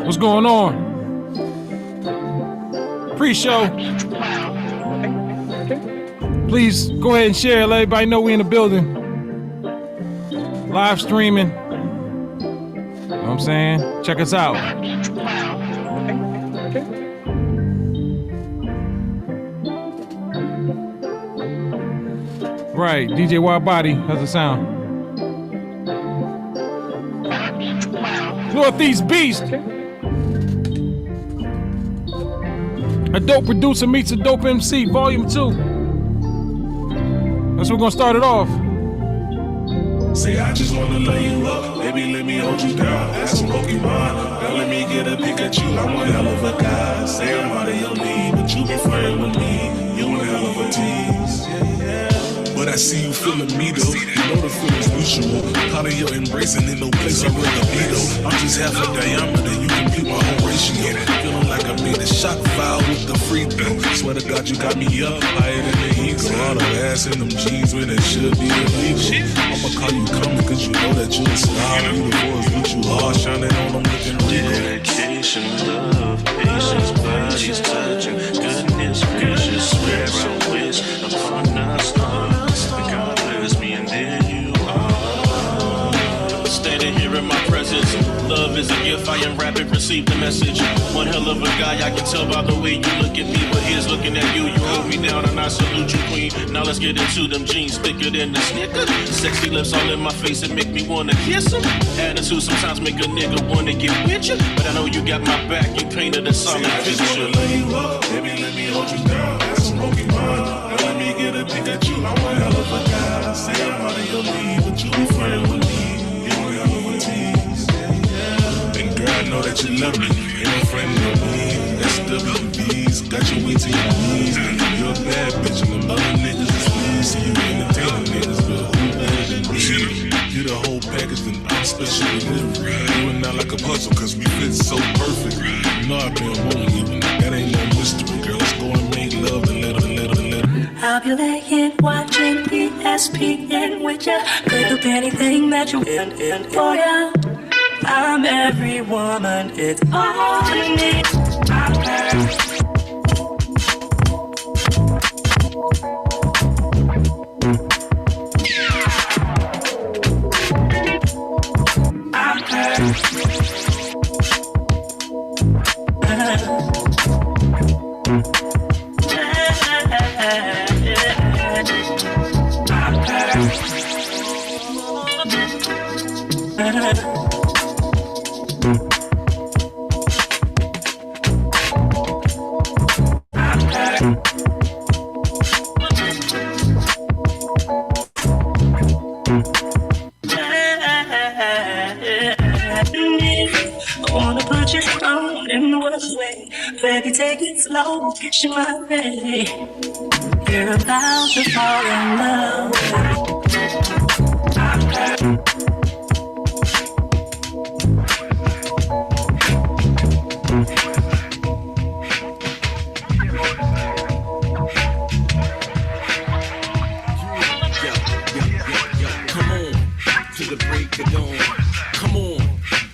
What's going on? Pre-show. Please go ahead and share. Let everybody know we in the building. Live streaming. You know what I'm saying? Check us out. Right, DJ Wild Body. How's it sound? Northeast Beast. A dope producer meets a dope MC, Volume 2. That's what we're gonna start it off. Say I just wanna lay you up, baby let me hold you down. Ask some Pokemon, now let me get a pick at you. I'm one hell of a guy, say I'm out of your league, but you be flirting with me, you one hell of a tease. But I see you feeling me though, you know the feeling's mutual. Calling your embracing in no place I really be though. I'm just half a diameter, you can beat my whole ratio. Feeling like I made a shot foul with the free throw. Swear to God you got me up higher than the eagle. All the ass in them jeans when it should be illegal. I'ma call you coming cause you know that you a star. You the boys with you all shining on them looking real. Dedication, love, patience, bodies touching, goodness gracious, swear I wish upon us all. God bless me and there you are. Standing here in my presence, love is a gift, I am rapid, receive the message. One hell of a guy, I can tell by the way you look at me, but here's looking at you. You hold me down and I salute you, queen. Now let's get into them jeans, thicker than the snicker. Sexy lips all in my face and make me wanna kiss them. Attitude sometimes make a nigga wanna get with you, but I know you got my back, you painted a solid picture. I just wanna lay you up, baby let me hold you down. Ask some Pokemon, now let me get a pick at you. I'm one hell of a guy, say I'm out of your league, but you be flirting with me, you one hell of a tease. And girl, I know that you love me, ain't no friend no me. SWBs, got you way to your knees. You're a bad bitch and them other niggas is pleased. See you entertaining niggas, but who better than me? You the whole package, then I'm special delivery. You and I like a puzzle, cause we fit so perfect. You know I've been wanting you, and that ain't no mystery. Girl, let's go and make love and let her. I'll be laying, watching ESPN with ya. Could do anything that you in for ya. I'm every woman, it's all in me. I'm perfect. I'm perfect. Baby, take it slow, get your mind ready. You're about to fall in love. Come on, to the break of dawn. Come on,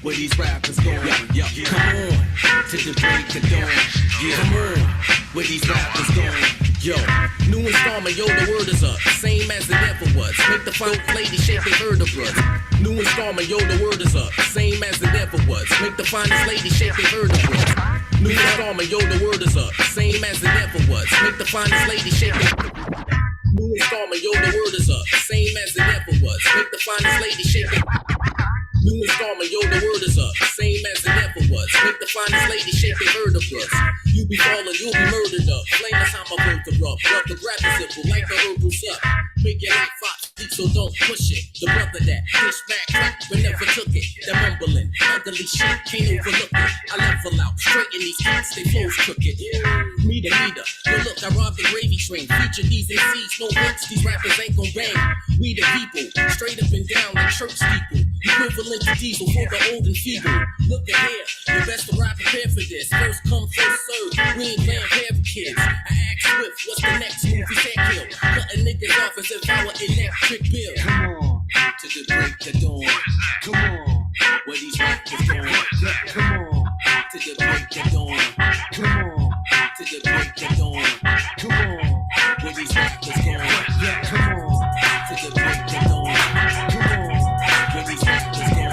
where these rappers going? Come on, to the break of dawn. Come on, where these rappers going? Yo, new installment, yo, the word is up. Same as it ever was. Make the fine lady shake their vertebrae. New installment, yo, the word is up. Same as it ever was. Make the finest lady shake their vertebrae. New installment, yo, the word is up. Same as it ever was. Make the finest lady shake their New installment, yo, the word is up. Same as it ever was. Make the finest lady shake their New installment, yo, the word is up. Same as it ever was. Make the finest lady shake their vertebrae. You be falling, you'll be murdered up. Flame is how my birth erupt. Love the grab is simple, like the herbals up. Make it like fox deep, so don't push it. The brother that push back, crack, but never took it. That mumbling, ugly shit, can't overlook it. I level out, straighten these cats, they flows crooked. Meter, yo look, I robbed the gravy train. Feature these MCs, no hooks, these rappers ain't gon' bang. We the people, straight up and down like church people. Equivalent to diesel for the old and feeble. Look at here, the best to ride prepared for this. First come, first serve, we ain't playing pair for kids. I ask Swift, what's the next movie that kill? Cutting niggas off as if I were electric bill. Come on, to the break of dawn. Come on, where these rappers going? Come on, to the break of dawn. Come on, to the break of dawn. Come on, where these rappers going? Yeah, come on, to the break of dawn. Come on, where these rappers going?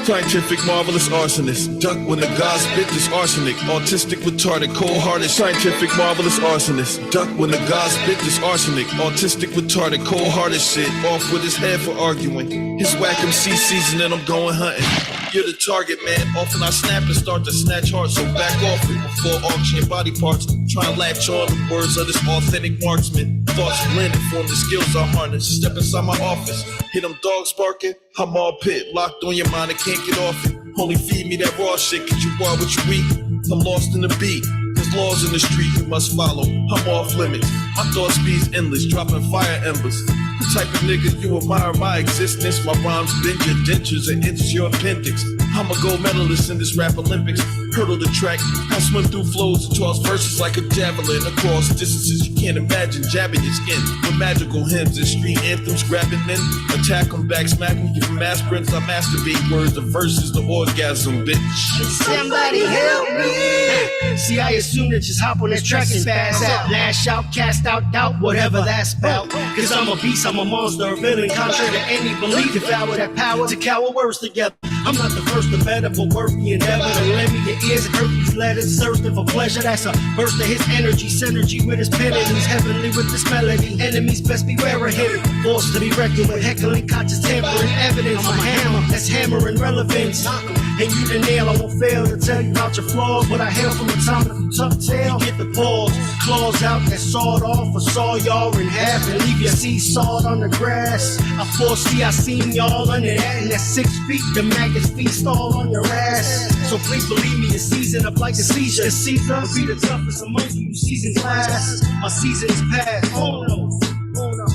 Scientific, marvelous arsonist. Duck when the gods spit this arsenic. Autistic, retarded, cold-hearted. Scientific, marvelous arsonist. Duck when the gods spit this arsenic. Autistic, retarded, cold-hearted shit. Off with his head for arguing. His whack MC season and I'm going hunting. You're the target, man. Often I snap and start to snatch hard, so back off it before auctioning body parts. Try and latch on the words of this authentic marksman. Thoughts blend and form the skills I harness. Step inside my office, hear them dogs barking. I'm all pit, locked on your mind, I can't get off it. Only feed me that raw shit, cause you are what you eat. I'm lost in the beat, there's laws in the street you must follow. I'm off limits, my thought speed's endless, dropping fire embers. The type of nigga you admire my existence. My rhymes bend your dentures and enters your appendix. I'm a gold medalist in this rap Olympics. Hurdle the track, I swim through flows and toss verses like a javelin across distances you can't imagine. Jabbing your skin with magical hymns and street anthems. Grabbing men, attack them back, smack them, give them aspirins. I masturbate words, the verses, the orgasm, bitch. Somebody help me. See, I assume that just hop on this track and spaz out. Lash out, cast out doubt, whatever that's about. Cause I'm a beast, I'm a monster, a villain. Contrary to any belief, devour that power to cower words together. I'm not the first to better, but worth the endeavor to lend me your ears and hurt these letters. Thirsting for pleasure, that's a burst of his energy. Synergy with his pen and he's heavenly with this melody. Enemies best beware of him. Forced to be reckoned with heckling, conscious tampering evidence. I'm a hammer that's hammering relevance. And you the nail, I won't fail to tell you about your flaws. But I hail from a time of tough tail. You get the paws, claws out that sawed off or saw y'all in half and leave your seesawed on the grass. I foresee I seen y'all under that, and that's 6 feet. The maggots feast all on your ass. So please believe me, it's season up like a seizure. Caesar be the toughest among you, season class. My season is past. Oh no, oh no.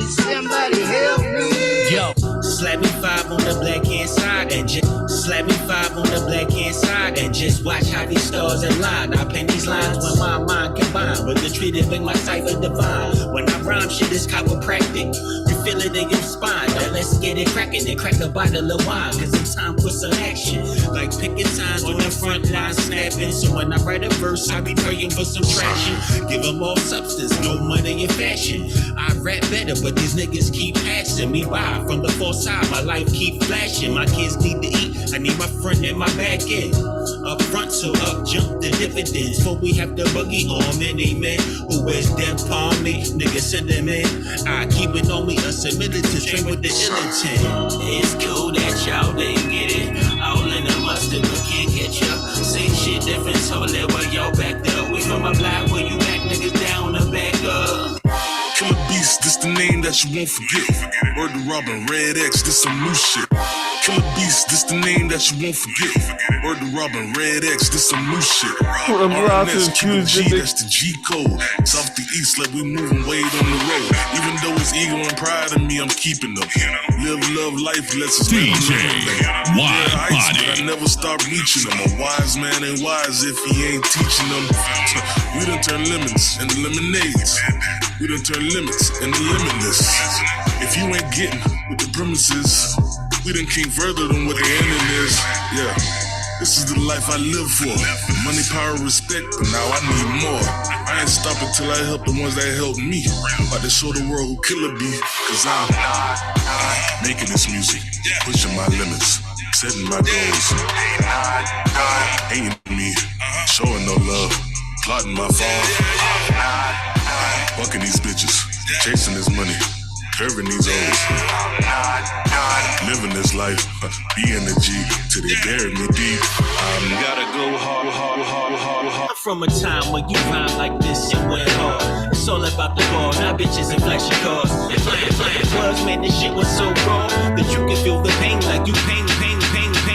Somebody help me. Yo, slap me 5 on the black hand side and just slap me 5 on the black hand side and just watch how these stars align. I pen these lines when my mind combined with the tree that make my cipher divine. When I rhyme, shit is chiropractic. You feel it in your spine. Now let's get it cracking and crack a bottle of wine. Cause it's time for some action. Like picking times on the front line snapping. So when I write a verse, I be praying for some traction. Give them all substance, no money and fashion. I rap better, but these niggas keep passing me by. From the far side, my life keep flashing. My kids need to eat, I need my front and my back end. Up front, so up jump the dividends. For we have the buggy on many men who wears them palm me. Niggas send them in. I keep it on me, submitted to train with the ill intent. It's cool that y'all didn't get it. All in the mustard, but can't catch up. Same shit, different, so let where y'all backed up. We from a block where you back niggas down the back up. Killer beast, this the name that you won't forget. Word to Robin, Red X, this some new shit. Killer Beast, this the name that you won't forget. Word to Robin, Red X, this some new shit. RNS, Cuba G, that's the G code. South to east, like we moving weight on the road. Even though it's ego and pride in me, I'm keeping them. Live, love, life, let's just DJ Wide Body. But I never stop reaching them. A wise man ain't wise if he ain't teaching them. We done turn lemons into lemonades. We done turn limits into limitless. If you ain't getting with the premises, we done came further than what the ending is. Yeah, this is the life I live for. Money, power, respect, but now I need more. I ain't stopping till I help the ones that help me. About to show the world who killer be. Cause I'm making this music, pushing my limits, setting my goals. Hating me, showing no love, plotting my fall. Bucking these bitches, chasing this money, curving these O's. Living this life, being the G, till they bury me deep. Gotta go hard, hard, hard, hard, hard. I'm from a time when you rhyme like this and went hard. It's all about the ball, now bitches and flashy cars. And playing was, man, this shit was so raw that you can feel the pain like you pain.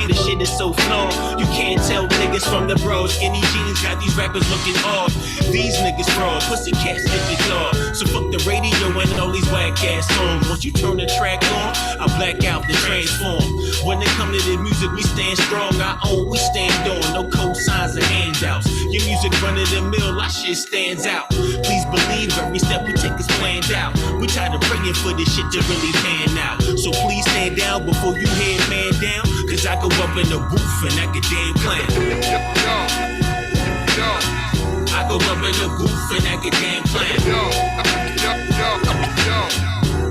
The shit is so flawed. You can't tell niggas from the bros. Skinny jeans got these rappers looking off. These niggas fraud, pussy cats get the claw. So fuck the radio and all these whack ass songs. Once you turn the track on, I black out the transform. When it come to the music, we stand strong. I own, we stand on. No cosigns or handouts. Your music running the mill, our shit stands out. Please believe every step we take is planned out. We tired of praying for this shit to really pan out. So please stand down before you head man down. Cause I go up in the roof and act a damn clown. I go up in the roof and act a damn clown.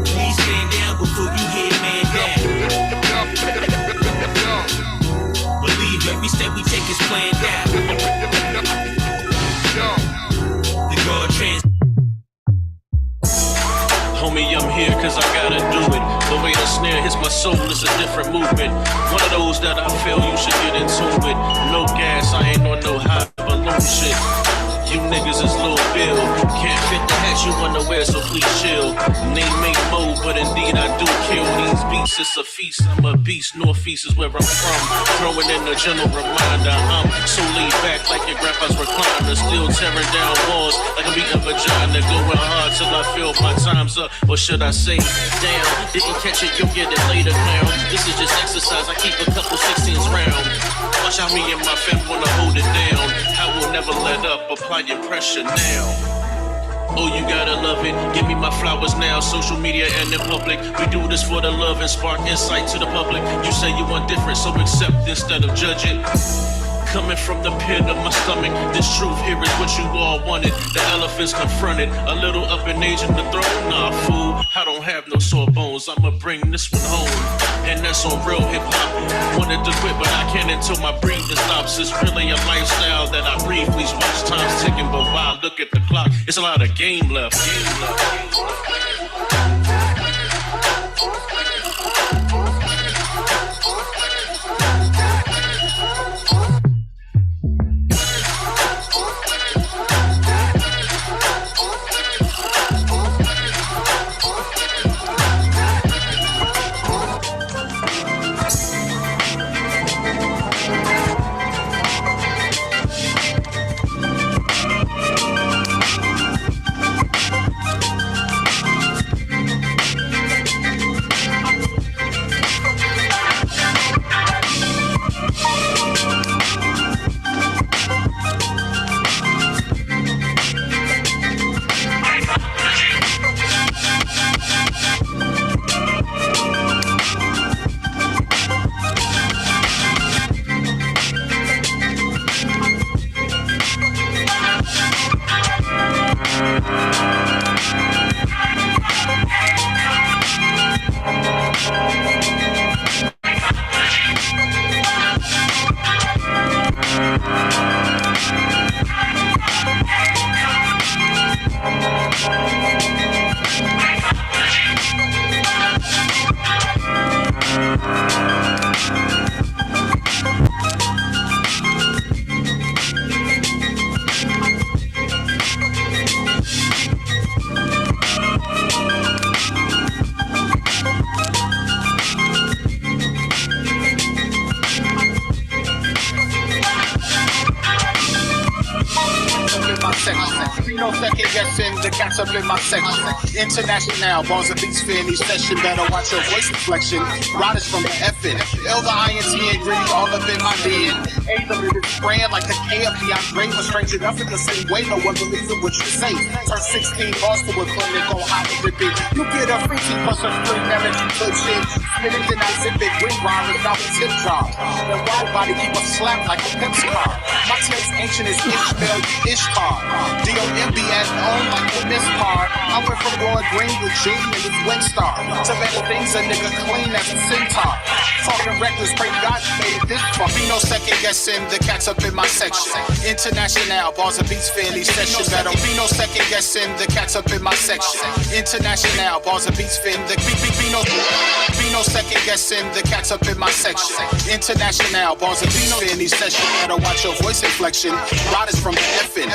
Please stand down before you head man down. Believe every step we take is planned out. The God trans. Homie, I'm here cause I gotta do it. The way the snare hits my soul is a different movement. One of those that I feel you should get into it. No gas, I ain't on no high balloon shit. You niggas is Lil Bill. Can't fit the hat you wanna wear, so please chill. Name make mo, but indeed I do kill these beats. It's a feast, I'm a beast. Northeast is where I'm from. Throwing in a gentle reminder, I'm so laid back like your grandpa's recliner. Still tearing down walls like I'm beating vagina. Going hard till I feel my time's up. Or should I say, damn, didn't catch it, you'll get it later, clown. This is just exercise, I keep a couple 16s round. Watch how me and my fam wanna hold it down. I will never let up, apply your pressure now. Oh, you gotta love it. Give me my flowers now. Social media and in public. We do this for the love and spark insight to the public. You say you want different, so accept instead of judge it. Coming from the pit of my stomach, this truth here is what you all wanted. The elephants confronted, a little up in age in the throne. Nah, fool, I don't have no sore bones. I'ma bring this one home, and that's on real hip hop. Wanted to quit, but I can't until my breathing stops. It's really a lifestyle that I breathe. Please watch time's ticking, but while I look at the clock, it's a lot of game left. section. You know, second guessing the cats up in my section. International, bars of beats fair in each session. Better watch your voice inflection. Riders from the effing. L the INT and gritty all up in my DNA. The lyrics brand like the KFD. I'm great, but strange enough in the same way. No one believes in what you say. Turn 16 bars to a clinic, go hot and rip it. You get a free tea plus a free melon. You clip shit. Spin it, then I zip it. Ring riders, now it's hip drop. The wide body keep a slap like a pimp's car. My tail's ancient as Ishmael, Ishtar. D-O-M-B adding on like the miss part. I went from going green with G and with Windstar to better things a nigga clean as a centaur. Talking reckless, pray God you made it this far. Be no second guessing the cats up in my section. International, bars of beats fairly session. Better be no second guessing the cats up in my section. International, bars of beats fairly. Be no second guessing the cats up in my section. International, bars of beats fairly session. Better watch your voice inflection. Riders from the effing.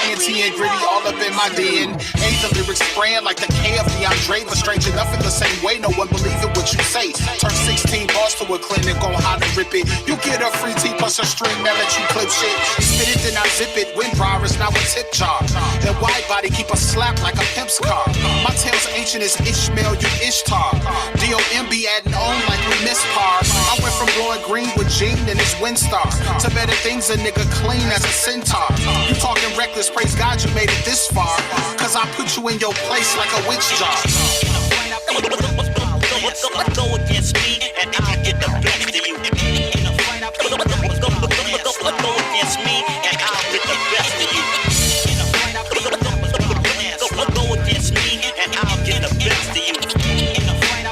INT and gritty all up in my DNA. The lyrics spraying like the KFD. I'm Dre, but strange enough in the same way. No one believe in what you say. Turn 16 bars to a clinic, go hot and rip it. You get a free tea plus a string, now let you clip shit. Spit it, then I zip it. Wind virus, now a tip jar. That wide body keep a slap like a pimp's car. My tail's ancient as Ishmael, you Ishtar. D-O-M-B adding on like we miss par. I went from blowing green with Gene and his Windstar to better things a nigga clean as a centaur. You talking reckless, praise God you made it this far. Cause I put you in your place like a witch jar. Go against me and I'll get the best of you. In a fight, go against me and I'll get the best of you. In a fight, go against me and I'll get the best of you. In a fight,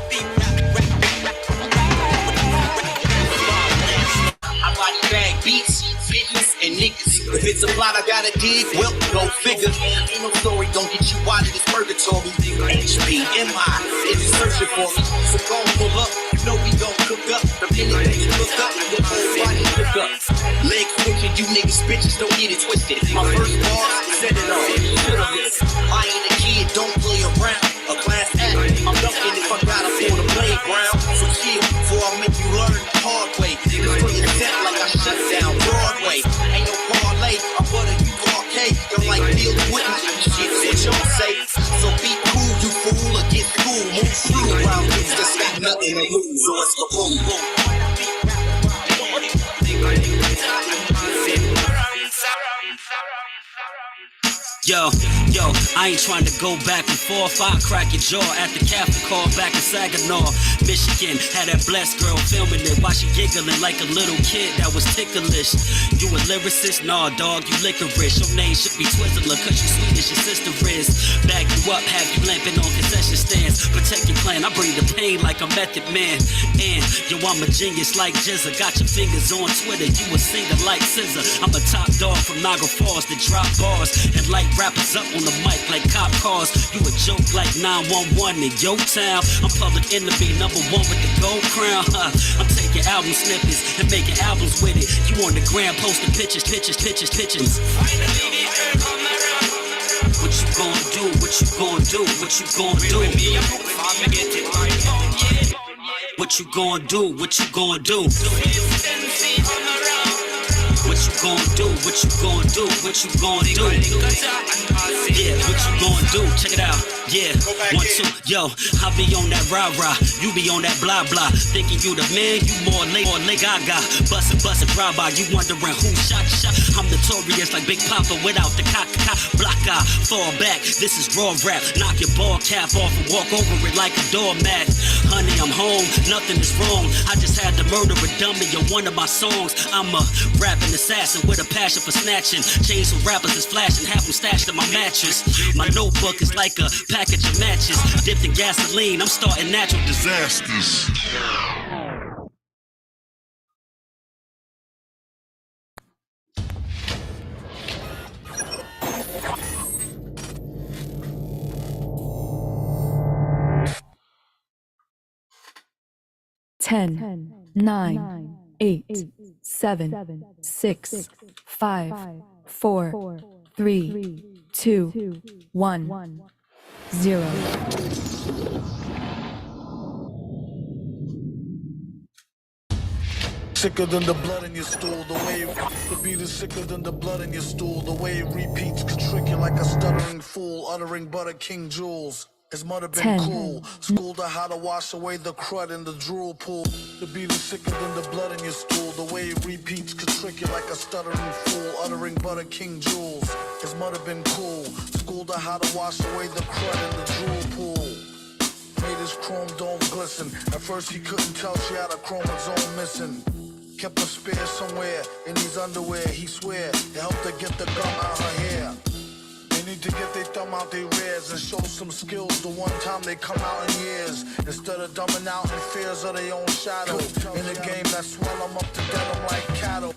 I like bag beats, fitness, and niggas. If it's a plot I gotta dig, well, go figure. Ain't no story gon' get you out of this purgatory. HPMI is searching for me. So gon' pull up, you know we gon' cook up. The minute that you look up, your whole body hook up. Leg twitching, you niggas bitches don't get it twisted. My first bar, set it off. I ain't a kid, don't play around. A class act, I'm ducking if I gotta for the playground. So chill before I make you learn the hard way. This for your set like I shut down Broadway. Ain't no parlay, I'm butter, you parquet. You're like Bill Witten, shit what y'all say. So be cool, you fool, or get cool. Move through around things that's got nothing to lose. So it's the boom boom. Yo, I ain't trying to go back and forth. I'll crack your jaw at the Catholic call back in Saginaw, Michigan. Had that blessed girl filming it while she giggling like a little kid that was ticklish. You a lyricist? Nah, dog, you licorice. Your name should be Twizzler, cause you sweet as your sister is. Bag you up, have you lamping on concession stands. Protect your plan, I bring the pain like a method man. And yo, I'm a genius like Jizza. Got your fingers on Twitter, you a singer like Scissor. I'm a top dog from Niagara Falls that drop bars and light rappers up on the mic like cop cars. You a joke like 911 in your town. I'm public enemy #1 with the gold crown. I'm taking album snippets and making albums with it. You on the gram posting pictures. What you gonna do? What you gonna do? What you gonna do? What you gonna do? What you gonna do? What you gonna do? What you gonna do? What you gonna do? Yeah, what you gonna do? Check it out. Yeah, 1, 2, yo, I be on that rah-rah, you be on that blah-blah. Thinking you the man, you more late gaga. Bustin', drive-by, you wondering who shot. I'm notorious like Big Papa without the cock. Block eye, fall back, this is raw rap. Knock your ball cap off and walk over it like a doormat. Honey, I'm home, nothing is wrong. I just had to murder a dummy on one of my songs. I'm a rapping assassin with a passion for snatching. Chains from rappers is flashing, half them stashed in my mattress. My notebook is like a package of matches. Dipped in gasoline, I'm starting natural disasters. Ten, 9, 8, 7, 6, 5, 4, 3, 2, 1, 0. Sicker than the blood in your stool, the way the beat is sicker than the blood in your stool. The way it repeats could trick you like a stuttering fool, uttering butter king jewels. His mother been 10. cool, schooled her how to wash away the crud in the drool pool. The beat is sicker than the blood in your stool. The way it repeats could trick you like a stuttering fool, uttering butter king jewels. His mother been cool, schooled her how to wash away the crud in the drool pool. Made his chrome dome glisten. At first he couldn't tell she had a chromosome missing. Kept a spare somewhere in his underwear. He swear it helped her get the gum out her hair. They need to get their thumb out their rears and show some skills the one time they come out in years. Instead of dumbing out in fears of their own shadow. In a game that swell them up to dead them like cattle.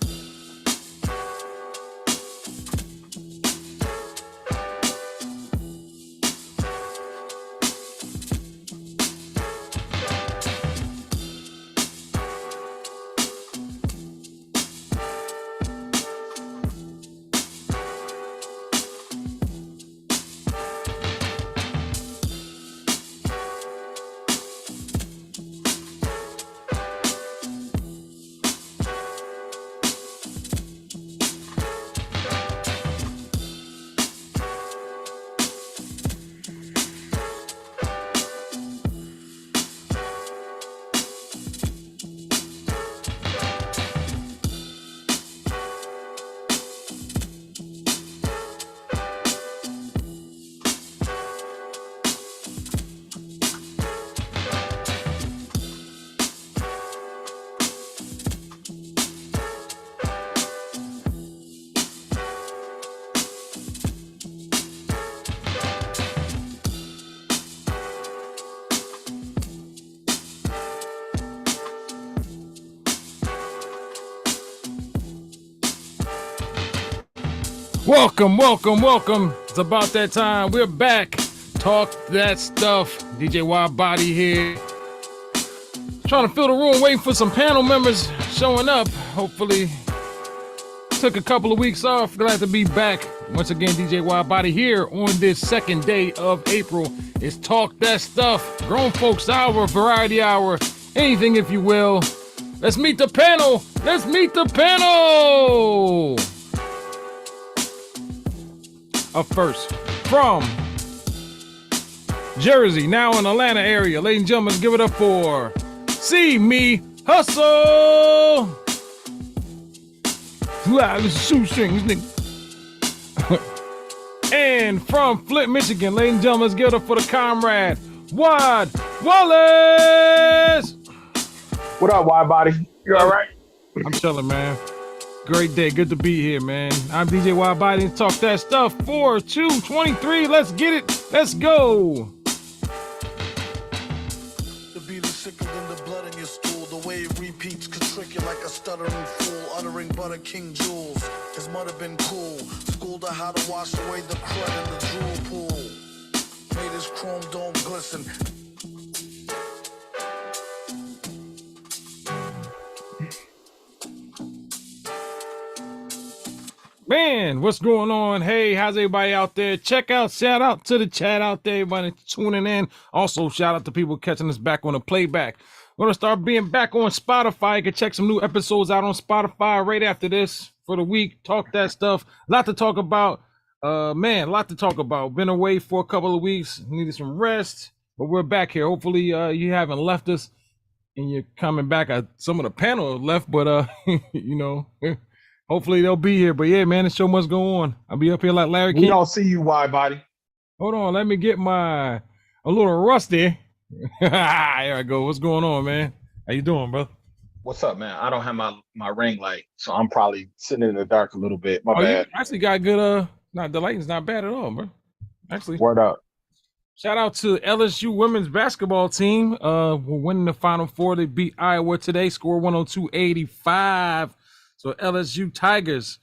Welcome, welcome, welcome. It's about that time. We're back. Talk that stuff. DJ Wild Body here. Trying to fill the room, waiting for some panel members showing up. Hopefully, took a couple of weeks off. Glad to be back. Once again, DJ Wild Body here on this second day of April. It's Talk That Stuff. Grown Folks Hour, Variety Hour, anything if you will. Let's meet the panel. Let's meet the panel. Up first, from Jersey, now in Atlanta area. Ladies and gentlemen, give it up for See Me Hustle. Loud as shoestrings, nigga. And from Flint, Michigan, ladies and gentlemen, let's give it up for the comrade, Wad Wallace. What up, wide body? You all right? I'm chilling, man. Great day. Good to be here, man. I'm DJ Wild Body and Talk That Stuff. 4-2-23. Let's get it. Let's go. The beat is sicker than the blood in your stool. The way it repeats could trick you like a stuttering fool, uttering butter king jewels. His mother been cool, schooled her how to wash away the crud in the drool pool. Made his chrome dome glisten. Man, what's going on? Hey, how's everybody out there? Shout out to the chat out there, everybody tuning in. Also, shout out to people catching us back on the playback. We're going to start being back on Spotify. You can check some new episodes out on Spotify right after this for the week. Talk that stuff. A lot to talk about. A lot to talk about. Been away for a couple of weeks. Needed some rest, but we're back here. Hopefully, you haven't left us and you're coming back. Some of the panel left, but, you know... Hopefully they'll be here. But yeah, man, the show must go on. I'll be up here like Larry King. We don't see you, wide body. Hold on, let me get a little rusty. There I go. What's going on, man? How you doing, bro? What's up, man? I don't have my ring light, so I'm probably sitting in the dark a little bit. My bad. You actually got good, the lighting's not bad at all, bro. Actually. Word up. Shout out to LSU women's basketball team. We're winning the Final Four. They beat Iowa today, score 102-85. So LSU Tigers.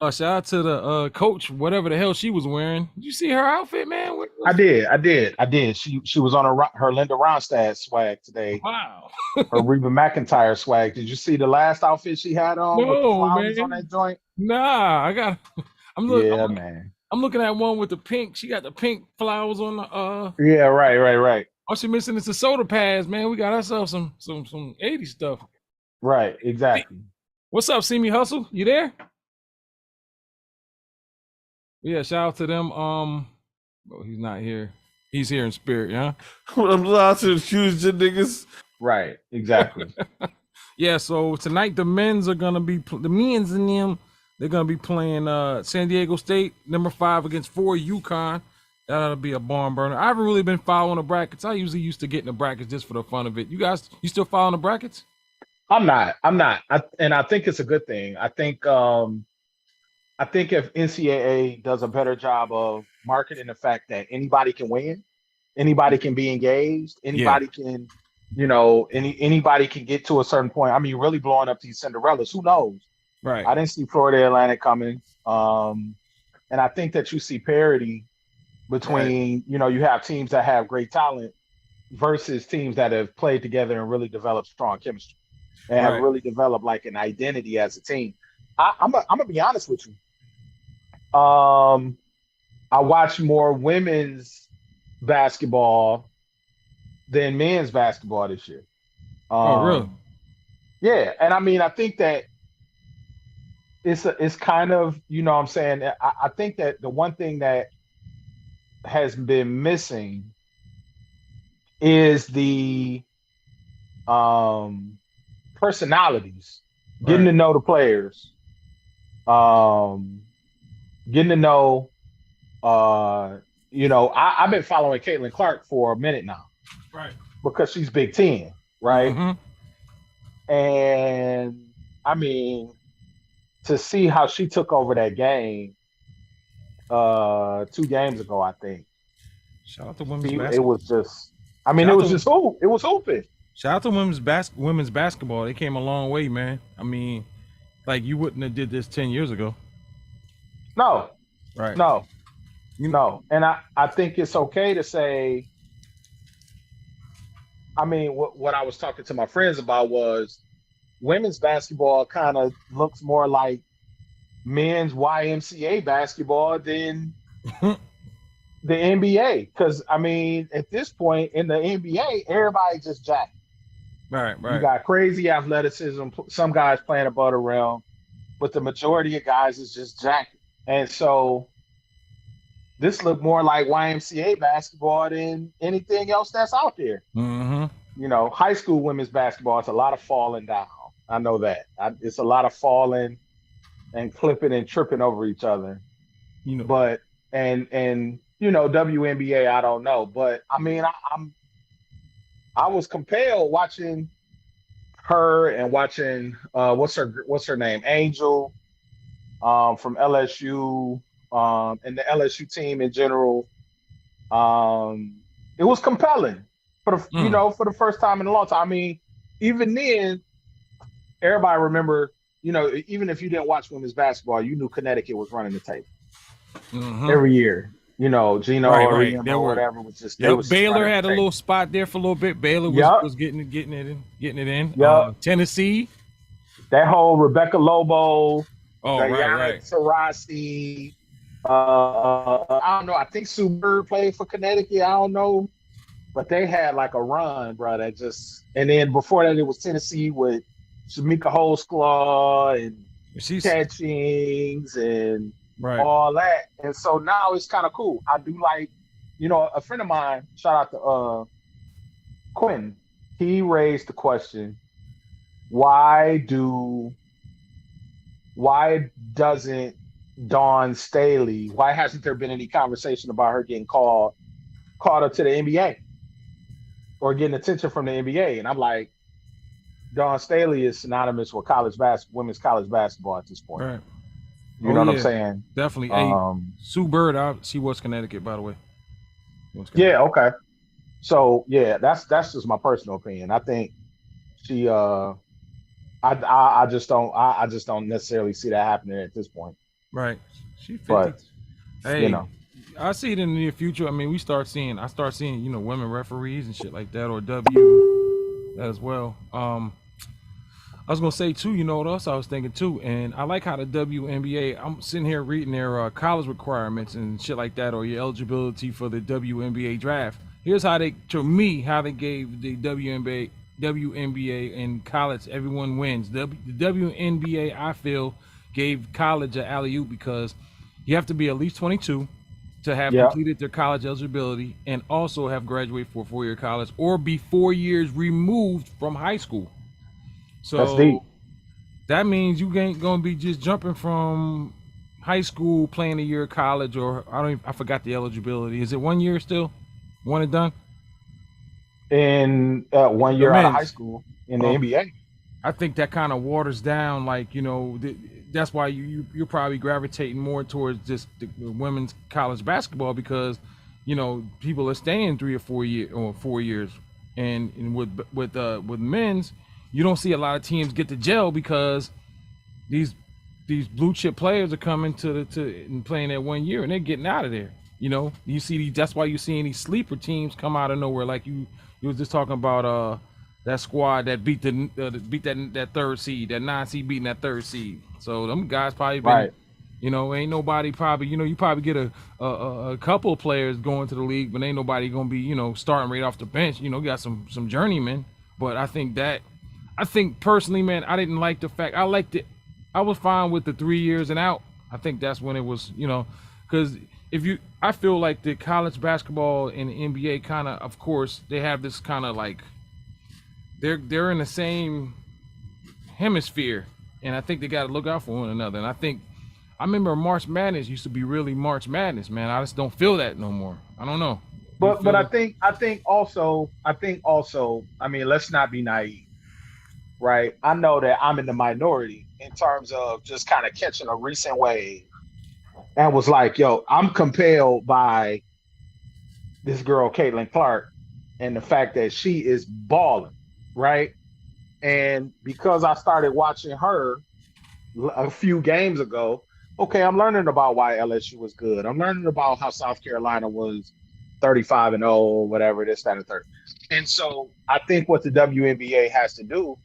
Shout out to the coach, whatever the hell she was wearing. Did you see her outfit, man? I did. She was on her Linda Ronstadt swag today. Wow. Her Reba McEntire swag. Did you see the last outfit she had on? No, with the flowers man. On that joint? Nah, man. I'm looking at one with the pink. She got the pink flowers on the Yeah, right. All she missing is the soda pads, man. We got ourselves some 80s stuff. Right, exactly. What's up, See Me Hustle? You there? Yeah, shout out to them. Oh, he's not here. He's here in spirit, yeah. I'm allowed to choose the niggas. Right, exactly. Yeah, so tonight the men's are gonna be the men's and them. They're gonna be playing San Diego State, number 5 against 4 UConn. That'll be a barn burner. I haven't really been following the brackets. I usually used to get in the brackets just for the fun of it. You guys, you still following the brackets? I'm not. And I think it's a good thing. I think if NCAA does a better job of marketing the fact that anybody can win, anybody can be engaged, anybody can, anybody can get to a certain point. I mean, really blowing up these Cinderellas. Who knows? Right. I didn't see Florida Atlantic coming. And I think that you see parity between, you have teams that have great talent versus teams that have played together and really developed strong chemistry and have really developed like an identity as a team. I'm gonna be honest with you. I watch more women's basketball than men's basketball this year. Oh, really? Yeah, and I mean, I think that it's kind of, what I'm saying. I think that the one thing that has been missing is the personalities, getting to know the players, getting to know, I've been following Caitlin Clark for a minute now, right? Because she's Big Ten, right? Mm-hmm. And I mean, to see how she took over that game 2 games ago, I think. Shout out to women's basketball. It was just, I mean, it was hooping. Shout out to women's basketball. They came a long way, man. I mean, like you wouldn't have did this 10 years ago. No. Right. No. And I think it's okay to say, I mean, what I was talking to my friends about was women's basketball kind of looks more like men's YMCA basketball than the NBA. Because, I mean, at this point in the NBA, everybody just jacked. Right. You got crazy athleticism. Some guys playing above the rim, but the majority of guys is just jacked. And so this looked more like YMCA basketball than anything else that's out there. Mm-hmm. High school women's basketball, it's a lot of falling down. I know that. It's a lot of falling and clipping and tripping over each other. But and WNBA, I don't know. But I mean, I was compelled watching her and watching what's her name, Angel, from LSU, and the LSU team in general. It was compelling for the first time in a long time. I mean, even then, everybody remember, even if you didn't watch women's basketball, you knew Connecticut was running the table every year. Gino or whatever was just. Baylor had a little spot there for a little bit. Baylor was getting it in. Tennessee, that whole Rebecca Lobo. Oh, right. Taurasi. I don't know. I think Sue Bird played for Connecticut. I don't know, but they had like a run, bro. And then before that, it was Tennessee with Shamika Holsclaw and Catchings and all that. And so now it's kind of cool. I do like, a friend of mine, shout out to Quentin, he raised the question, why doesn't Dawn Staley, why hasn't there been any conversation about her getting called up to the NBA or getting attention from the NBA? And I'm like, Dawn Staley is synonymous with women's college basketball at this point. Right. You know what I'm saying? Definitely. Sue Bird, she was Connecticut, by the way. Yeah, okay. So yeah, that's just my personal opinion. I think she I just don't necessarily see that happening at this point. Right. She 50. But hey, I see it in the near future. I mean, I start seeing, women referees and shit like that, or that as well. I was gonna say too, what else I was thinking too, and I like how the WNBA. I'm sitting here reading their college requirements and shit like that, or your eligibility for the WNBA draft. Here's how they gave the WNBA WNBA in college, everyone wins. The WNBA, I feel, gave college an alley-oop because you have to be at least 22 to have completed their college eligibility and also have graduated for a 4-year college or be 4 years removed from high school. So that means you ain't gonna be just jumping from high school playing a year of college, or I forgot the eligibility. Is it 1 year still? One and done? In 1 year out of high school in the NBA. I think that kind of waters down, like, you know, that's why you're probably gravitating more towards just the women's college basketball because, you know, people are staying 3 or 4 years, and with men's, you don't see a lot of teams get to gel because these blue chip players are coming to and playing that 1 year and they're getting out of there. You know, you see that's why you're seeing these sleeper teams come out of nowhere, like you was just talking about that squad that beat that third seed, that 9 seed beating that third seed. So them guys probably been, you know, ain't nobody probably, you know, you probably get a couple of players going to the league, but ain't nobody gonna be, you know, starting right off the bench. You know, got some journeymen. But I think personally, man, I didn't like the fact, I was fine with the 3 years and out. I think that's when it was, you know, because I feel like the college basketball and the NBA kind of course, they have this kind of like, they're in the same hemisphere, and I think they got to look out for one another. And I remember March Madness used to be really March Madness, man. I just don't feel that no more. I don't know. But I think also, I mean, let's not be naive, right? I know that I'm in the minority in terms of just kind of catching a recent wave and was like, yo, I'm compelled by this girl, Caitlin Clark, and the fact that she is balling, right? And because I started watching her a few games ago, okay, I'm learning about why LSU was good. I'm learning about how South Carolina was 35-0 or whatever, this, that, and third. And so I think what the WNBA has to do,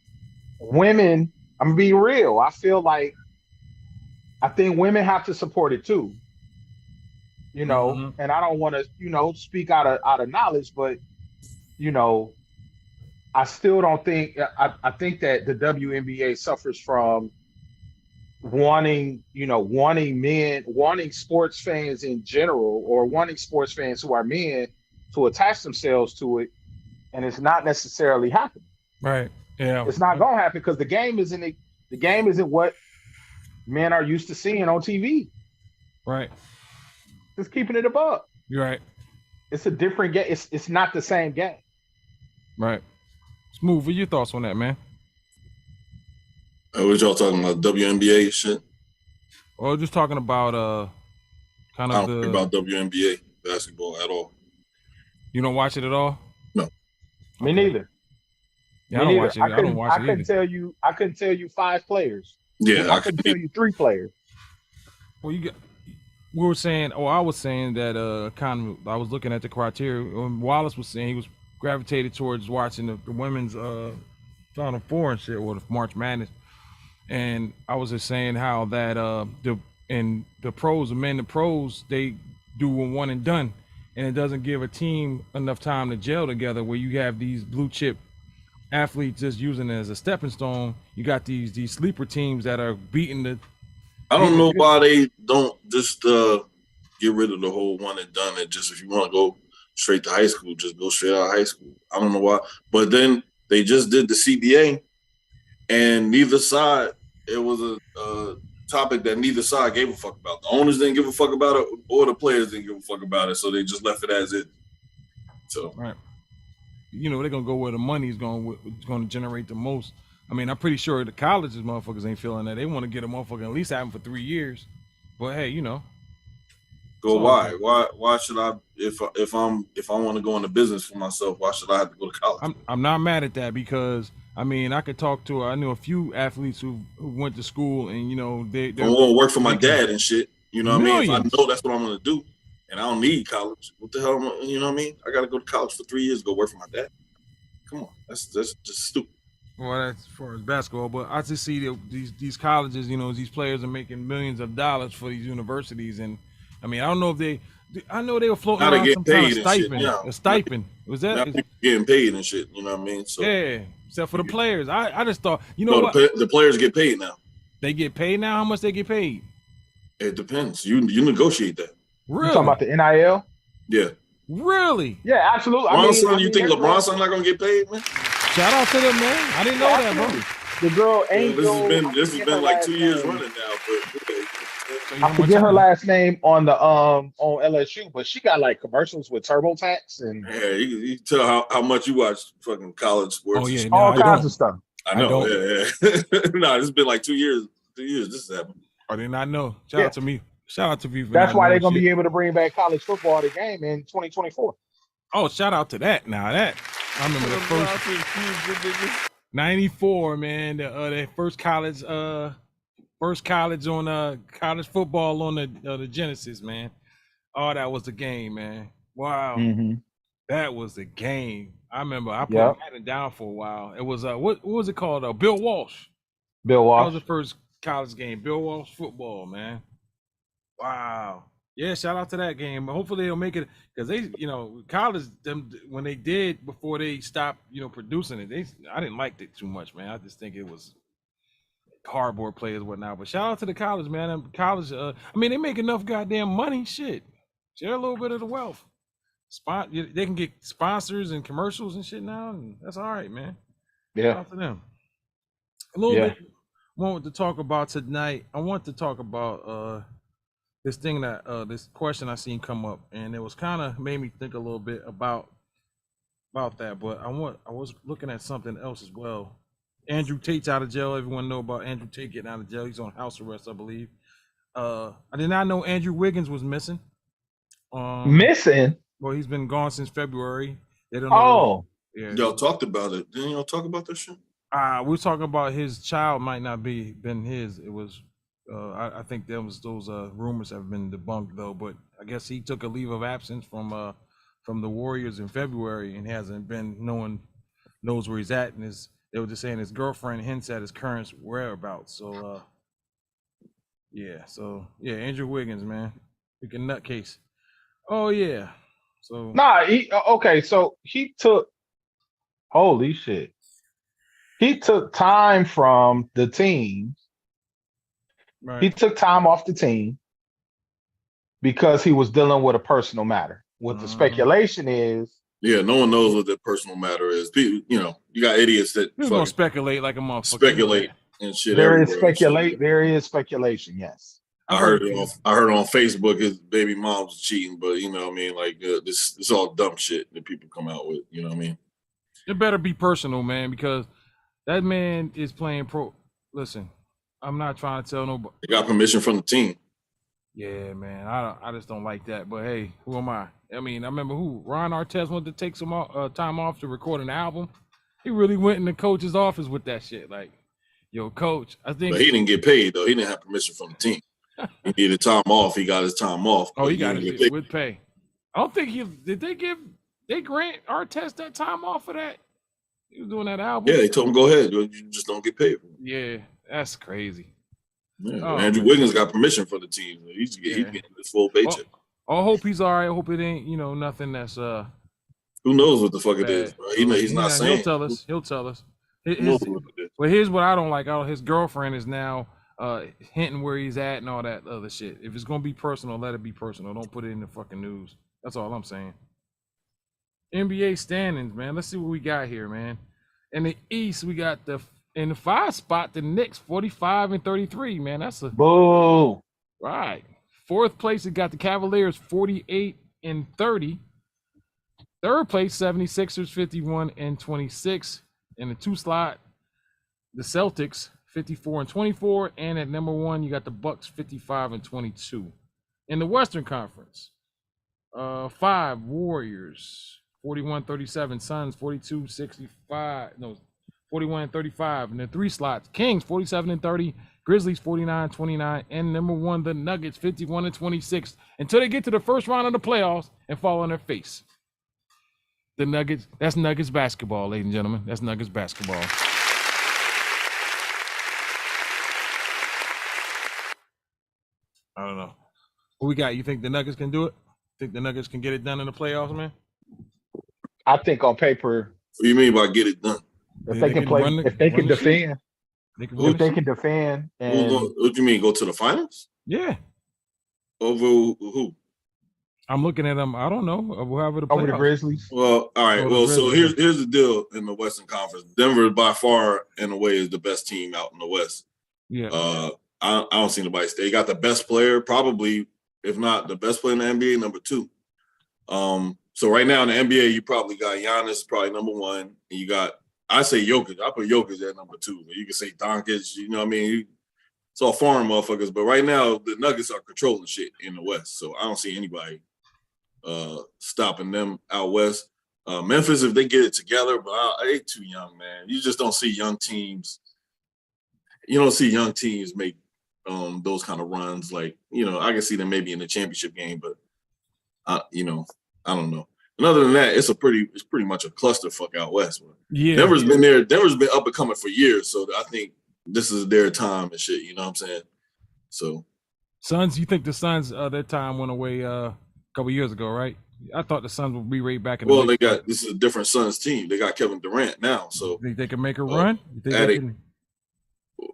women, I'm being real. I think women have to support it too. You know, and I don't want to, you know, speak out of knowledge, but you know, I still don't think I think that the WNBA suffers from wanting sports fans in general, or wanting sports fans who are men to attach themselves to it, and it's not necessarily happening. Right. Yeah. It's not gonna happen because the game isn't what men are used to seeing on TV. Right. Just keeping it above. You're right. It's a different game. It's not the same game. Right. Smooth. What are your thoughts on that, man? What y'all talking about? WNBA shit? Or just talking about kind of I don't care about WNBA basketball at all. You don't watch it at all? No. Me neither. Yeah, I don't watch it. I don't watch it. I couldn't tell you 5 players. Yeah, I couldn't tell you 3 players. Well, I was saying that I was looking at the criteria. Wallace was saying he was gravitated towards watching the women's Final Four and shit, or the March Madness. And I was just saying how that the pros, they do a one and done, and it doesn't give a team enough time to gel together. Where you have these blue chip athletes just using it as a stepping stone, you got these sleeper teams that are beating the. I don't know why they don't just get rid of the whole one and done. And just if you want to go straight to high school, just go straight out of high school. I don't know why, but then they just did the CBA, and neither side. It was a topic that neither side gave a fuck about. The owners didn't give a fuck about it, or the players didn't give a fuck about it, so they just left it as it. So right, you know, they're gonna go where the money is going to generate the most. I mean, I'm pretty sure the colleges motherfuckers ain't feeling that. They want to get a motherfucker at least have him for 3 years. But hey, you know. Go why? Why should I if I want to go into business for myself, why should I have to go to college? I'm not mad at that because I mean I knew a few athletes who went to school and you know they're gonna work for my dad and shit. You know what I mean? If I know that's what I'm gonna do and I don't need college, what the hell you know what I mean? I gotta go to college for 3 years to go work for my dad. Come on, that's just stupid. Well, that's as far as basketball, but I just see that these colleges, you know, these players are making millions of dollars for these universities, and I mean, I don't know if they. I know they were floating Now they around get some kind of paid and shit. stipend. Yeah. A stipend. Was Now that? people getting paid and shit. You know what I mean? So Yeah. Except for the players. I just thought, you know no, what? the players get paid now. They get paid now. How much they get paid? It depends. You negotiate that. Really? You talking about the NIL? Yeah. Really? Yeah, absolutely. You think LeBron's son not gonna get paid, man? Shout out to them, man. I didn't know that, bro. The girl Angel. This has been like 2 years running now, but I forget her last name on the on LSU, but she got like commercials with TurboTax and yeah, you tell how much you watch fucking college sports. Oh yeah, all kinds of stuff. I know. Yeah. No, it's been like 2 years. 2 years. This has happened. I did not know. Shout out to me. Shout out to me. That's why they're gonna be able to bring back college football to the game in 2024. Oh, shout out to that. Now that I remember the first 94, man. The first college on college football on the Genesis, man. Oh, that was the game, man. Wow. That was the game. I remember I put Madden down for a while. It was what was it called? Bill Walsh. Bill Walsh. That was the first college game. Bill Walsh football, man. Wow. Yeah, shout out to that game. Hopefully they'll make it because they, college them when they did before they stopped, producing it. I didn't like it too much, man. I just think it was cardboard players, whatnot. But shout out to the college, man. College, I mean, they make enough goddamn money. Shit, share a little bit of the wealth. They can get sponsors and commercials and shit now, and that's all right, man. Yeah. Shout out to them. A little bit. Want to talk about tonight. I want to talk about this thing that this question I seen come up, and it was kind of made me think a little bit about that. But I was looking at something else as well. Andrew Tate's out of jail. Everyone know about Andrew Tate getting out of jail. He's on house arrest, I believe. I did not know Andrew Wiggins was missing. Missing? Well, he's been gone since February. They don't know. Oh, yeah. Y'all talked about it. Didn't y'all talk about that shit? We were talking about his child might not been his. It was. I think those rumors have been debunked though. But I guess he took a leave of absence from the Warriors in February and hasn't been. No one knows where he's at, and they were just saying his girlfriend hints at his current whereabouts. So Andrew Wiggins, man, freaking nutcase. Oh yeah. So so he took. Holy shit. He took time from the team. Right. He took time off the team because he was dealing with a personal matter. What the speculation is. Yeah, no one knows what their personal matter is. People, you got idiots that gonna speculate like a motherfucker. Speculate and shit. There is speculation. Yes. I heard it on Facebook. His baby mom's cheating, but this all dumb shit that people come out with. You know what I mean? It better be personal, man, because that man is playing pro. Listen, I'm not trying to tell nobody. They got permission from the team. Yeah, man. I just don't like that. But hey, who am I? I mean, I remember Ron Artest wanted to take some time off to record an album. He really went in the coach's office with that shit. Like, yo, coach, I think. But he didn't get paid though. He didn't have permission from the team. He needed time off. He got his time off. Oh, he got it with pay. I don't think they grant Artest that time off for that. He was doing that album. Yeah, they told him go ahead. You just don't get paid. Yeah, that's crazy. Yeah, Andrew Wiggins got permission for the team. He's getting his full paycheck. I hope he's all right. I hope it ain't nothing that's Who knows what the fuck it is, bro? He's not saying. He'll tell us. But here's what I don't like. His girlfriend is now hinting where he's at and all that other shit. If it's gonna be personal, let it be personal. Don't put it in the fucking news. That's all I'm saying. NBA standings, man. Let's see what we got here, man. In the East, we got in the 5 spot, the Knicks 45-33, man. That's a boo. Right. 4th place, we got the Cavaliers 48-30. 3rd place, 76ers 51-26. In the 2 slot, the Celtics 54-24, and at number 1, you got the Bucks 55-22. In the Western Conference, 5 Warriors 41-37, Suns 41-35. In the 3 slots, Kings 47-30, Grizzlies 49-29, and number 1, the Nuggets 51-26. Until they get to the first round of the playoffs and fall on their face. The Nuggets, that's Nuggets basketball, ladies and gentlemen. That's Nuggets basketball. I don't know. What we got? You think the Nuggets can do it? Think the Nuggets can get it done in the playoffs, man? I think on paper, What do you mean by get it done? if they can play, if they can defend, if they can defend, and what do you mean go to the finals? Yeah. Over who? I'm looking at them. I don't know. Whoever the over the playoffs. Grizzlies. Well, all right. Over the Well, so Grizzlies. here's the deal in the Western Conference. Denver, by far and away, is the best team out in the West. Yeah. I don't see nobody stay. They got the best player, probably, if not the best player in the NBA, number 2. So right now in the NBA, you probably got Giannis, probably number 1, and you got, I say Jokic. I put Jokic at number 2. You can say Doncic. You know what I mean? It's all foreign motherfuckers. But right now, the Nuggets are controlling shit in the West. So I don't see anybody stopping them out West. Memphis, if they get it together, but they too young, man. You just don't see young teams. You don't see young teams make those kind of runs. Like, I can see them maybe in the championship game, but I don't know. And other than that, it's pretty much a clusterfuck out West. Yeah. Denver's been there. Denver's been up and coming for years. So I think this is their time and shit. You know what I'm saying? So Suns, you think the Suns, their time went away a couple years ago, right? I thought the Suns would be right back in the well, this is a different Suns team. They got Kevin Durant now. So think they can make a run? You think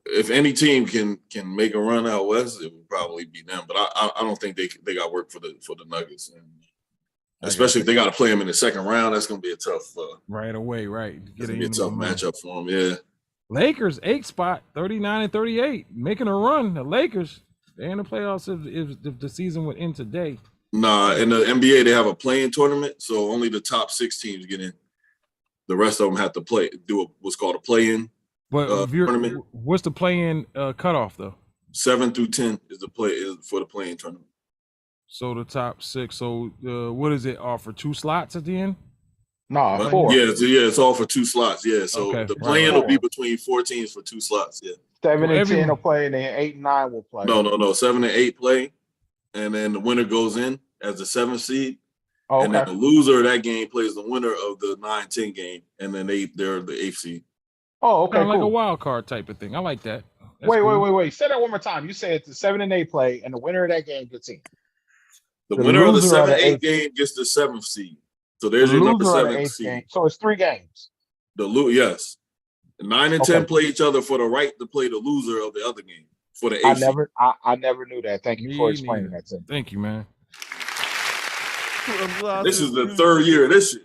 if any team can make a run out West, it would probably be them. But I don't think they got work for the Nuggets. And especially if they got to play them in the second round, that's going to be a tough. Right away, right. It's going to be a tough matchup for them, yeah. Lakers, 8th spot, 39-38, making a run. The Lakers, they're in the playoffs if the season would end today. Nah, in the NBA, they have a play-in tournament, so only the top 6 teams get in. The rest of them have to do what's called a play-in tournament. What's the play-in cutoff, though? 7 through 10 is for the play-in tournament. So the top 6. So what does it offer? 2 slots at the end? No, 4. Yeah, it's all for 2 slots. Yeah, so Okay. the play-in will be between 4 teams for 2 slots. Yeah, 7 and 10 will play, and then 8 and 9 will play. No. 7 and 8 play, and then the winner goes in as the 7th seed. Oh, okay. And then the loser of that game plays the winner of the 9-10 game, and then they're the 8th seed. Oh, okay, Kinda cool. like a wild card type of thing. I like that. That's Wait. cool. Say that one more time. You said the 7 and 8 play, and the winner of that game gets in. The winner of the loser of the 7-8 eighth- game gets the 7th seed. So there's your number loser of the 7 eighth seed. game. So it's 3 games. Yes. The 9 and 10 Okay. play each other for the right to play the loser of the other game for the 8th I never knew that. Thank you for explaining that to me. Thank you, man. This is the 3rd year of this shit.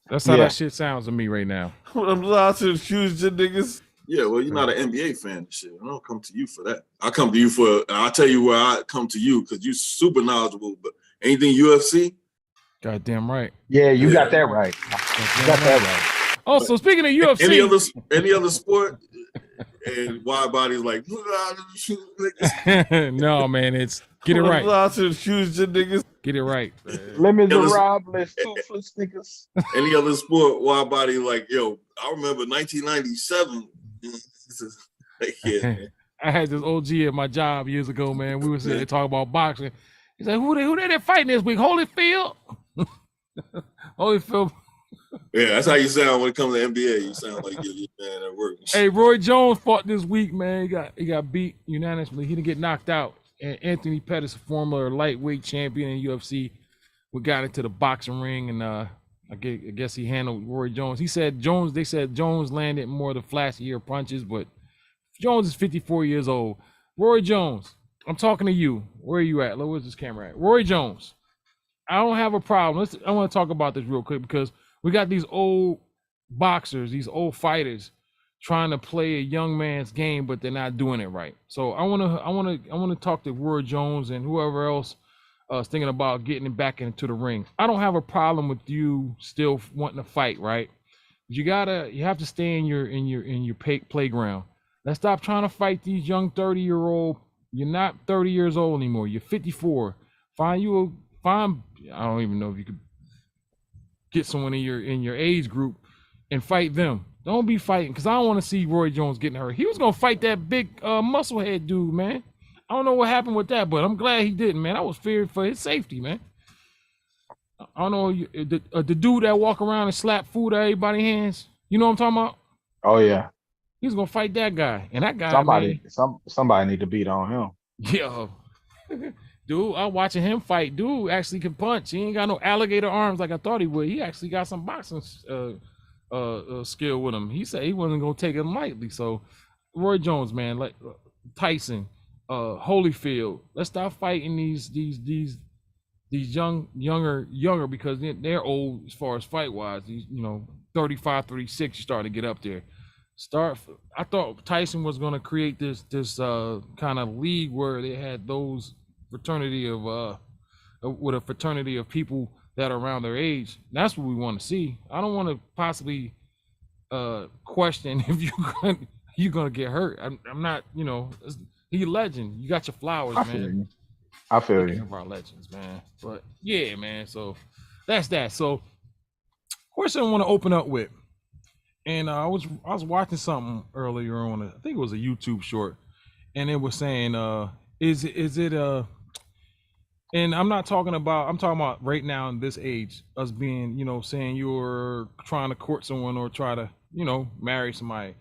That's how that shit sounds to me right now. I'm allowed to accuse the niggas. Yeah, well, you're not an NBA fan and shit. I don't come to you for that. I come to you and I'll tell you where I come to you because you're super knowledgeable. But anything UFC? Goddamn right. Yeah, you got that right. You got that right. Also, speaking of UFC, any other sport, and wide bodies like no, man, it's get it right. I'm allowed to accuse the niggas. Get it right. Lemons Robles, toothless niggas. Any other sport, wide body like, yo, I remember 1997. Yeah, man. I had this OG at my job years ago, man. We were sitting there talking about boxing. He's like, who they fighting this week? Holyfield? Holyfield. Yeah, that's how you sound when it comes to NBA. You sound like you're man at work. Hey, Roy Jones fought this week, man. He got beat unanimously. He didn't get knocked out. And Anthony Pettis, a former lightweight champion in UFC, we got into the boxing ring, and I guess he handled Roy Jones. They said Jones landed more of the flashier punches, but Jones is 54 years old. Roy Jones, I'm talking to you. Where are you at? Where's this camera at? Roy Jones, I don't have a problem. I want to talk about this real quick because we got these old boxers, these old fighters trying to play a young man's game, but they're not doing it right. So I want to talk to Roy Jones and whoever else is thinking about getting back into the ring. I don't have a problem with you still wanting to fight, right? You have to stay in your playground. Let's stop trying to fight these young 30-year-old. You're not 30 years old anymore. You're 54. I don't even know if you could get someone in your age group and fight them. Don't be fighting, because I don't want to see Roy Jones getting hurt. He was going to fight that big musclehead dude, man. I don't know what happened with that, but I'm glad he didn't, man. I was feared for his safety, man. I don't know, the dude that walk around and slap food at everybody's hands. You know what I'm talking about? Oh, yeah. He's going to fight that guy. And that guy, somebody need to beat on him. Yeah. Dude, I'm watching him fight. Dude actually can punch. He ain't got no alligator arms like I thought he would. He actually got some boxing skill with him. He said he wasn't gonna take it lightly. So, Roy Jones, man, like Tyson, Holyfield, let's stop fighting these younger because they're old as far as fight wise. These 35, 36, you start to get up there. I thought Tyson was gonna create this kind of league where they had those fraternity of with a fraternity of people that are around their age. That's what we want to see. I don't want to possibly question if you're gonna get hurt. I'm not, he a legend. You got your flowers, man. I feel you. Of our legends, man. But yeah, man. So that's that. So question I want to open up with, and I was watching something earlier on. I think it was a YouTube short, and it was saying, is it and I'm talking about right now in this age, us being, saying you're trying to court someone or try to, marry somebody.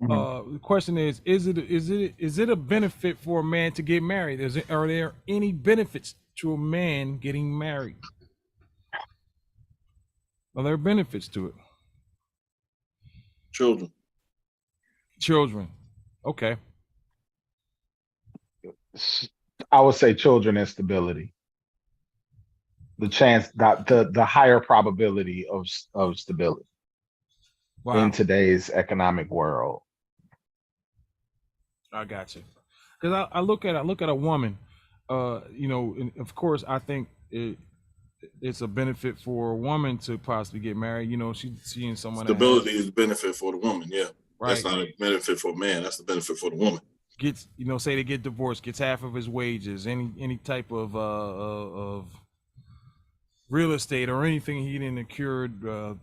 The question is it a benefit for a man to get married? Are there any benefits to a man getting married? Are there benefits to it? Children. Okay. I would say children and stability. The chance that the higher probability of stability in today's economic world. I got you. Because I look at a woman, and of course I think it's a benefit for a woman to possibly get married. She's seeing someone. Stability is a benefit for the woman. Yeah, right. That's not a benefit for a man. That's the benefit for the woman. Gets, say they get divorced, gets half of his wages, any type of real estate or anything he didn't accrue.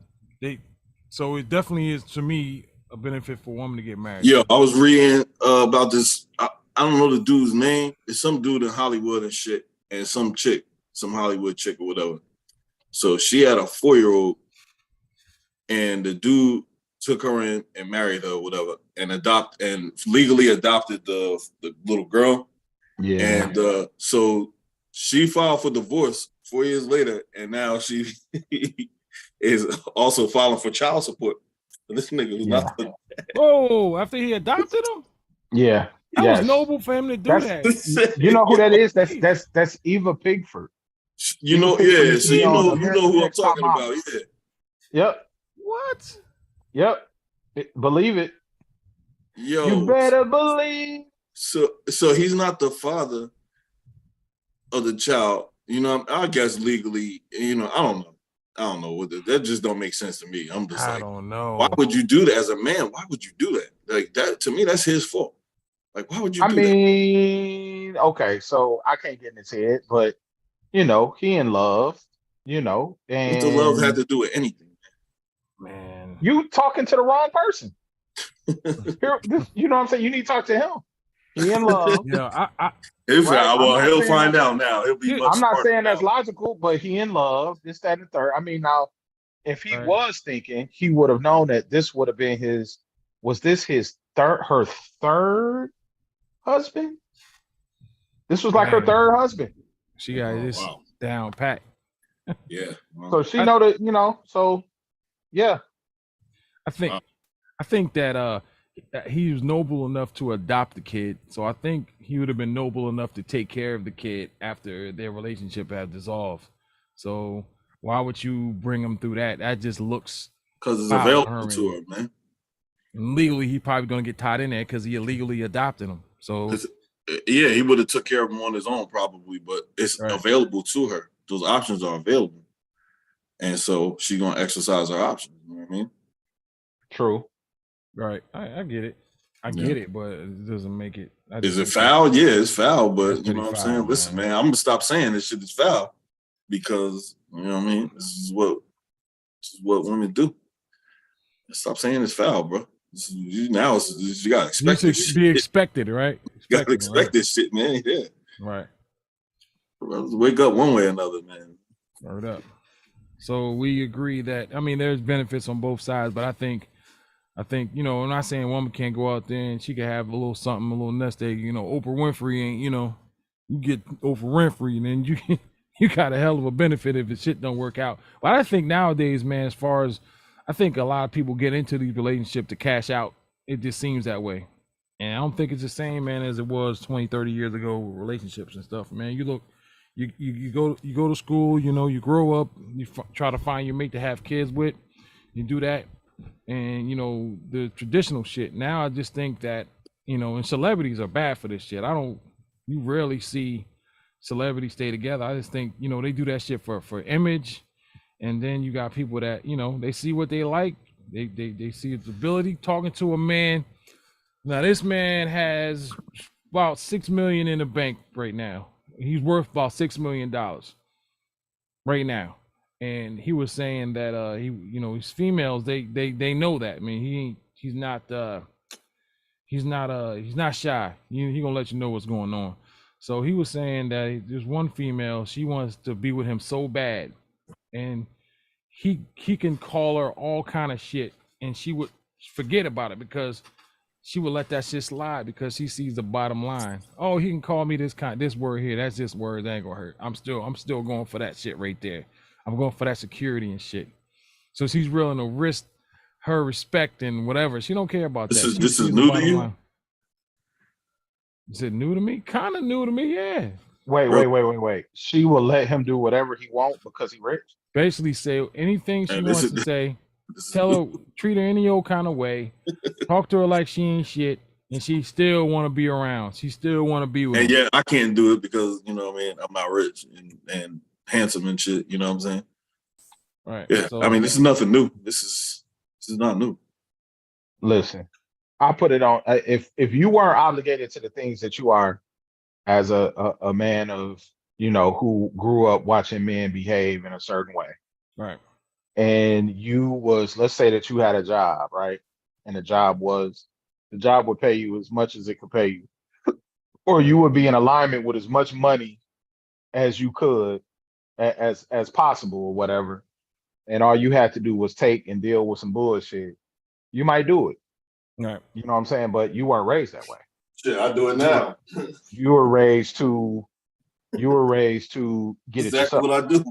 So it definitely is, to me, a benefit for a woman to get married. Yeah, I was reading about this. I don't know the dude's name. It's some dude in Hollywood and shit, and some Hollywood chick or whatever. So she had a 4-year-old, and the dude took her in and married her or whatever, and legally adopted the little girl. Yeah. And so she filed for divorce 4 years later, and now she is also filing for child support. And this nigga was not. Oh, after he adopted him? Yeah. That was noble for him to do that. You know who that is? That's Eva Pigford. So you know who I'm talking about. Yeah. Yep. What? Yep. Believe it. Yo, you better believe. So he's not the father of the child. I guess legally, I don't know what that just don't make sense to me. I'm just I don't know. Why would you do that as a man? Why would you do that? Like that to me, that's his fault. Like, why would you do that? Okay, so I can't get in his head, but he in love, and what the love had to do with anything? Man, you talking to the wrong person. You know what I'm saying? You need to talk to him. He in love. He'll find out now. He'll be. I'm not saying that's logical, but he in love. This, that, and the third. I mean, now, if he was thinking, he would have known that this would have been his. Was this her third husband? This was like her third husband. She got this down pat. Yeah. So she know that, so yeah. I think that he was noble enough to adopt the kid. So I think he would have been noble enough to take care of the kid after their relationship had dissolved. So why would you bring him through that? That just looks because it's available to her, man. And legally, he probably gonna get tied in there because he illegally adopted him. So yeah, he would have took care of him on his own probably, but it's available to her. Those options are available, and so she's gonna exercise her options. You know what I mean? True. Right. I get it. I get it, but it doesn't make it. Is it foul? Yeah, it's foul. But you know what I'm saying? Listen, man, I'm gonna stop saying this shit is foul because you know what I mean. This is what women do. Stop saying it's foul, bro. You gotta expect this shit. Be expected, right? You gotta expect this shit, man. Yeah. Right. Wake up one way or another, man. Word up. So we agree that there's benefits on both sides, but I think I'm not saying a woman can't go out there and she can have a little something, a little nest egg. Oprah Winfrey ain't you get Oprah Winfrey, and then you got a hell of a benefit if the shit don't work out. But I think nowadays, man, as far as I think a lot of people get into these relationships to cash out. It just seems that way. And I don't think it's the same, man, as it was 20, 30 years ago with relationships and stuff, man. You look, you go to school, you know, you grow up, you try to find your mate to have kids with, you do that. And, you know, the traditional shit. Now I just think that, you know, and celebrities are bad for this shit. You rarely see celebrities stay together. I just think, you know, they do that shit for image. And then you got people that, you know, they see what they like. They see its ability talking to a man. Now this man has about $6 million in the bank right now. He's worth about $6 million right now. And he was saying that his females, they know that. I mean, he's not shy. He gonna let you know what's going on. So he was saying that there's one female, she wants to be with him so bad, and he can call her all kind of shit, and she would forget about it because she would let that shit slide because she sees the bottom line. Oh, he can call me this word here. That's this word that ain't gonna hurt. I'm still going for that shit right there. I'm going for that security and shit. So she's willing to risk her respect and whatever. She don't care about that. This is new to you? Line. Is it new to me? Kind of new to me, yeah. Wait. She will let him do whatever he wants because he rich? Basically say anything she wants to say. Tell her, treat her any old kind of way. Talk to her like she ain't shit, and she still want to be around. She still want to be with him. And yeah, I can't do it because, you know what I mean, I'm not rich and handsome and shit, you know what I'm saying? Right. Yeah, so, I mean, this is nothing new. This is not new. Listen, I put it on. If you weren't obligated to the things that you are as a man of, you know, who grew up watching men behave in a certain way. Right. And let's say that you had a job, right? And the job would pay you as much as it could pay you, or you would be in alignment with as much money as you could, as possible, or whatever. And all you had to do was take and deal with some bullshit. You might do it. Right. You know what I'm saying? But you weren't raised that way. Shit, I do it now. You were raised to get exactly it yourself. What I do.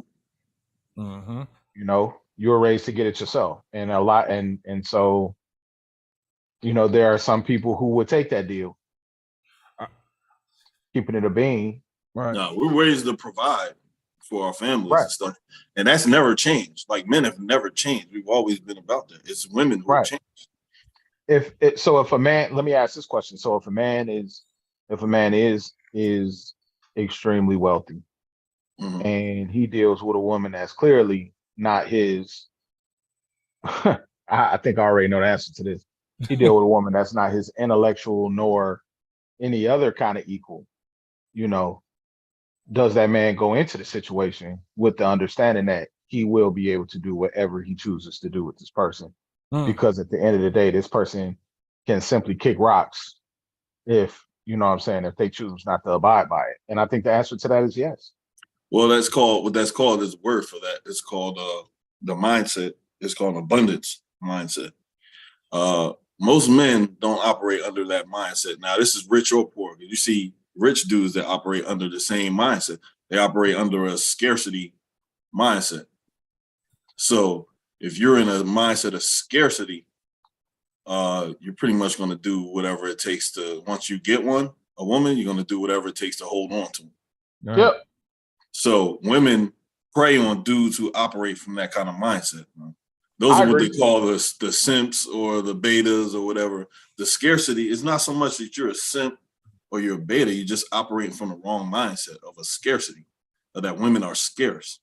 Mm-hmm. You know, you were raised to get it yourself. And so, you know, there are some people who would take that deal. Keeping it a bean. Right. No, we're raised to provide for our families and stuff. And that's never changed. Like, men have never changed. We've always been about that. It's women who have changed. If a man, let me ask this question. So if a man is extremely wealthy, mm-hmm. and he deals with a woman that's clearly not his, I think I already know the answer to this. He deals with a woman that's not his intellectual nor any other kind of equal, you know, does that man go into the situation with the understanding that he will be able to do whatever he chooses to do with this person? Because at the end of the day, this person can simply kick rocks if, you know what I'm saying, if they choose not to abide by it. And I think the answer to that is yes. Well, what that's called is a word for that. It's called the mindset. It's called abundance mindset. Most men don't operate under that mindset. Now, this is rich or poor. You see rich dudes that operate under the same mindset. They operate under a scarcity mindset. So if you're in a mindset of scarcity, you're pretty much going to do whatever it takes to, once you get a woman, you're going to do whatever it takes to hold on to them. Right. Yep. So women prey on dudes who operate from that kind of mindset. Those are what they call the simps or the betas or whatever. The scarcity is not so much that you're a simp or you're a beta. You just operate from the wrong mindset of a scarcity, or that women are scarce.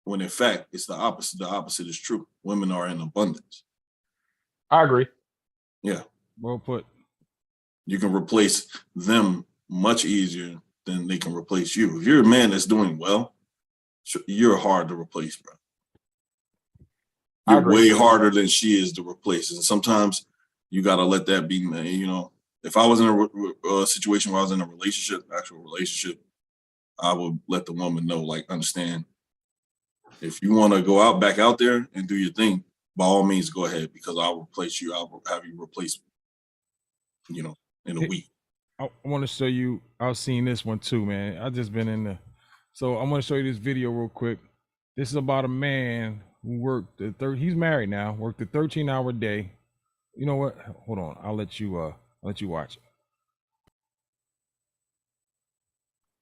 When in fact, it's the opposite. The opposite is true. Women are in abundance. I agree. Yeah. Well put. You can replace them much easier than they can replace you. If you're a man that's doing well, you're hard to replace, bro. You're way harder than she is to replace. And sometimes you got to let that be, you know, if I was in a situation where I was in a actual relationship, I would let the woman know, like, understand, if you want to go back out there and do your thing, by all means, go ahead, because I'll replace you. I'll have you replace me, you know, in a week. I want to show you. I've seen this one too, man. I just been in the. So I'm going to show you this video real quick. This is about a man who worked he's married now. Worked a 13-hour day. You know what? Hold on. I'll let you watch it.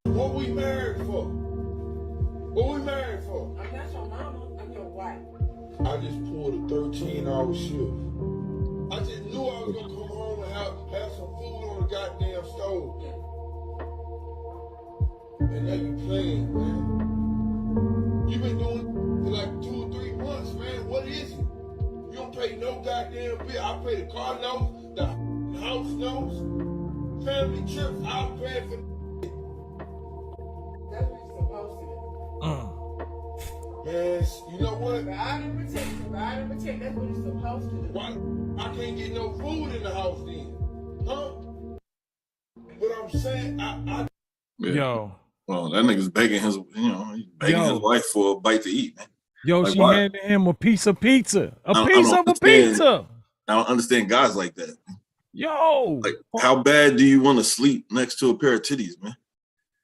What we married for? What we married for? I'm not your mama. I'm your wife. I just pulled a 13-hour shift. I just knew I was gonna come home and have some food on the goddamn stove. And now you playing, man. You been doing it for like 2 or 3 months, man. What is it? You don't pay no goddamn bill. I pay the car notes, the house notes, family trips. I'll pay for. That's what you're supposed to do. Man, you know what? Provide and protect. That's what you're supposed to do. Why? I can't get no food in the house then, huh? But I'm saying, Yo. Well, that nigga's begging his, he's begging his wife for a bite to eat, man. Yo, like, she why? handed him a piece of pizza. A piece of a pizza. I don't understand guys like that. Yo. Like, how bad do you want to sleep next to a pair of titties, man?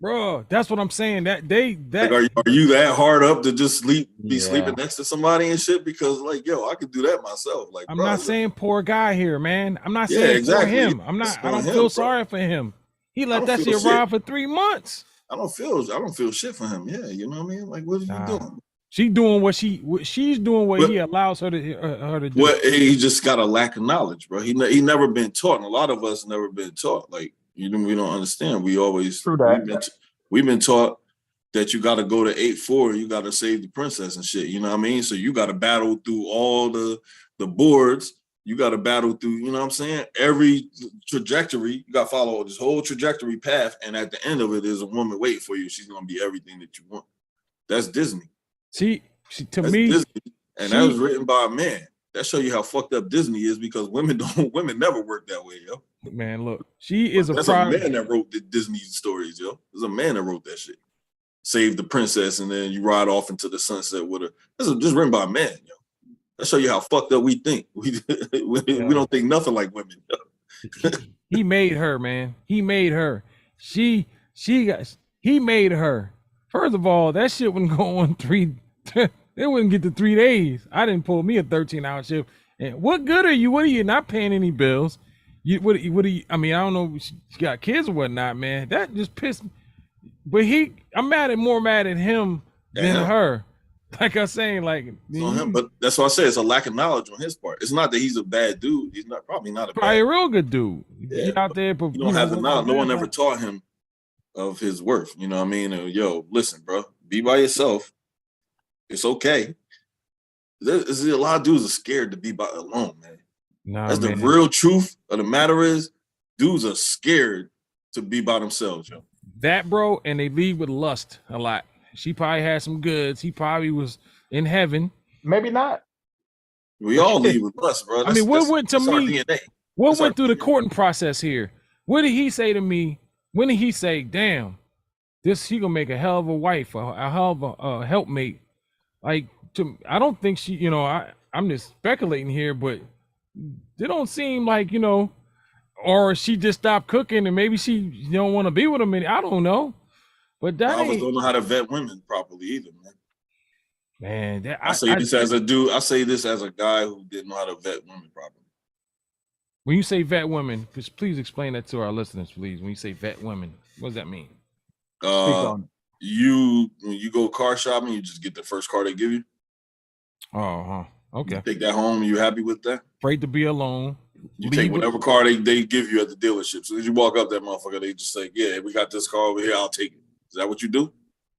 Bro, that's what I'm saying. Like, are you that hard up to just be sleeping next to somebody and shit? Because like, yo, I could do that myself. Like, I'm not saying poor guy here, man. I'm not saying exactly. for him. I don't feel sorry for him. He let that shit ride for 3 months. I don't feel shit for him. Yeah, you know what I mean? Like, what are you doing? She's doing what she's doing what he allows her to do. Well, he just got a lack of knowledge, bro. He never been taught, and a lot of us never been taught. Like, we don't understand. We always we've been taught that you got to go to 8-4, you got to save the princess and shit. You know what I mean? So you got to battle through all the boards. You got to battle through, you know what I'm saying? Every trajectory, you got to follow this whole trajectory path. And at the end of it is a woman waiting for you. She's going to be everything that you want. That's Disney. To me, Disney. And that was written by a man. That show you how fucked up Disney is, because women never work that way, yo. Man, look, she is That's a man that wrote the Disney stories, yo. There's a man that wrote that shit. Save the princess, and then you ride off into the sunset with her. This is just written by a man, yo. That show you how fucked up we think. We don't think nothing like women. He made her, man. He made her. He made her. First of all, that shit wouldn't go on 3. They wouldn't get to 3 days. I didn't pull me a 13-hour shift. And what good are you? What are you not paying any bills? What are you? I mean, I don't know. She got kids or whatnot, man. That just pissed me. But I'm more mad at him than her. Like I was saying, like on him, but that's what I say. It's a lack of knowledge on his part. It's not that he's a bad dude. He's probably not a real good dude. Yeah, He's out there. You don't have the knowledge. No one ever taught him of his worth. You know what I mean? Yo, listen, bro. Be by yourself. It's okay. There's a lot of dudes are scared to be alone, man. Nah, that's the real truth of the matter is, dudes are scared to be by themselves, yo. That, bro, and they leave with lust a lot. She probably had some goods. He probably was in heaven. Maybe not. We all leave with lust, bro. I mean, what went to me? DNA. What went through the courting process here? What did he say to me? When did he say, "Damn, she gonna make a hell of a wife, a hell of a helpmate"? Like, I don't think she. I'm just speculating here, but they don't seem like or she just stopped cooking and maybe she don't want to be with him. I don't know. But that I don't know how to vet women properly either, man. Man, I say this as a dude. I say this as a guy who didn't know how to vet women properly. When you say vet women, please explain that to our listeners, please. When you say vet women, what does that mean? When you go car shopping, you just get the first car they give you. Oh, okay. You take that home. You happy with that? Afraid to be alone. You take whatever car they give you at the dealership. So as you walk up that motherfucker, they just say, "Yeah, we got this car over here. I'll take it." Is that what you do?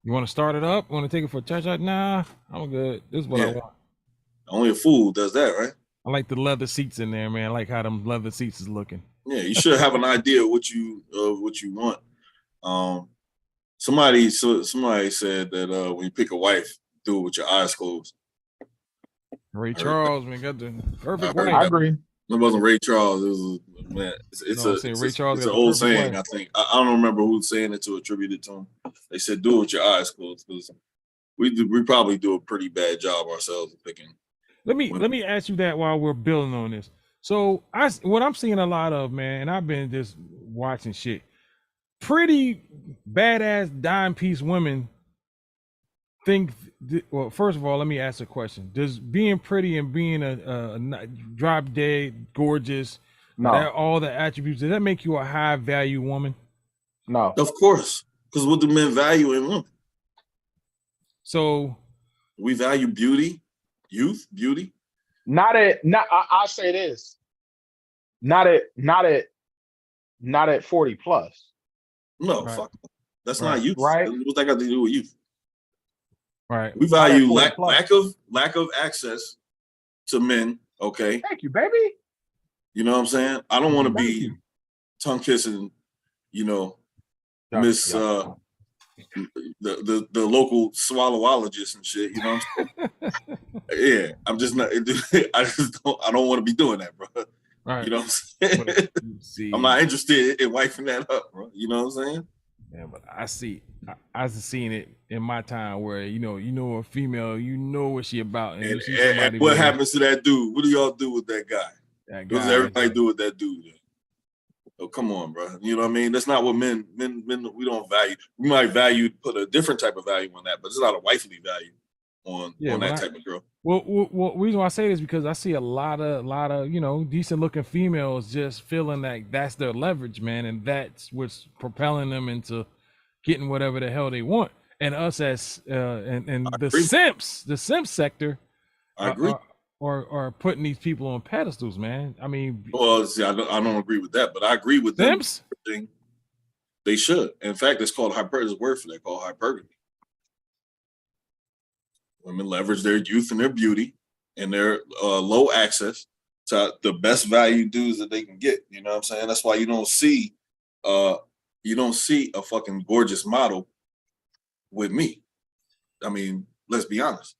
You want to start it up? Want to take it for a touch? Nah, I'm good. This is what I want. Only a fool does that, right? I like the leather seats in there, man. I like how them leather seats is looking. Yeah, you should have an idea of what you want. Somebody said that when you pick a wife, do it with your eyes closed. Ray Charles, man, got the perfect wife. I agree. It wasn't Ray Charles. It was man. It's an old saying. Wife. I think I don't remember who's saying it to attribute it to him. They said do it with your eyes closed because we probably do a pretty bad job ourselves of picking. Let me ask you that while we're building on this. So what I'm seeing a lot of, man, and I've been just watching shit. Pretty badass dime piece women think. Well, first of all, let me ask a question: does being pretty and being a drop dead gorgeous, No. all the attributes, does that make you a high value woman? No. Of course, because what do men value in women? So we value beauty, youth, beauty. I'll say this. Not at 40 plus. No, Right. fuck. That's Right. not youth. Right. What's that got to do with youth? Right. We value lack of access to men. Okay. Thank you, baby. You know what I'm saying? I don't want to Thank be you. tongue kissing, Yeah, Miss yeah. the local swallowologist and shit. You know what I'm saying? Yeah, I'm just not. I don't want to be doing that, bro. Right. You know what I'm saying? I'm not interested in wifing that up, bro. You know what I'm saying? Yeah, but I've seen it in my time where you know a female, you know what she about, and you see somebody. And what happens to that dude? What do y'all do with that guy? That What does everybody do with that dude? Oh, come on, bro. You know what I mean? That's not what men we don't value. We might put a different type of value on that, but it's not a wifely value on that type of girl. Well, reason why I say this is because I see a lot of decent looking females just feeling like that's their leverage, man, and that's what's propelling them into getting whatever the hell they want. And us as and the simp sector, I agree. Are putting these people on pedestals, man. I mean, well, see, I don't agree with that, but I agree with simps. Them. They should. In fact, it's called there's a word for that called hypergamy. Women leverage their youth and their beauty and their low access to the best value dudes that they can get. You know what I'm saying? That's why you don't see a fucking gorgeous model with me. I mean, let's be honest.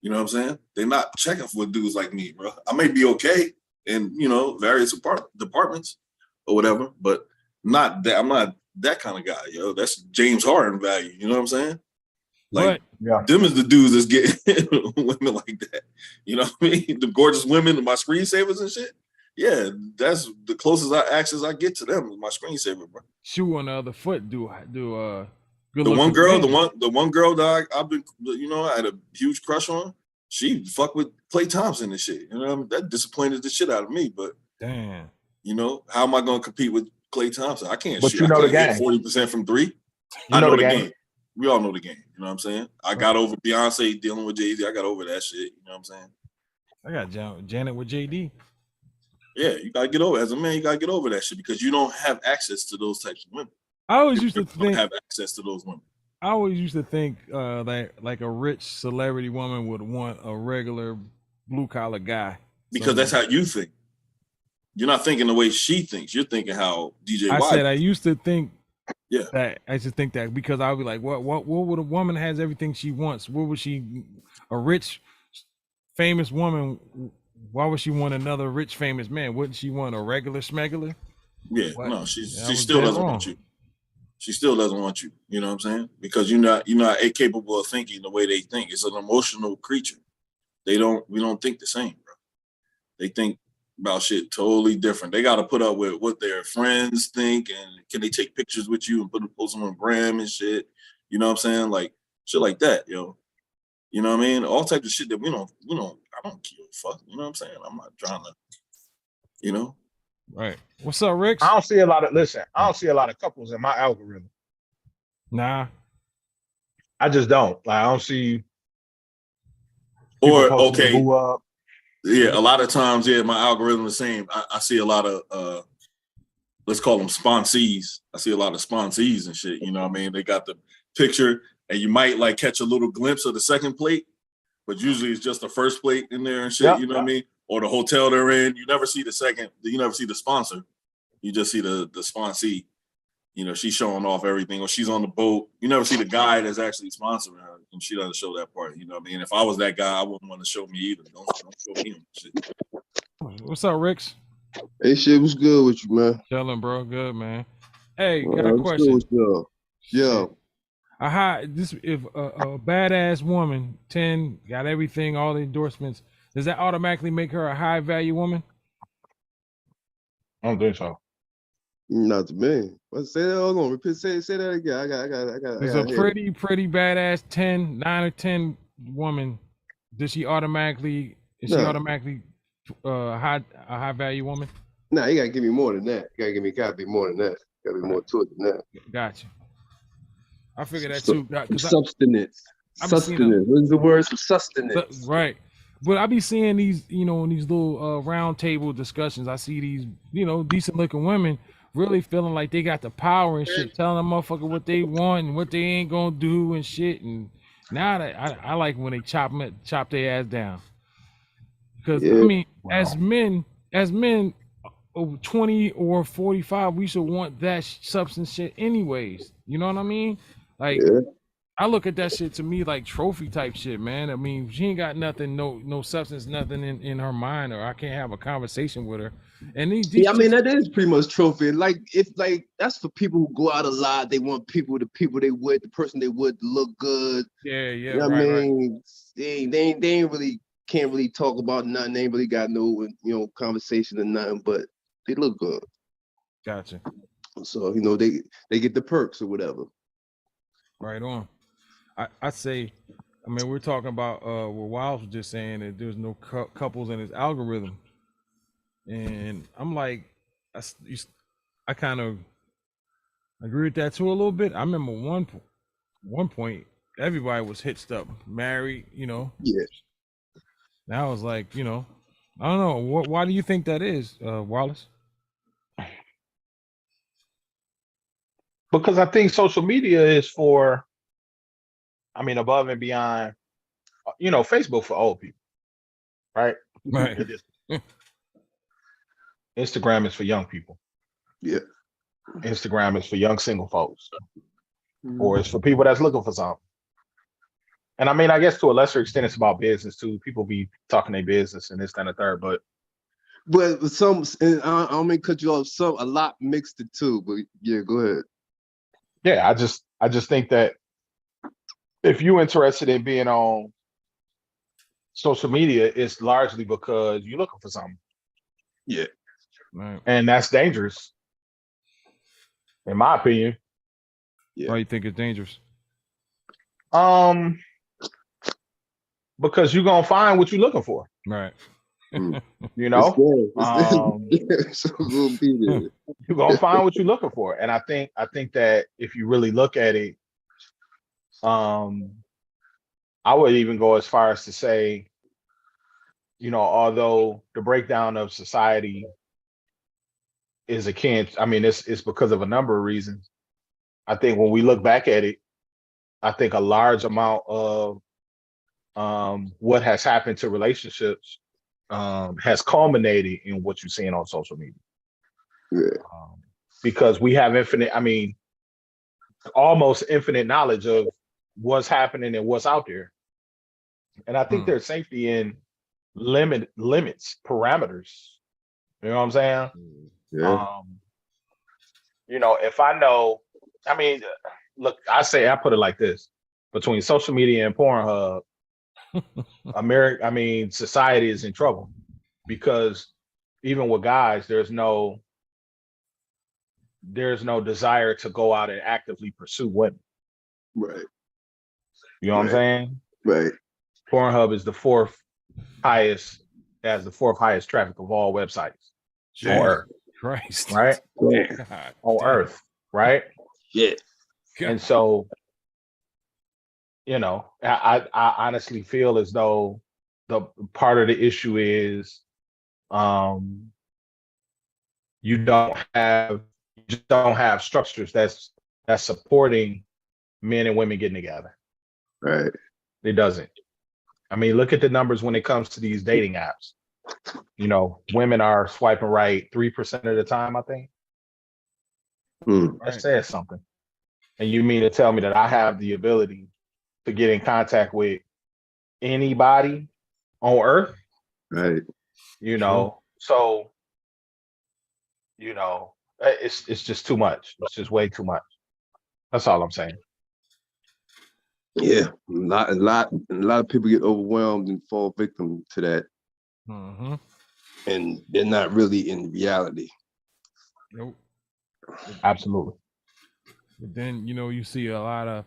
You know what I'm saying? They're not checking for dudes like me, bro. I may be okay in, various departments or whatever, but not that. I'm not that kind of guy, yo. That's James Harden value. You know what I'm saying? Like, them is the dudes that's getting women like that. You know what I mean? The gorgeous women, my screensavers and shit. Yeah, that's the closest access I get to them is my screensaver, bro. Shoe on the other foot, do the one girl that I've been, I had a huge crush on. She fucked with Klay Thompson and shit. You know what I mean? That disappointed the shit out of me. But damn, how am I going to compete with Klay Thompson? I can't but shoot. You know I can't the game. hit 40% from three. I know the game. We all know the game. You know what I'm saying? I got over Beyonce dealing with Jay-Z. I got over that shit. You know what I'm saying? I got Janet with JD. Yeah, you gotta get over. As a man, you gotta get over that shit because you don't have access to those types of women. I always used to think have access to those women. I always used to think that like a rich celebrity woman would want a regular blue collar guy. Because that's how you think. You're not thinking the way she thinks. You're thinking how DJ I Y said I used to think that. I used to think that because I would be like, what would a woman has everything she wants? What would she, a rich, famous woman, why would she want another rich, famous man? Wouldn't she want a regular schmegular? Yeah, no, she still doesn't want you. She still doesn't want you. You know what I'm saying? Because you're not capable of thinking the way they think. It's an emotional creature. We don't think the same, bro. They think about shit totally different. They got to put up with what their friends think, and can they take pictures with you and post them on gram and shit. You know what I'm saying? Like shit like that, yo. You know what I mean? All types of shit that we don't. I don't give a fuck. You know what I'm saying? I'm not trying to. Right. What's up, Rick? I don't see a lot of couples in my algorithm. Nah. I just don't. Like I don't see. Or okay. Yeah, a lot of times, my algorithm is the same. I see a lot of let's call them sponsees. I see a lot of sponsees and shit. You know what I mean? They got the picture, and you might like catch a little glimpse of the second plate, but usually it's just the first plate in there and shit. Yep, you know what I mean? Or the hotel they're in. You never see the second. You never see the sponsor. You just see the sponsee. She's showing off everything, or she's on the boat. You never see the guy that's actually sponsoring her, and she doesn't show that part. You know what I mean? If I was that guy, I wouldn't want to show me either. Don't show me shit. What's up, Ricks? Hey, shit, what's good with you, man? Chilling, bro. Good, man. Hey, got a question. What's good? Yeah. If a badass woman, 10, got everything, all the endorsements, does that automatically make her a high value woman? I don't think so. Not to me. Let's say that. Hold on. Repeat. Say that again. I got. There's a pretty badass 9 or 10 woman. Is she automatically a high value woman? Nah, you gotta give me more than that. Gotta be more than that. Gotta be more to it than that. Gotcha. I figured that too. Sustenance. Sustenance. What is the word? Sustenance. Right. But I be seeing these, in these little round table discussions. I see these, decent looking women really feeling like they got the power and shit, telling them motherfucker what they want and what they ain't gonna do and shit. And now that I like when they chop their ass down. Because as men, over 20 or 45, we should want that substance shit anyways. You know what I mean? Like, I look at that shit to me like trophy type shit, man. I mean, she ain't got nothing, no substance, nothing in her mind, or I can't have a conversation with her. And that is pretty much trophy. Like, if that's for people who go out a lot, they want the person they would to look good. Yeah, you know what I mean? Right. They ain't really can't really talk about nothing. They ain't really got no conversation or nothing, but they look good. Gotcha. So they get the perks or whatever. Right on. I say, we're talking about what Wiles was just saying, that there's no couples in his algorithm, and I'm like, I kind of agree with that too a little bit. I remember one point everybody was hitched up, married, Yeah. Now it's like, I don't know. Why do you think that is, Wallace? Because I think social media is for, above and beyond, Facebook for old people, right? Right. Instagram is for young people. Yeah. Instagram is for young single folks, or it's for people that's looking for something. And I guess to a lesser extent, it's about business too. People be talking their business and this, that, and the third, but some, and I don't mean to cut you off. A lot mixed it too. But yeah, go ahead. Yeah, I just think that if you're interested in being on social media, it's largely because you're looking for something. Yeah. Right. And that's dangerous, in my opinion. Yeah. Why do you think it's dangerous? Because you're gonna find what you're looking for. Right. You're gonna find what you're looking for. And I think that if you really look at it, I would even go as far as to say, although the breakdown of society is akin, it's because of a number of reasons. I think when we look back at it, I think a large amount of what has happened to relationships has culminated in what you're seeing on social media. Yeah. Because we have almost infinite knowledge of what's happening and what's out there. And I think there's safety in limits, parameters. You know what I'm saying? Yeah. If I know, look, I put it like this: between social media and Pornhub, society is in trouble, because even with guys, there's no desire to go out and actively pursue women. Right. You know what I'm saying? Right. Pornhub is the fourth highest traffic of all websites on Earth. Christ. Right? On Earth, right? Yeah. And so, I honestly feel as though the part of the issue is you just don't have structures that's supporting men and women getting together. Right. It doesn't. Look at the numbers when it comes to these dating apps. Women are swiping right 3% of the time, I think. That says something. And you mean to tell me that I have the ability to get in contact with anybody on Earth? Right. So, it's just too much. It's just way too much. That's all I'm saying. Yeah, a lot of people get overwhelmed and fall victim to that. Mm-hmm. And they're not really in reality. Nope. Absolutely. But then, you see a lot of,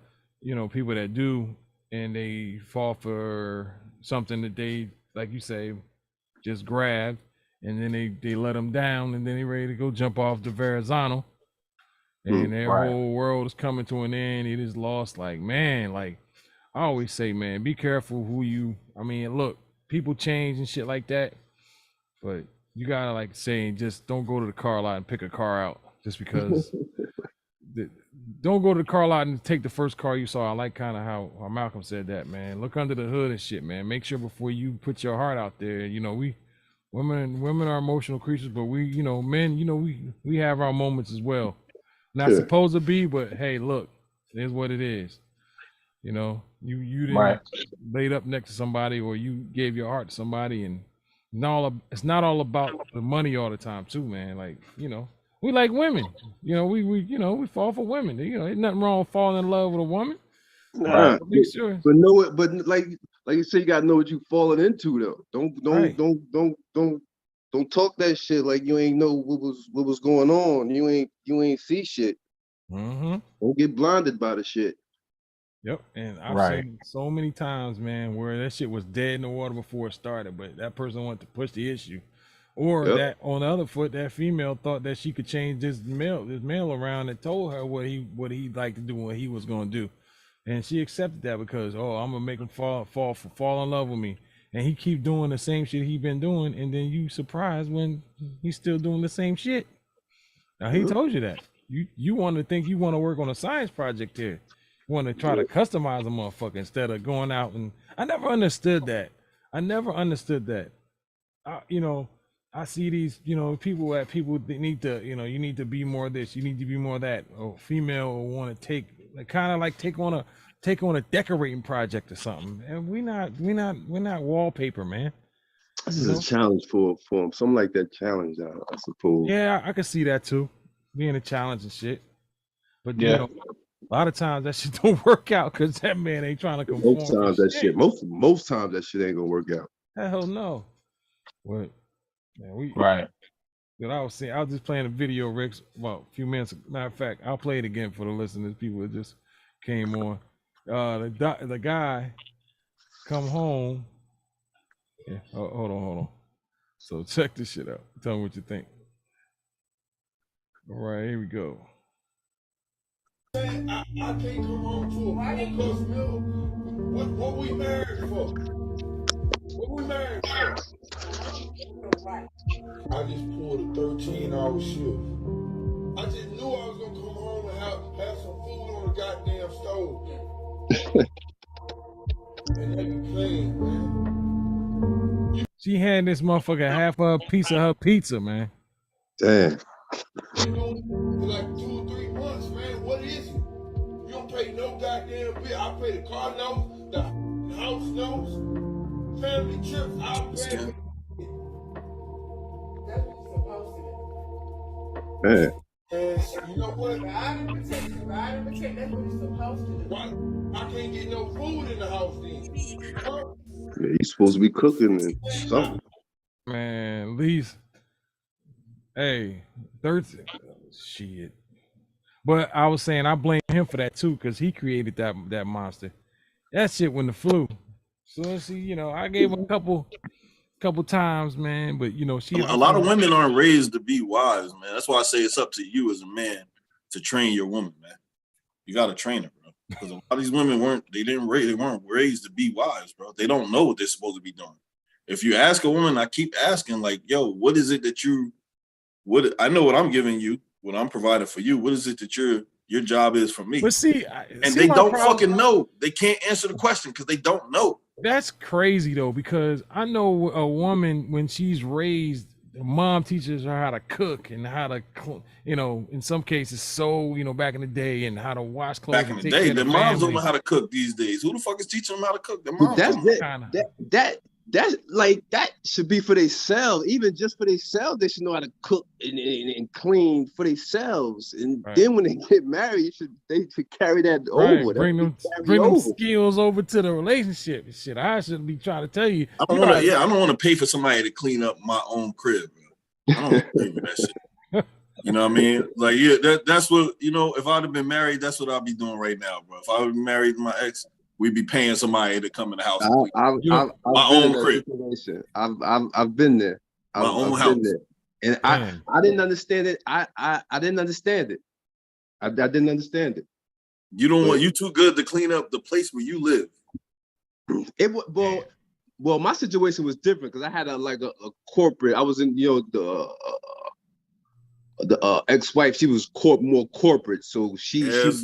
people that do, and they fall for something that they, like you say, just grab, and then they let them down, and then they ready to go jump off the Verrazano, and their whole world is coming to an end. It is lost. Like, man, like I always say, man, be careful who you. I mean, look, people change and shit like that, but you gotta like say, just don't go to the car lot and pick a car out just because. Don't go to the car lot and take the first car you saw. I like kind of how Malcolm said that, man. Look under the hood and shit, man. Make sure before you put your heart out there. We women are emotional creatures, but we, men, we have our moments as well. Not supposed to be, but hey, look, it is what it is. You didn't laid up next to somebody, or you gave your heart to somebody, and it's not all about the money all the time too, man. Like, we like women. We fall for women. Ain't nothing wrong with falling in love with a woman. Nah, Make sure. But know it. But like you say, you gotta know what you falling into though. Don't talk that shit like you ain't know what was going on. You ain't see shit. Mm-hmm. Don't get blinded by the shit. Yep, and I've seen so many times, man, where that shit was dead in the water before it started, but that person wanted to push the issue. Or that on the other foot, that female thought that she could change this male around and told her what he liked to do and what he was gonna do, and she accepted that because I'm gonna make him fall in love with me, and he keep doing the same shit he been doing, and then you surprised when he's still doing the same shit. Now he told you that you want to think you want to work on a science project here, you want to try to customize a motherfucker instead of going out and I never understood that. I see these, people that need to, you need to be more this, you need to be more that. Or female will want to take on a decorating project or something. And we're not wallpaper, man. This is a challenge for him. Something like that challenge, I suppose. Yeah, I can see that too, being a challenge and shit. But a lot of times that shit don't work out because that man ain't trying to conform. Most times that shit ain't gonna work out. Hell no. What? Man, right. I was just playing a video, Rick, about a few minutes. Matter of fact, I'll play it again for the listeners, people that just came on. The guy come home. Yeah, hold on. So check this shit out. Tell me what you think. All right, here we go. I can't come home to a full course meal. What we married for? What we married for? I just pulled a 13-hour shift. I just knew I was gonna come home and have some food on the goddamn stove. And they be playing, man. She had this motherfucker half a piece of her pizza, man. Damn. Been doing for like 2 or 3 months, man. What is it? You don't pay no goddamn bill. I pay the car notes, the house notes, family trips. I'll pay. Man. And you know what? I didn't protect. That's what you're supposed to do. Why? I can't get no food in the house then. Huh? Yeah, you supposed to be cooking and something. Man, Lee's. Hey, 13. Shit. But I was saying I blame him for that too, because he created that monster. That shit when the flu. So see, I gave him a couple times, man. But a lot of women aren't raised to be wives, man. That's why I say it's up to you as a man to train your woman, man. You got to train her, bro. Because a lot of these women weren't raised to be wives, bro. They don't know what they're supposed to be doing. If you ask a woman, I keep asking, like, yo, what is it that I know what I'm giving you, what I'm providing for you. What is it that your job is for me? But they don't fucking know. They can't answer the question because they don't know. That's crazy though, because I know a woman when she's raised, mom teaches her how to cook and how to, in some cases sew, back in the day, and how to wash clothes. Back in the day, their moms don't know how to cook these days. Who the fuck is teaching them how to cook? Their moms. That's like that should be for themselves. Even just for themselves, they should know how to cook and clean for themselves. And then when they get married, they should carry that over. Bring them skills over to the relationship and shit. I shouldn't be trying to tell you. I don't want to. Yeah, I don't want to pay for somebody to clean up my own crib. Bro. I don't want to pay for that shit. You know what I mean? Like, yeah, that's what, you know, if I'd have been married, that's what I'd be doing right now, bro. If I would be married to my ex, we'd be paying somebody to come in the house. My own crib. I've been there. My own house. And I didn't understand it. I didn't understand it. I didn't understand it. You don't want, you too good to clean up the place where you live. Well, my situation was different because I had a corporate. I was in, you know, the ex-wife. She was more corporate, so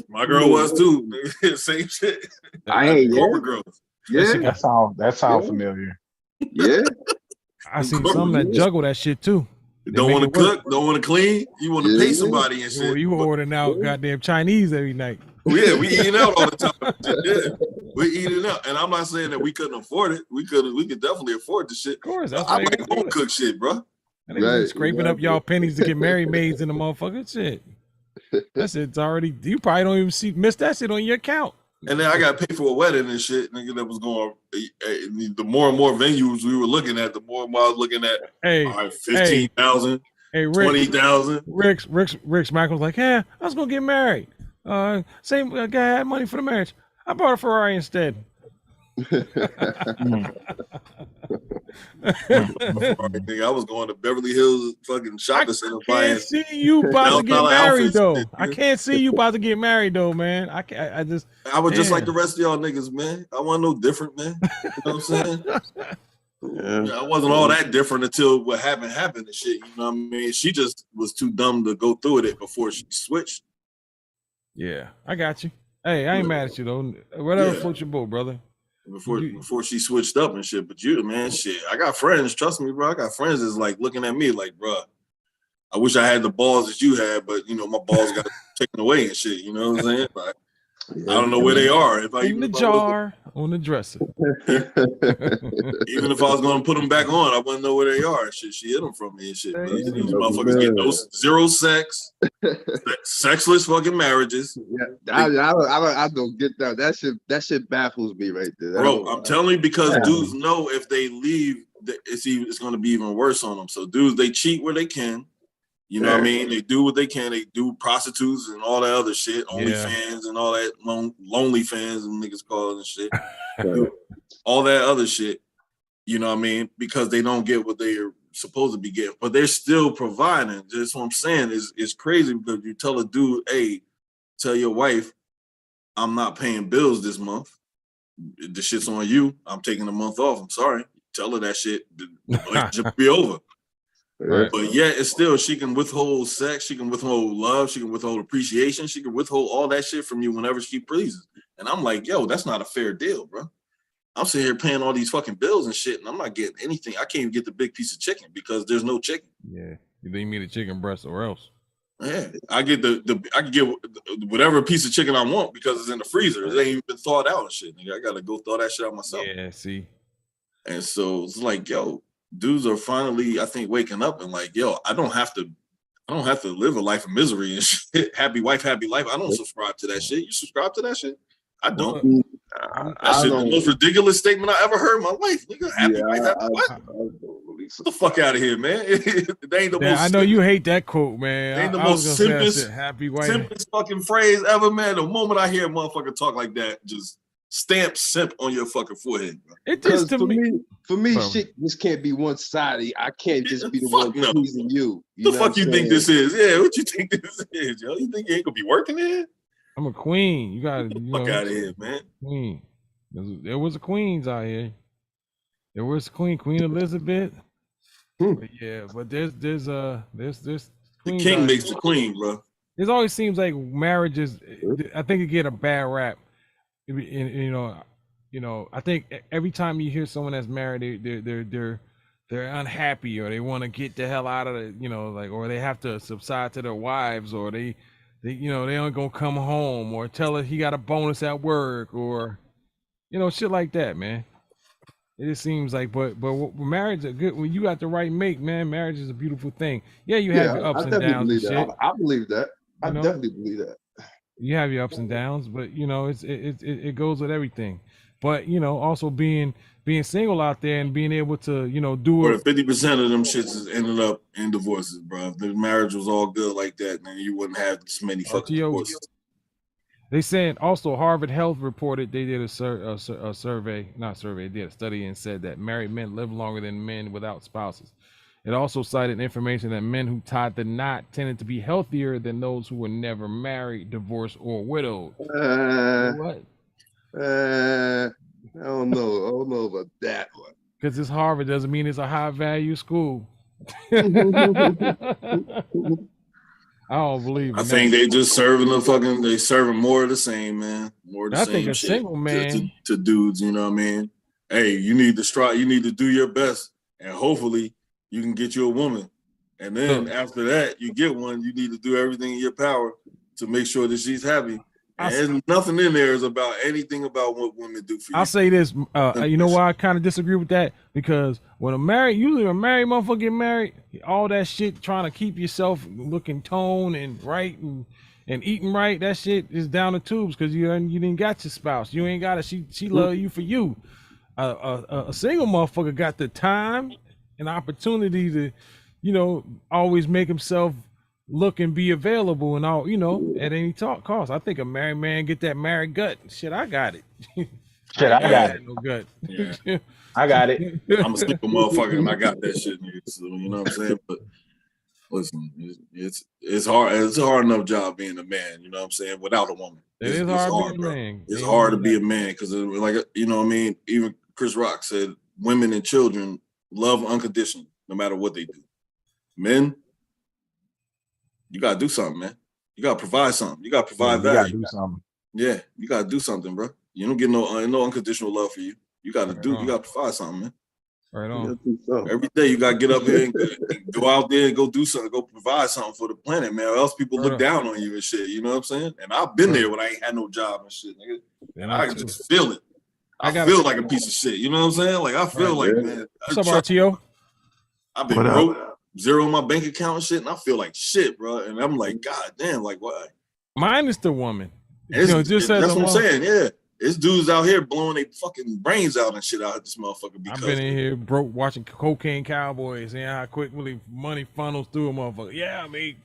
my girl was too. Same shit. Corporate girls. Yeah, that sound familiar. Yeah, I seen some that juggle that shit too. Don't want to cook, don't want to clean. You want to pay somebody and shit. You ordering out goddamn Chinese every night. Yeah, we eating out all the time. Yeah, we eating out, and I'm not saying that we couldn't afford it. We could definitely afford the shit. Of course, I like home cook shit, bro. And they scraping up y'all pennies to get married maids in the motherfucking shit. That shit's already. You probably don't even miss that shit on your account. And then I got to pay for a wedding and shit, nigga. That was going. The more and more venues we were looking at, the more and more I was looking at. Hey, all right, 15,000, 20,000. Rick Smack was like, yeah, I was gonna get married. Same guy had money for the marriage. I bought a Ferrari instead. I was going to Beverly Hills fucking shopping center. I can't see you about to get married though. I can't see you about to get married though, man. I was just like the rest of y'all niggas, man. I wasn't no different, man. You know what I'm saying? Yeah, I wasn't all that different until what happened and shit. You know what I mean? She just was too dumb to go through with it before she switched. Yeah, I got you. Hey, I ain't mad at you though. Whatever floats your boat, brother. Before she switched up and shit, but you, man, shit. I got friends, trust me, bro. I got friends that's like looking at me like, bro, I wish I had the balls that you had, but you know, my balls got taken away and shit. You know what I'm saying? Like, I don't know where they are. In the jar, on the dresser. Even if I was gonna put them back on, I wouldn't know where they are and shit. She hid them from me and shit. But these motherfuckers get zero sex, sexless fucking marriages. Yeah, I don't get that. That shit baffles me right there. Bro, I'm telling you, because dudes know if they leave, it's gonna be even worse on them. So dudes, they cheat where they can. You know what I mean? They do what they can. They do prostitutes and all that other shit, OnlyFans and all that, lonely fans and niggas call it and shit. All that other shit, you know what I mean? Because they don't get what they're supposed to be getting, but they're still providing. That's what I'm saying. It's crazy because you tell a dude, hey, tell your wife, I'm not paying bills this month. The shit's on you. I'm taking a month off. I'm sorry. Tell her that shit. The relationship be over. Right. But yeah, it's still, she can withhold sex, she can withhold love, she can withhold appreciation, she can withhold all that shit from you whenever she pleases. And I'm like, yo, that's not a fair deal, bro. I'm sitting here paying all these fucking bills and shit, and I'm not getting anything. I can't even get the big piece of chicken because there's no chicken. Yeah, you think me the chicken breast or else? Yeah, I get I can get whatever piece of chicken I want because it's in the freezer. It ain't even been thawed out and shit. Nigga, I gotta go thaw that shit out myself. Yeah, see. And so it's like, yo, dudes are finally, I think, waking up and like, yo, I don't have to live a life of misery and shit. Happy wife, happy life. I don't subscribe to that shit. You subscribe to that shit? I don't. That shit, the most ridiculous statement I ever heard in my life. Nigga, happy wife, happy life. Get the fuck out of here, man. They ain't the most. I know you hate that quote, man. Ain't the most simplest, happy wife, simplest fucking phrase ever, man. The moment I hear a motherfucker talk like that, just stamp simp on your fucking forehead, bro. It just for me, shit just can't be one sided. I can't just be the one pleasing you. The fuck you think this is? Yeah, what you think this is, yo? You think you ain't gonna be working here? I'm a queen. You gotta fuck out of here, man. Queen. There was a queens out here. There was Queen Elizabeth. But yeah, but there's the king makes the queen, bro. It always seems like marriages, I think it get a bad rap. You know, I think every time you hear someone that's married, they're unhappy or they want to get the hell out of it, you know, like, or they have to subside to their wives, or they you know, they aren't gonna come home, or tell her he got a bonus at work, or you know, shit like that, man. It seems like, but marriage is good when you got the right mate, man. Marriage is a beautiful thing. Yeah, you have Yeah, your I ups and definitely downs and believe that. shit. I believe that. I You know, definitely believe that. you have your ups and downs, but you know, it goes with everything. But you know, also being single out there and being able to do Or it. 50% of them shits is ended up in divorces, bro. If the marriage was all good like that, then you wouldn't have this many fucking RTO. divorces. They said also Harvard Health reported they did a survey, not survey, they did a study and said that married men live longer than men without spouses. It also cited information that men who tied the knot tended to be healthier than those who were never married, divorced, or widowed. What? I don't know. I don't know about that one. Because it's Harvard doesn't mean it's a high value school. I don't believe in I think that. they just serving more of the same, man. More of the I think same a shit single man. to dudes, you know what I mean? Hey, you need to strive, you need to do your best, and hopefully you can get you a woman. And then after that, you get one, you need to do everything in your power to make sure that she's happy. And there's nothing in there is about anything about what women do for you. I'll say this, you know why I kind of disagree with that? Because when usually a married motherfucker get married, all that shit trying to keep yourself looking toned and right and eating right, that shit is down the tubes because you didn't got your spouse. You ain't got it. She love you for you. A single motherfucker got the time and opportunity to, always make himself look and be available and all, at any cost. I think a married man get that married gut. Shit, I got it. Shit, I got it. No gut. Yeah. I got it. I'm a single motherfucker and I got that shit, nigga. So you know what I'm saying? But listen, it's hard. It's a hard enough job being a man. You know what I'm saying? Without a woman, It's hard being a man. It's hard to be a man because, like, you know what I mean. Even Chris Rock said, women and children love unconditionally, no matter what they do. Men, you gotta do something, man. You gotta provide something. You gotta provide value. You gotta do something. Yeah, you gotta do something, bro. You don't get no unconditional love for you. You gotta you gotta provide something, man. Right on. Every day you gotta get up here and go out there and go do something, go provide something for the planet, man. Or else people look down on you and shit. You know what I'm saying? And I've been there when I ain't had no job and shit, nigga. And I can just feel it. I feel like a piece of shit. You know what I'm saying? Like I feel like, man. What's up, RTO? I've been broke, zero in my bank account and shit, and I feel like shit, bro. And I'm like, God damn, like why? Mine is the woman. That's what I'm saying. Yeah, it's dudes out here blowing their fucking brains out and shit out of this motherfucker. Because I've been in here broke watching Cocaine Cowboys and how quickly money funnels through a motherfucker. Yeah, I made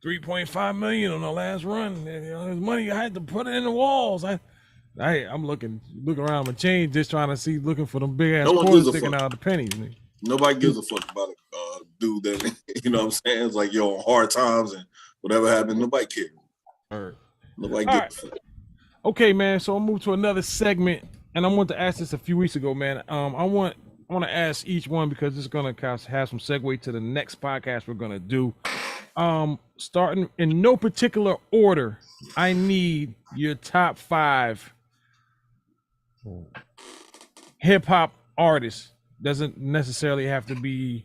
$3.5 million on the last run. There's money I had to put it in the walls. I'm looking around my chain, just trying to see, looking for them big ass quarters sticking out of the pennies. Man. Nobody gives a fuck about a dude that, you know what I'm saying? It's like, yo, on hard times and whatever happened, nobody cares. Nobody gives a fuck. Okay, man. So I'll move to another segment, and I wanted to ask this a few weeks ago, man. I want to ask each one because it's gonna have some segue to the next podcast we're gonna do. Starting in no particular order, I need your top 5 hip hop artists. Doesn't necessarily have to be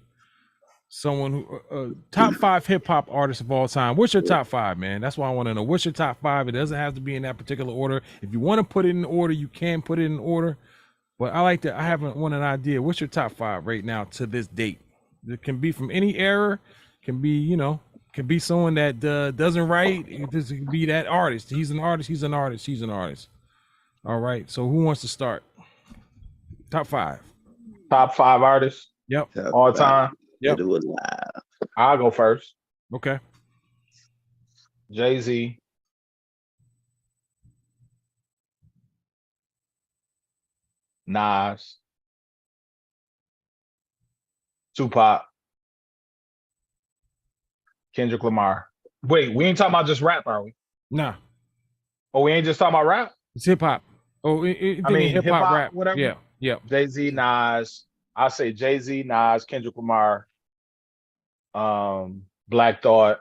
someone who top 5 hip hop artists of all time. What's your top 5, man? That's what I want to know. What's your top 5? It doesn't have to be in that particular order. If you want to put it in order, you can put it in order. But I haven't want an idea. What's your top 5 right now to this date? It can be from any era. Can be, can be someone that doesn't write. It can be that artist. He's an artist. He's an artist. He's an artist. All right. So who wants to start? Top 5. Top 5 artists. Yep. All time. Yep. I'll go first. Okay. Jay-Z. Nas. Tupac. Kendrick Lamar. Wait, we ain't talking about just rap, are we? Nah. Oh, we ain't just talking about rap? It's hip hop. Oh, I mean hip hop, rap, whatever. Yeah, yeah. Jay-Z, Nas. I'll say Jay-Z, Nas, Kendrick Lamar, Black Thought,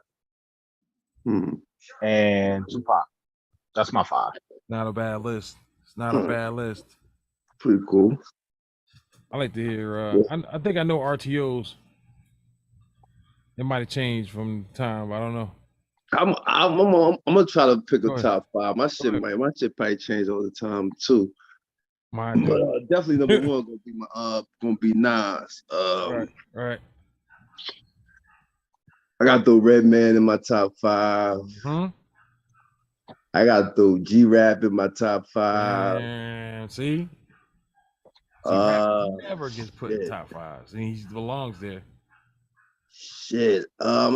and Tupac. That's my 5. Not a bad list. It's not a bad list. Pretty cool. I like to hear. I think I know RTOs. It might have changed from time. I don't know. I'm gonna try to pick a top 5. My shit probably change all the time too. My But God. definitely number one gonna be Nas. Right. I got the Redman in my top 5. I got the G-Rap in my top 5. And see, never gets put in top 5, and he belongs there. Shit. I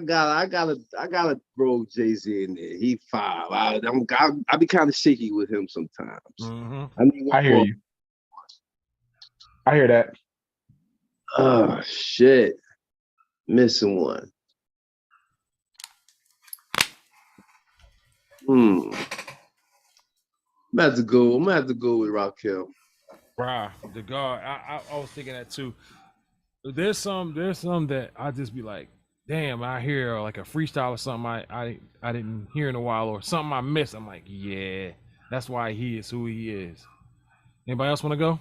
gotta throw Jay-Z in there. He 5. I be kind of shaky with him sometimes. I hear you. I hear that. Oh shit. Missing one. I'm gonna have to go with Rakim. Bruh, the guard. I was thinking that too. There's some that I just be like, damn, I hear like a freestyle or something I didn't hear in a while, or something I missed. I'm like, yeah, that's why he is who he is. Anybody else want to go?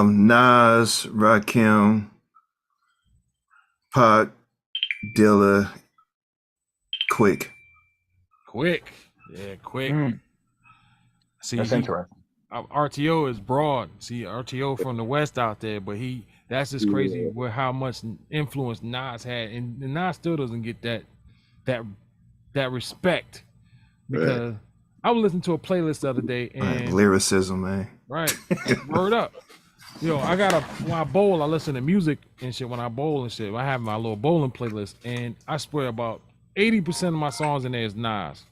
Nas, Rakim, Pac, Dilla, Quick. Yeah, Quick. See, that's interesting. RTO is broad. See, RTO from the West out there, but that's just crazy with how much influence Nas had, and Nas still doesn't get that respect, because I was listening to a playlist the other day, and Lyricism, man. Right, word up. Yo, when I bowl, I listen to music and shit. When I bowl and shit, I have my little bowling playlist, and I swear about 80% of my songs in there is Nas.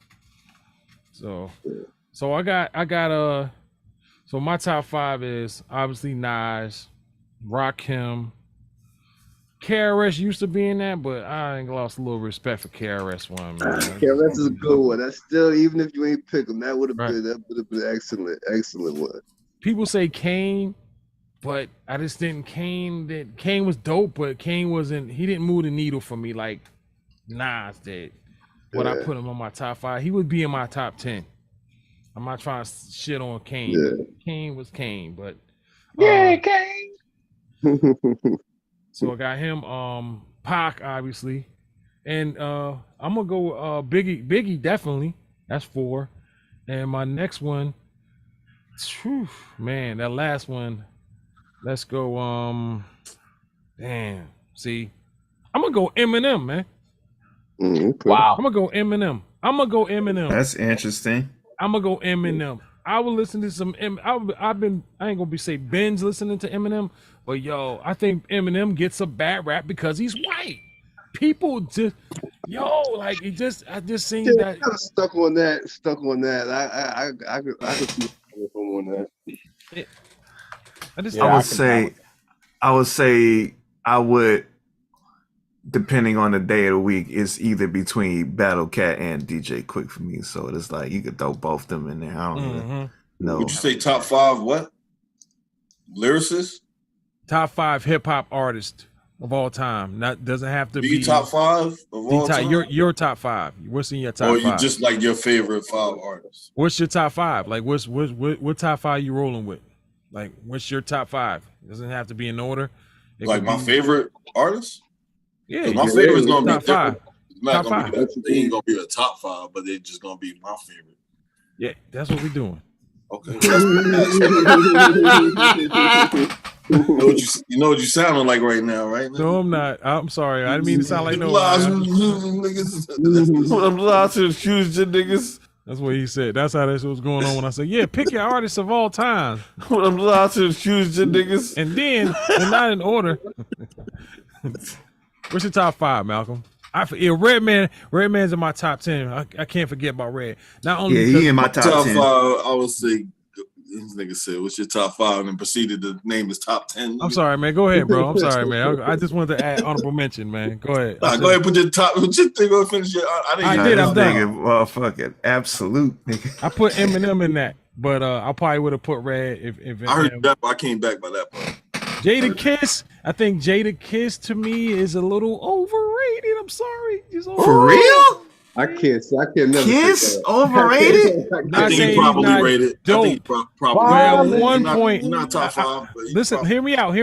So I got so my top 5 is obviously Nas, Rakim. KRS used to be in that, but I ain't lost a little respect for KRS One, man. KRS is a good one. That's still, even if you ain't pick him, that would have been excellent one. People say Kane, but I just didn't. Kane was dope, but Kane wasn't. He didn't move the needle for me like Nas did. When I put him on my top 5, he would be in my top 10. I'm not trying to shit on Kane. Yeah. Kane was Kane, but Kane. So I got him, Pac, obviously, and I'm gonna go Biggie definitely. That's 4, and my next one, man, that last one. Let's go. Damn. See, I'm gonna go Eminem, man. Wow. I'm gonna go Eminem. That's interesting. I'm gonna go Eminem. I will listen to some. I ain't gonna say binge listening to Eminem, but yo, I think Eminem gets a bad rap because he's white. People just, I just seen that. Kind of stuck on that. I could see him on that. I would say I would, depending on the day of the week, it's either between Battle Cat and DJ Quick for me. So it's like you could throw both of them in there. I don't even know. Would you say top 5 what? Lyricists? Top 5 hip hop artists of all time. That doesn't have to be top 5 of all time. Your top 5. What's in your top 5? Or you just like your favorite 5 artists? What's your top 5? Like what top 5 you rolling with? Like what's your top 5? It doesn't have to be in order. Like my favorite artists? Yeah, my favorite's gonna be top 5. It's not gonna be they ain't gonna be the top 5, but they're just gonna be my favorite. Yeah, that's what we're doing. Okay. You know what you sounding like right now, right? No, I'm not. I'm sorry. I didn't mean to sound like no. I'm lost to choose the niggas. That's what he said. That's how this was going on when I said, yeah, pick your artists of all time. I'm lost to choose the niggas. And then, they're not in order. What's your top 5, Malcolm? Redman's in my top 10. I can't forget about Red. Not only he in my top 10. 5, I would say this nigga said, what's your top 5? And then proceeded to name his top 10. I'm sorry, man. Go ahead, bro. I'm sorry, man. I just wanted to add honorable mention, man. Go ahead. Go ahead, put your top. Just go finish your. I did. I'm done. Well, fuck it. Absolute nigga. I put Eminem in that, but I probably would have put Red if I heard that. I came back by that point. Jada Kiss. I think Jada Kiss to me is a little overrated. I'm sorry. For real? I can't never Kiss overrated. I think he probably rated. Dope. I think probably. Well, at one point, not top 5. But listen, hear me out.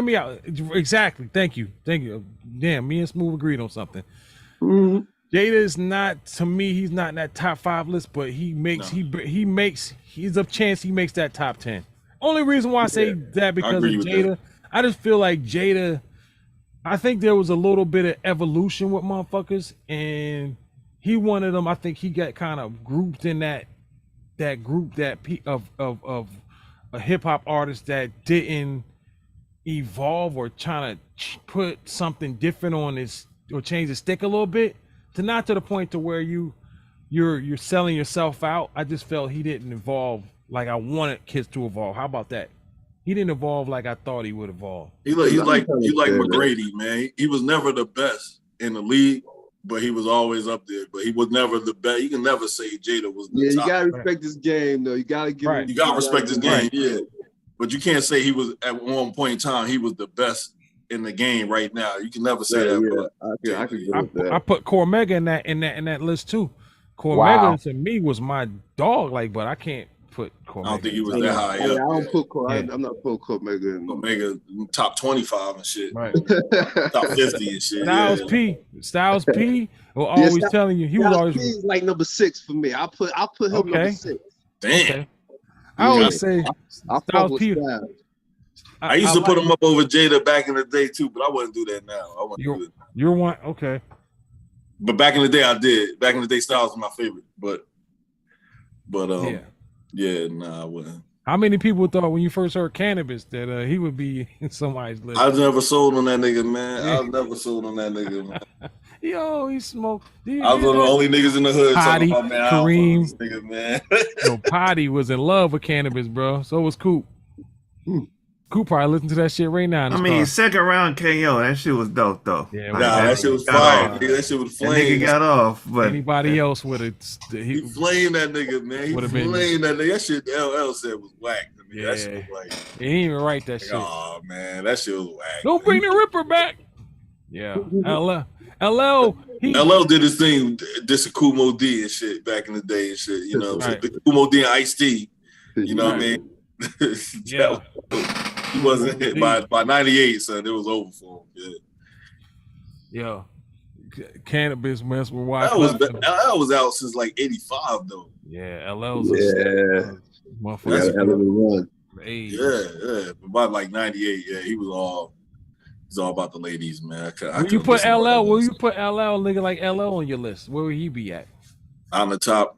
Exactly. Thank you. Damn, me and Smooth agreed on something. Jada is not, to me, he's not in that top 5 list, but he makes he's a chance he makes that top 10. Only reason why I say that because of Jada, I just feel like Jada, I think there was a little bit of evolution with motherfuckers, and he one of them. I think he got kind of grouped in that group of a hip hop artist that didn't evolve or trying to put something different on his or change the stick a little bit, to not to the point to where you're selling yourself out. I just felt he didn't evolve like I wanted kids to evolve. How about that? He didn't evolve like I thought he would evolve. He like McGrady, man. He was never the best in the league, but he was always up there. But he was never the best. You can never say Jada was the top. You gotta respect this game, though. You gotta give him. You gotta respect this game, yeah. But you can't say he was at one point in time he was the best in the game right now. You can never say that. I can go with that. I put Cormega in that list too. Cormega to me was my dog, but I can't put Cormega. I don't think he was that high. I don't put I'm not putting Cormega in. Cormega top 25 and shit. Right. Top 50 and shit. Styles P will always telling you he was always P like number 6 for me. I'll put him number 6. Damn. Okay. I always say Styles P. I used to put him up over Jada back in the day too, but I wouldn't do that now. You're one, okay. But back in the day, I did. Back in the day, Styles was my favorite. But I wouldn't. How many people thought when you first heard Cannabis that he would be in somebody's list? I was never sold on that nigga, man. I was never sold on that nigga, man. Yo, he smoked. I was one of the only niggas in the hood Potty, talking about, man, Kareem. this nigga, man. Yo, Potty was in love with Cannabis, bro. So was Coop. Coop probably listen to that shit right now. I mean, second round KO, that shit was dope though. Yeah, that shit was fire. Nigga, that shit was flame. That nigga got off, but anybody else would have. He flamed that nigga, man. He flamed that nigga. That shit LL said was whack. I mean, that shit was he didn't even write that shit. Oh man, that shit was whack. Don't bring the Ripper back. Yeah, LL did his thing, this Kumo D and shit back in the day and shit. You know, right. Kumo D and Ice-T. You know what I mean? Yeah. He wasn't hit by 98, son. It was over for him. Yeah. Cannabis mess with LL was out since like 85 though. Yeah, LL's motherfucker. Yeah. But by like 98, he was all about the ladies, man. Will you put LL nigga like LL on your list? Where would he be at? On the top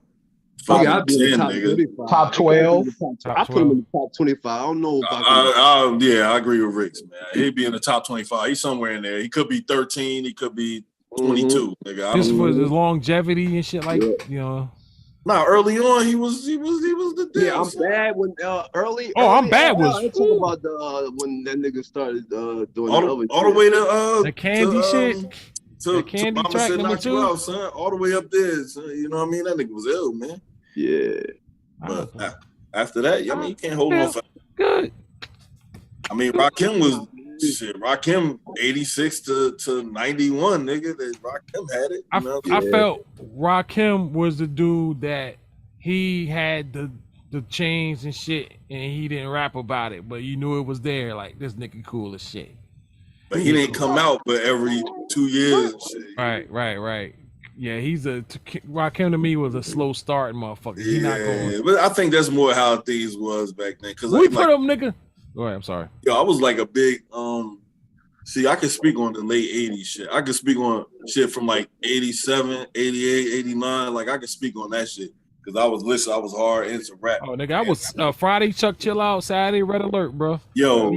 5 10, nigga. Top 12. I put him in the top 25. I don't know about I agree with Ricks, man. He'd be in the top 25. He's somewhere in there. He could be 13. He could be 22. Nigga. This was his longevity and shit, like you know. Nah, early on he was the dude. Yeah, I'm bad when early. I'm bad was. I'm talking about the when that nigga started doing all the way to the candy shit. To candy Mama track said number knock 2, you out, son. All the way up there, son. You know what I mean? That nigga was ill, man. Yeah. But after that, I mean, you can't hold on for good. I mean, Rakim was Rakim 86 to 91, nigga. That Rakim had it. I felt Rakim was the dude that he had the chains and shit, and he didn't rap about it, but you knew it was there. Like, this nigga cool as shit. But he didn't come out but every 2 years and shit. Right. Yeah, Rakim to me was a slow start, motherfucker. He not going. But I think that's more how things was back then. Cause we put him, nigga. Go ahead, I'm sorry. Yo, I was like a big I could speak on the late 80s shit. I could speak on shit from like 87, 88, 89. Like I could speak on that shit. Cause I was hard into rap. Oh, nigga, I was Friday Chuck Chill Out, Saturday Red Alert, bro. Yo,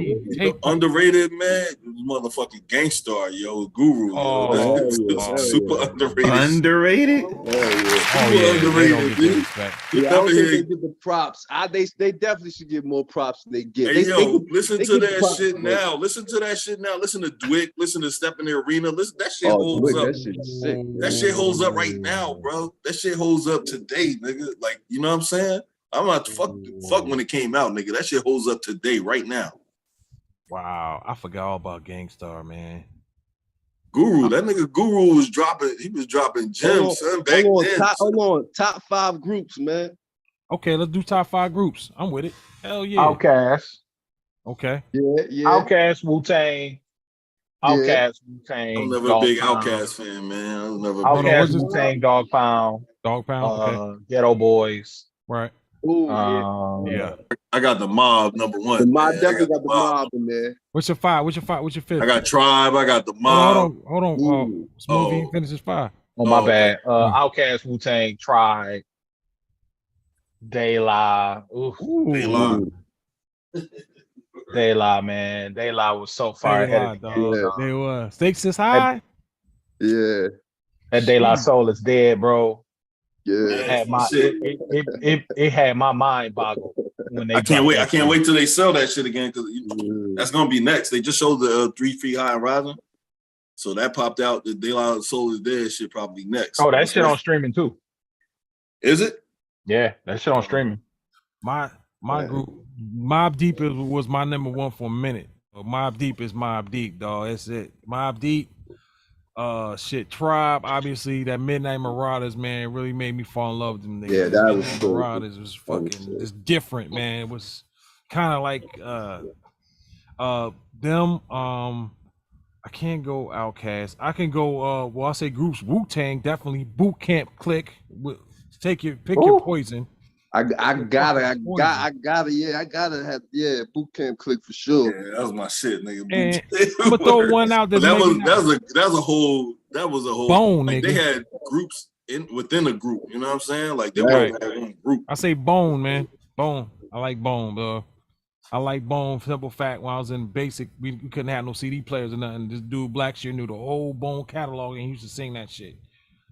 underrated man, motherfucking Gangstar, yo, Guru. Super underrated. Underrated? Underrated, dude. I don't think they give the props. They definitely should give more props than they give. Hey, listen to that shit now. Listen to that shit now. Listen to Dwick. Listen to Step in the Arena. Listen, that shit holds up. That shit holds up right now, bro. That shit holds up today, nigga. Like, you know what I'm saying? I'm not fuck when it came out, nigga. That shit holds up today, right now. Wow, I forgot all about Gangstar, man. Guru, that nigga Guru was dropping gems, son, back then. Hold on, top 5 groups, man. Okay, let's do top 5 groups. I'm with it. Hell yeah. Outkast. Okay. Yeah. Outkast, Wu-Tang. Outkast, Wu-Tang, I'm never a Dog big Pound. Outkast fan, man. I was never a Outkast, Wu-Tang, Dog Pound. Dog Pound, okay. Ghetto Boys. Right. Yeah. I got the Mob number The one. mob Man. definitely got the mob in there. What's your five? What's your fifth? I got Tribe. I got the Mob. Hold on. Smoothie finishes five. Oh, my bad. Outkast, Wu-Tang, Tribe, De La. De La. De La, man. De La was so far ahead of the game. They were. Stakes is high. Yeah. That De La Soul is dead, bro. Yeah. It had my mind boggled when they. I can't wait. I can't wait till they sell that shit again because that's gonna be next. They just showed the 3 Feet High and Rising, so that popped out. The De La Soul is dead shit probably next. Oh, that shit on streaming too. Is it? Yeah, that shit on streaming. My group, Mobb Deep was my number one for a minute. Mobb Deep is Mobb Deep, dog. That's it. Mobb Deep. Tribe, obviously, that Midnight Marauders, man, really made me fall in love with them niggas. Yeah, that was cool. Marauders was fucking, it's different, man. It was kind of like them. I can't go Outkast. I can go. I'll say groups. Wu-Tang definitely. Boot Camp Click. Pick your poison. I gotta have Boot Camp Click for sure. Yeah, that was my shit, nigga. And I'm gonna throw one out that was a whole Bone, like, nigga. they had groups within a group, you know what I'm saying? Like they were one group. I say Bone, man. Bone. I like Bone, bro. I like Bone. Simple fact, when I was in basic, we couldn't have no CD players or nothing. This dude Blackshear knew the whole Bone catalog and he used to sing that shit.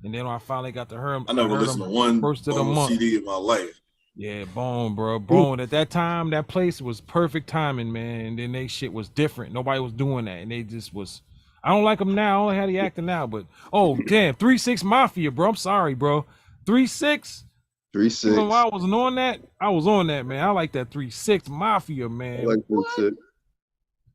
And then when I finally got to hear him, I never listened to one first of the month CD in my life. Yeah, Bone, bro. Bone. At that time, that place was perfect timing, man. And then they shit was different. Nobody was doing that. And they just was. I don't like them now. I don't like how they acting now. But, oh, damn. 3-6 Mafia, bro. I'm sorry, bro. 3-6. 3-6. Even while I wasn't on that, I was on that, man. I like that 3-6 Mafia, man. I like 3-6.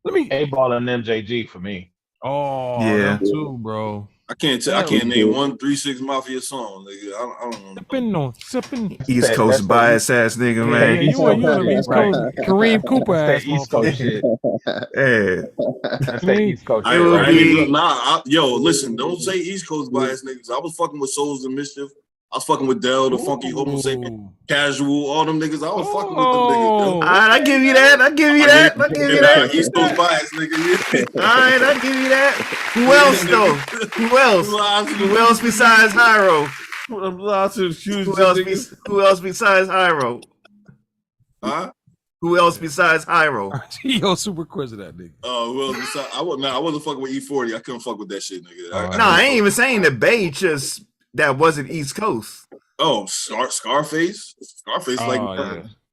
Let me. A-Ball and MJG for me. Oh, Yeah. them too, bro. I can't name one 3-6 Mafia song, nigga. I don't know. Sipping. East Coast bias ass nigga, man. Yeah, you on the East Coast. Kareem Cooper ass East Coast shit. Yeah. That's that East Coast shit. Listen, don't say East Coast bias niggas. I was fucking with Souls and Mischief. I was fucking with Dell, the Funky Homo Sapien, Casual, all them niggas. I was fucking with them niggas. All right, I give you that. East Coast bias, nigga. All right, I give you that. Who else though? Who else besides Hyro? Who else besides Hyro? Huh? Who else besides Hyro? Yo, super quiz of that nigga. Oh, well, besides, I wasn't fucking with E40. I couldn't fuck with that shit, nigga. I ain't even saying the Bay, just that wasn't East Coast. Oh, Scarface. Scarface,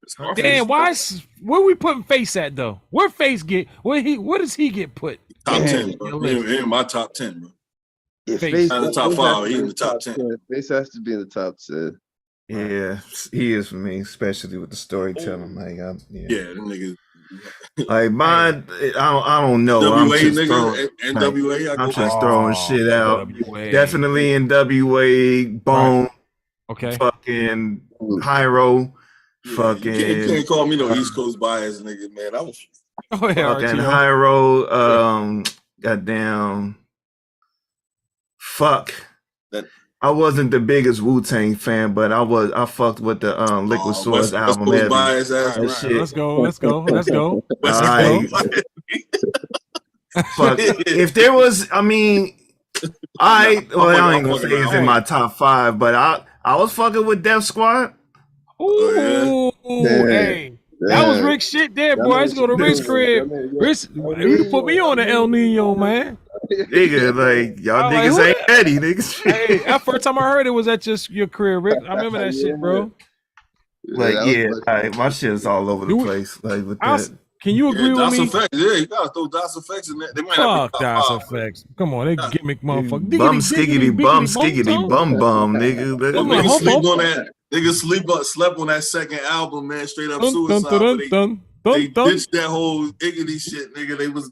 Scarface. Damn, where we putting Face at though? Where Face get? Where does he get put? Top 10, bro. He in my top 10, bro. Yeah, Face. Not the top 5. He in the top 10. Face has to be in the top 10. Yeah, he is for me, especially with the storytelling. Like, them niggas. Like mine, I don't know. WA I'm just niggas, NWA. I'm just throwing shit out. NWA. Definitely NWA, Bone, okay, fucking Hyro, fucking. You can't call me no East Coast bias, nigga, man. I was fucking Hyro. Goddamn. Fuck. I wasn't the biggest Wu-Tang fan, but I fucked with the Liquid Swords album. Bias ass. Right. Let's go. Fuck. If there was, I mean, I ain't gonna say it's in my top 5, but I was fucking with Def Squad. Ooh, hey. That was Rick's shit there, boy. I used to go to Rick's crib. Rick, you put me on the El Nino, man. Nigga, like, y'all niggas ain't ready, niggas. Hey, that first time I heard it was at just your crib, Rick. I remember that shit, bro. Like, my shit is all over the place. Like, with that. Can you agree with me? Effects. Yeah, you gotta throw DOS effects in there. They might Fuck DOS effects. Come on, they gimmick motherfucker. Bum skiggity bum skiggity bum bum, nigga. Niggas sleep on that. Niggas slept on that second album, man. Straight up suicide. They ditched that whole Iggity shit, nigga. They was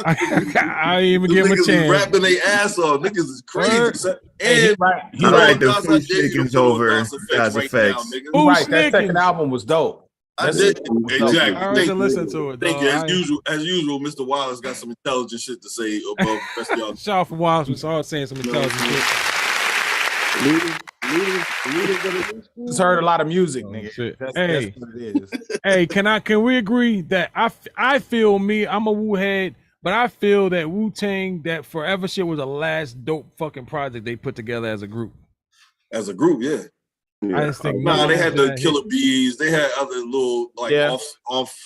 I didn't even give him a chance. Rapping their ass off. Niggas is crazy. And he right, the Food Chickens over DOS effects. Right, that second album was dope. I did exactly. I heard you listen to it. Thank you. dog. As usual, Mr. Wallace got some intelligent shit to say above the rest of y'all. Shout out for Wallace. We saw saying some intelligent shit. Just heard a lot of music, Oh, nigga. shit. That's Hey. what it is. Hey, can we agree that I feel I'm a Wu head, but I feel that Wu-Tang, that Forever shit was the last dope fucking project they put together as a group. As a group, yeah. I just think Nah, they had the that Killer Bees. They had other little like off.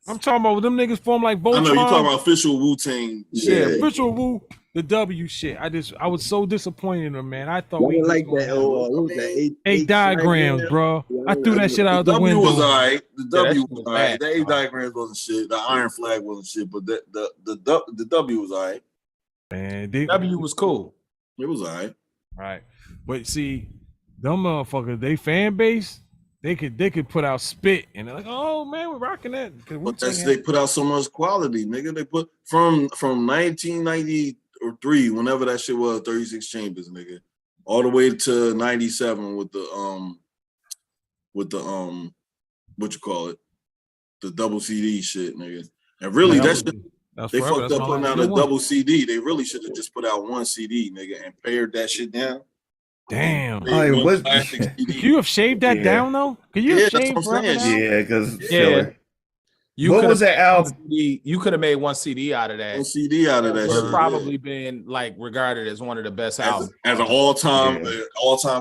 I'm talking about them niggas formed like Voltron. I know you're talking about official Wu-Tang. Yeah, official Wu, the W shit. I was so disappointed in them, man. I thought we like that. What was that? eight diagrams, bro. I threw that shit out the window. W was alright. The W was was alright. bad. The 8 diagrams wasn't shit. The Iron Flag wasn't shit, but the W was alright. Man, W was cool. It was alright. Right. But see, them motherfuckers, they fan base, they could put out spit and they're like, oh man, we're rocking that. But they put out so much quality, nigga. They put from 1993, whenever that shit was, 36 Chambers, nigga, all the way to 97 with the what you call it, the double CD shit, nigga. And really, they fucked up putting out a double CD. They really should have just put out one CD, nigga, and pared that shit down. Damn. Could you have shaved that down though? Could you have shaved forever now? Yeah, because What was that album? You could have made one CD out of that. One CD out of that. Would have shit, probably been like regarded as one of the best albums. as an all-time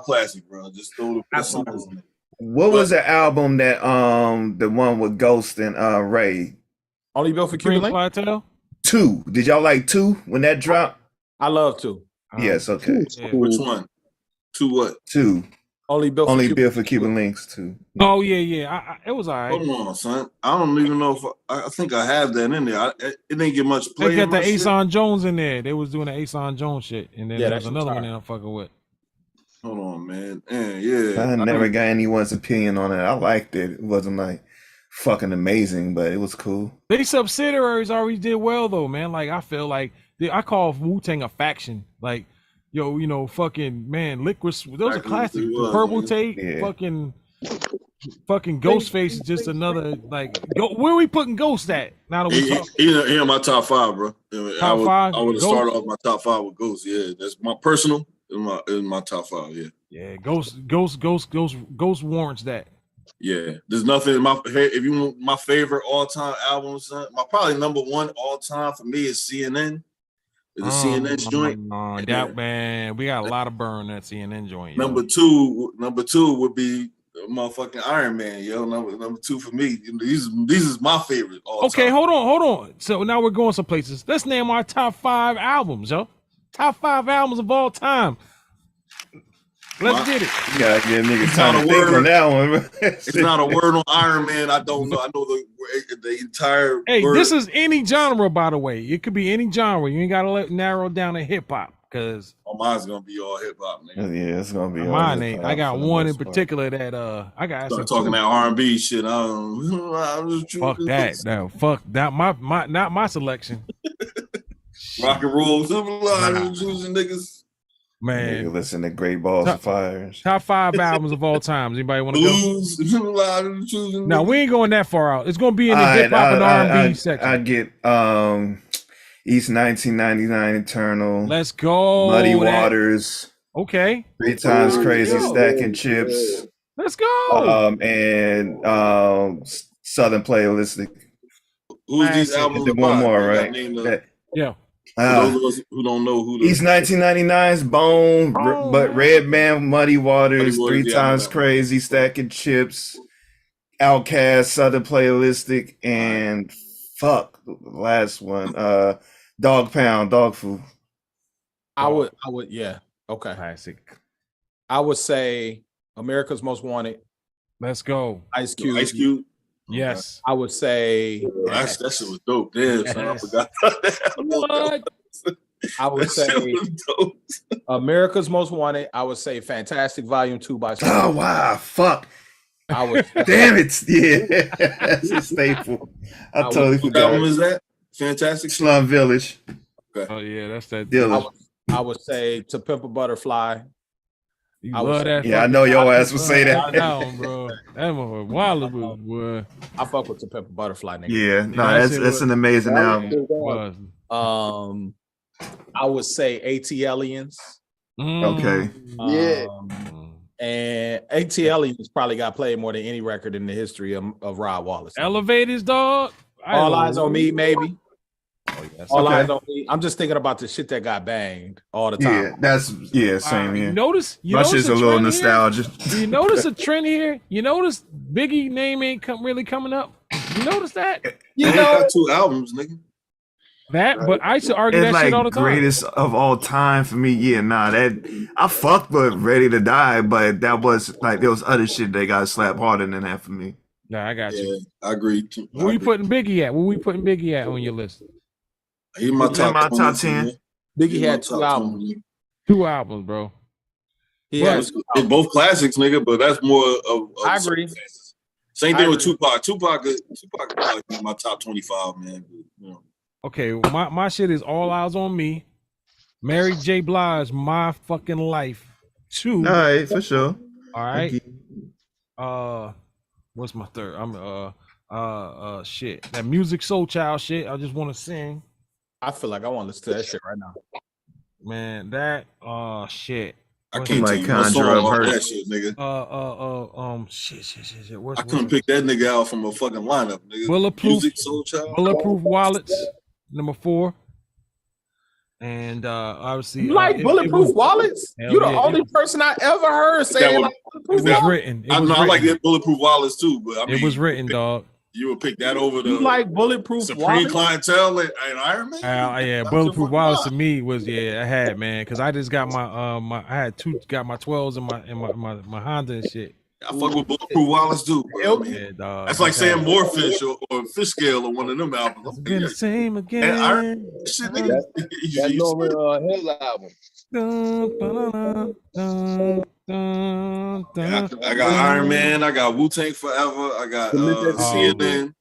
classic, bro. Just throw the best songs in it. What was the album that the one with Ghost and Ray? Only Built for Cuban Link? 2. Did y'all like 2 when that dropped? I love 2. Yes, okay. Which one? 2 what? 2. Only Built for Cuban Links 2. Oh yeah. It was alright. Hold on, son. I don't even know if I think I have that in there. It didn't get much play. They got the Ason Jones in there. They was doing the Ason Jones shit, and then Yeah, there's that another shit's one that I'm fucking with. Hold on, man. Yeah. I never got anyone's opinion on it. I liked it. It wasn't like fucking amazing, but it was cool. They subsidiaries already did well though, man. Like I feel like I call Wu-Tang a faction. Like, yo, you know, fucking man, Liquid. Those are classic. The Purple Tape, fucking Ghostface is just another like. Where we putting Ghost at? Now that we talk. He in my top 5, bro. Top 5? I would have started off my top 5 with Ghost. Yeah, that's my personal. In my top 5. Yeah. Yeah, Ghost warrants that. Yeah, there's nothing. If you want my favorite all-time albums, my probably number 1 all-time for me is CNN. Is the CNN's joint. That man, we got a lot of burn that CNN joint. Number two would be motherfucking Iron Man, yo. Number 2 for me. These is my favorite. Okay, hold on. So now we're going some places. Let's name our top 5 albums, yo. Top 5 albums of all time. Let's get it. You gotta give niggas time to think on that one. It's not a word on Iron Man. I don't know. I know the entire. Hey, word. this is any genre, by the way. It could be any genre. You ain't gotta narrow down to hip hop, because mine's gonna be all hip hop, nigga. Yeah, it's gonna be mine ain't. I got one in particular that I got. Start talking that R&B shit. I'm just fuck that. No, fuck that. Not my selection. Rock and roll, choosing niggas. Man, listen to Great Balls of Fire. Top 5 albums of all time. Anybody want to go? No, we ain't going that far out. It's gonna be in the hip hop and R&B section. I get East 1999 Eternal. Let's go. Muddy Waters. Okay. 3 Times Crazy, Stacking Chips. Let's go. And Southern Playlistic. Who's these albums? One more, right? Yeah. For those who don't know who East 1999's Bone, but Redman, Muddy Waters, 3 Times Crazy, Stacking Chips, Outkast, Southern Playlistic, and fuck the last one, Dog Pound, Dog Food. I would, yeah. Okay. Classic. I would say America's Most Wanted. Let's go. Ice Cube. Ice Cube. Yes. I would say that shit was dope. Damn, son, I forgot. What? I would say America's Most Wanted. I would say Fantastic Volume 2 by Slum. Oh wow, fuck. I would damn it. Yeah. That's a staple. I totally forgot. What album is that? Fantastic Slum Village. Okay. Oh yeah, that's that. Dillard. I would say To Pimp a Butterfly. You love that. Yeah, I know your ass would say that. Down, bro. That motherfucker wild boy. I fuck with the Pepper Butterfly, nigga. Yeah, no, that's an amazing album. I would say AT Aliens. Okay. Yeah. And AT Aliens probably got played more than any record in the history of Rod Wallace. Elevators, dog. All Eyes on Me, maybe. Oh, yes. All Eyes on Me. I'm just thinking about the shit that got banged all the time. Yeah, same here. You notice My shit's a little nostalgic. Do you notice a trend here? You notice Biggie name ain't really coming up? You notice that? You got 2 albums, nigga. That, but I used to argue It's that like shit all the time. greatest of all time for me. Yeah, that I fucked with Ready to Die, but that was like there was other shit that got slapped harder than that for me. Nah, I got you. I agree too. Where we putting Biggie at? Where we putting Biggie at on your list? He's my top 10. Biggie had 2 albums. 2 albums, bro. It's both classics, nigga. But that's more of I agree. Same thing with Tupac. Tupac probably be my top 25, man. You know. Okay, my shit is All Eyes on Me. Mary J. Blige, My Fucking Life 2. All right, for sure. All right. What's my third? I'm shit. That Music Soul Child shit. I just want to sing. I feel like I want to listen to that shit right now. Man, that shit. I can't take one song off that shit, nigga. Shit. I couldn't pick that nigga out from a fucking lineup, nigga. Music Soul Child. Bulletproof Wallets, number 4. And obviously, you like Bulletproof Wallets? You the only person I ever heard say it was written. I like that Bulletproof Wallets too, but I mean, it was written, dog. You would pick that over the you like Bulletproof Supreme Wallets? Clientele and Iron Man? Yeah, Bulletproof Wallets to me was I had, man, because I just got my I had my 12s and my Honda and shit. I fuck with Bulletproof Wallets too. Bro. I mean, that's like saying Morefish or Fish Scale or one of them albums. Again, the same again. And Iron shit, nigga. That's Lauryn Hill album. I got Iron Man. I got Wu-Tang Forever. I got CNN.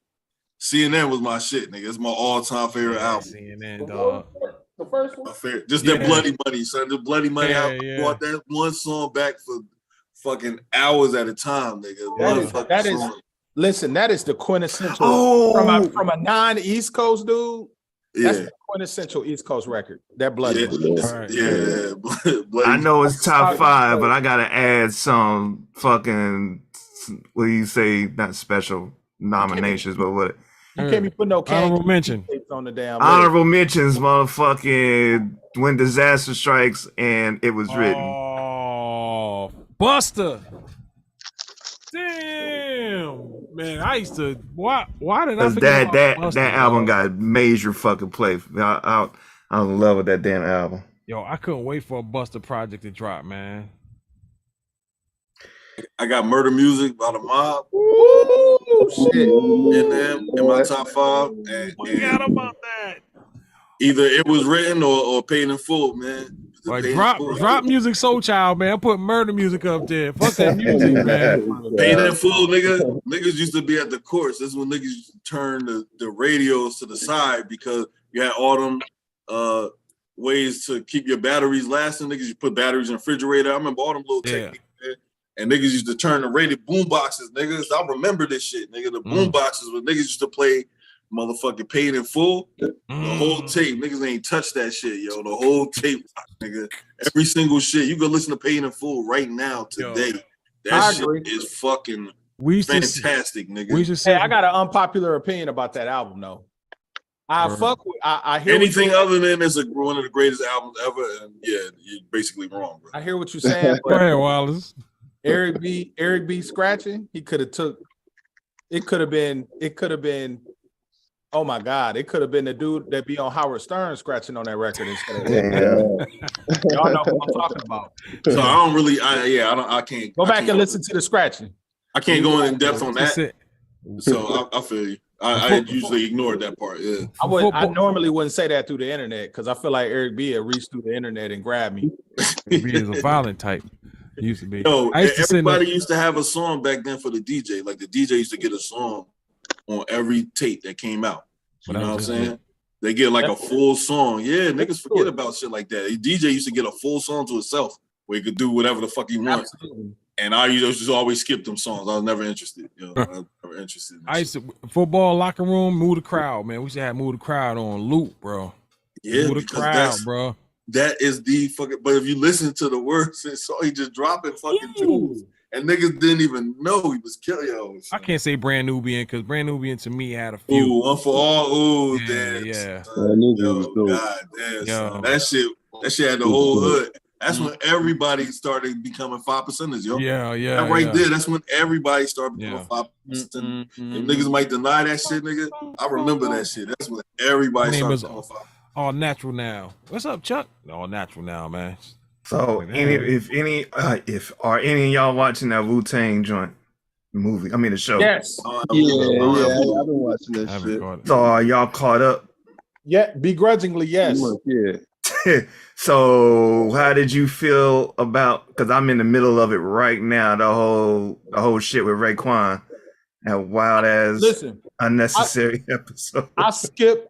CNN was my shit, nigga. It's my all-time favorite album. CNN, dog. The first one? Just that Bloody Money, son. The Bloody Money album. I brought that one song back for fucking hours at a time, nigga. That is the quintessential from a non-East Coast dude. That's the quintessential East Coast record. That Bloody Money. I know it's top 5, but I gotta add some fucking what do you say? Not special nominations, but what? You can't be putting no honorable mention on the damn honorable mentions, motherfucking When Disaster Strikes and It Was Written. Oh, Buster. Damn, man, I used to. Why did I forget that album got major fucking play. I was in love with that damn album. Yo, I couldn't wait for a Buster project to drop, man. I got Murder Music by the Mob. Ooh, shit. In my top 5. And forgot about that. Either It Was Written or Paid in Full, man. Like drop Music Soul Child, man. Put Murder Music up there. Fuck that music, man. Paid in Full, nigga. Niggas used to be at the courts. This is when niggas used to turn the radios to the side because you had all them ways to keep your batteries lasting. Niggas, you put batteries in the refrigerator. I remember all them little techniques. And niggas used to turn the radio boom boxes, niggas. I remember this shit, nigga. The boom boxes where niggas used to play motherfucking Paid in Full. The whole tape. Niggas ain't touched that shit, yo. The whole tape, nigga. Every single shit. You go listen to Paid in Full right now, today. That shit is fucking fantastic, nigga. I got an unpopular opinion about that album, though. I hear anything other than it's one of the greatest albums ever, and yeah, you're basically wrong, bro. I hear what you're saying. Go ahead, Wallace. Eric B scratching. He could have took. It could have been. Oh my God! It could have been the dude that be on Howard Stern scratching on that record instead of. Y'all know who I'm talking about. So I don't really. I can't go back and listen to the scratching. I can't go in depth on that. So I feel you. I usually ignored that part. Yeah, I normally wouldn't say that through the internet because I feel like Eric B had reached through the internet and grabbed me. B is a violent type. Used to be. Yo, everybody used to have a song back then for the DJ. Like the DJ used to get a song on every tape that came out. You know what I'm saying? They get like a full song. Yeah, niggas forget about shit like that. A DJ used to get a full song to itself. where he could do whatever the fuck he wants. And I used to just always skip them songs. I was never interested. I was never interested. I used to football locker room, move the crowd, man. We should have move the crowd on loop, bro. Yeah, move the because crowd, bro. That is the fucking. But if you listen to the words, and so he just dropping fucking jewels, and niggas didn't even know he was killing yo. I can't say Brand Nubian because Brand Nubian to me had a few. Ooh, One for All. Ooh, damn. Yeah. God damn. Son. That shit had the whole hood. That's when everybody started becoming 5%ers, yo. Yeah. That right there. That's when everybody started becoming 5%. If niggas might deny that shit, nigga, I remember that shit. That's when everybody started becoming 5%. All natural now. What's up, Chuck? All natural now, man. So, if any of y'all watching that Wu-Tang joint movie? I mean, the show. Yes. I've been watching that shit. So, are y'all caught up? Yeah, begrudgingly, yes. Yeah. So, how did you feel about? Because I'm in the middle of it right now. The whole shit with Raekwon, that wild ass, unnecessary episode. I skipped.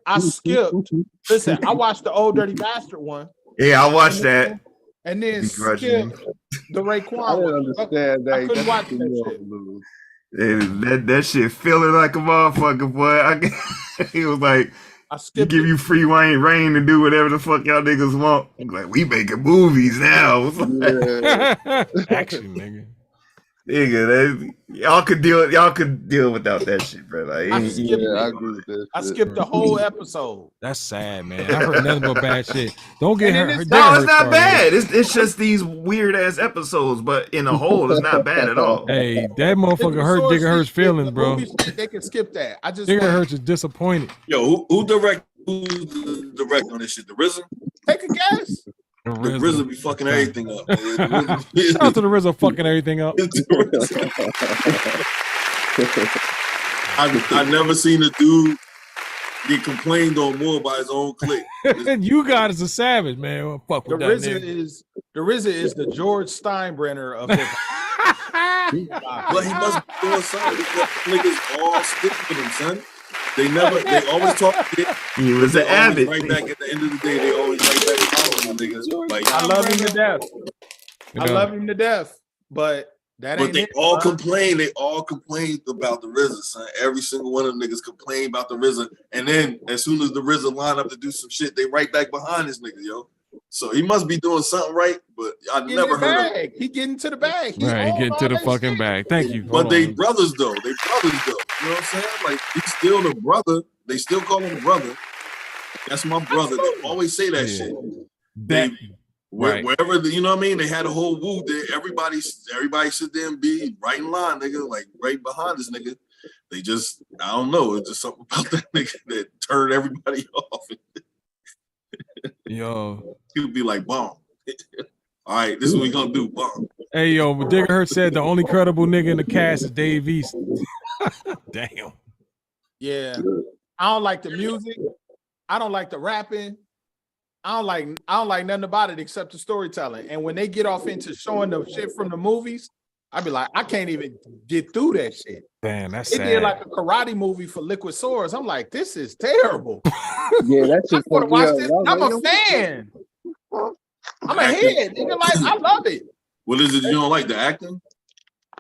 Listen, I watched the Old Dirty Bastard one. Yeah, I watched that. And then skipped the Raekwon. I didn't understand that. I couldn't watch that shit. That shit feeling like a motherfucker, boy. He was like, give you free reign to do whatever the fuck y'all niggas want. Like, we making movies now. Action, nigga. Nigga, y'all could deal without that shit, bro. Like, I agree with that. I skipped the whole episode. That's sad, man. I heard nothing but bad shit. Don't get hurt. No, it's not bad. It's just these weird ass episodes, but in a whole, it's not bad at all. Hey, that motherfucker hurt Digga Hurt's feelings, bro. They can skip that. I just Digga Hurt's is disappointed. Yo, who direct on this shit? The RZA? Take a guess. The RZA be fucking everything up. Shout out to the RZA fucking everything up. I've never seen a dude get complained on more by his own clique. You guys a savage, man. Well, fuck with the RZA is the George Steinbrenner of hip hop. But he must be doing something because niggas all stick with him, son. They always talk shit. He was an avid. Right back at the end of the day, they always right back on niggas. Like, I love him to death. I love him to death. But that ain't they all complain. They all complained about the RZA, son. Every single one of them niggas complain about the RZA. And then as soon as the RZA line up to do some shit, they right back behind this nigga, yo. So he must be doing something right, but I never heard of him. He getting to the bag. He getting to the fucking bag. Thank you. But they brothers though. You know what I'm saying? Like, he's still the brother. They still call him brother. That's my brother. They always say that shit. Wherever you know what I mean, they had a whole woo there. Everybody sit there and be right in line, nigga, like right behind this nigga. They just, I don't know, it's just something about that nigga that turned everybody off. Yo, he would be like, bomb. All right, this is what we gonna do, bomb. Hey, yo, Digga Hurt said the only credible nigga in the cast is Dave East. Damn. Yeah, I don't like the music. I don't like the rapping. I don't like nothing about it except the storytelling. And when they get off into showing the shit from the movies, I be like, I can't even get through that shit. Damn, that's sad. sad. They did like a karate movie for Liquid Swords. I'm like, this is terrible. Yeah, that's just. I want to watch this. I'm a fan. I'm a head. Nigga, like, I love it. What is it you don't like? The acting?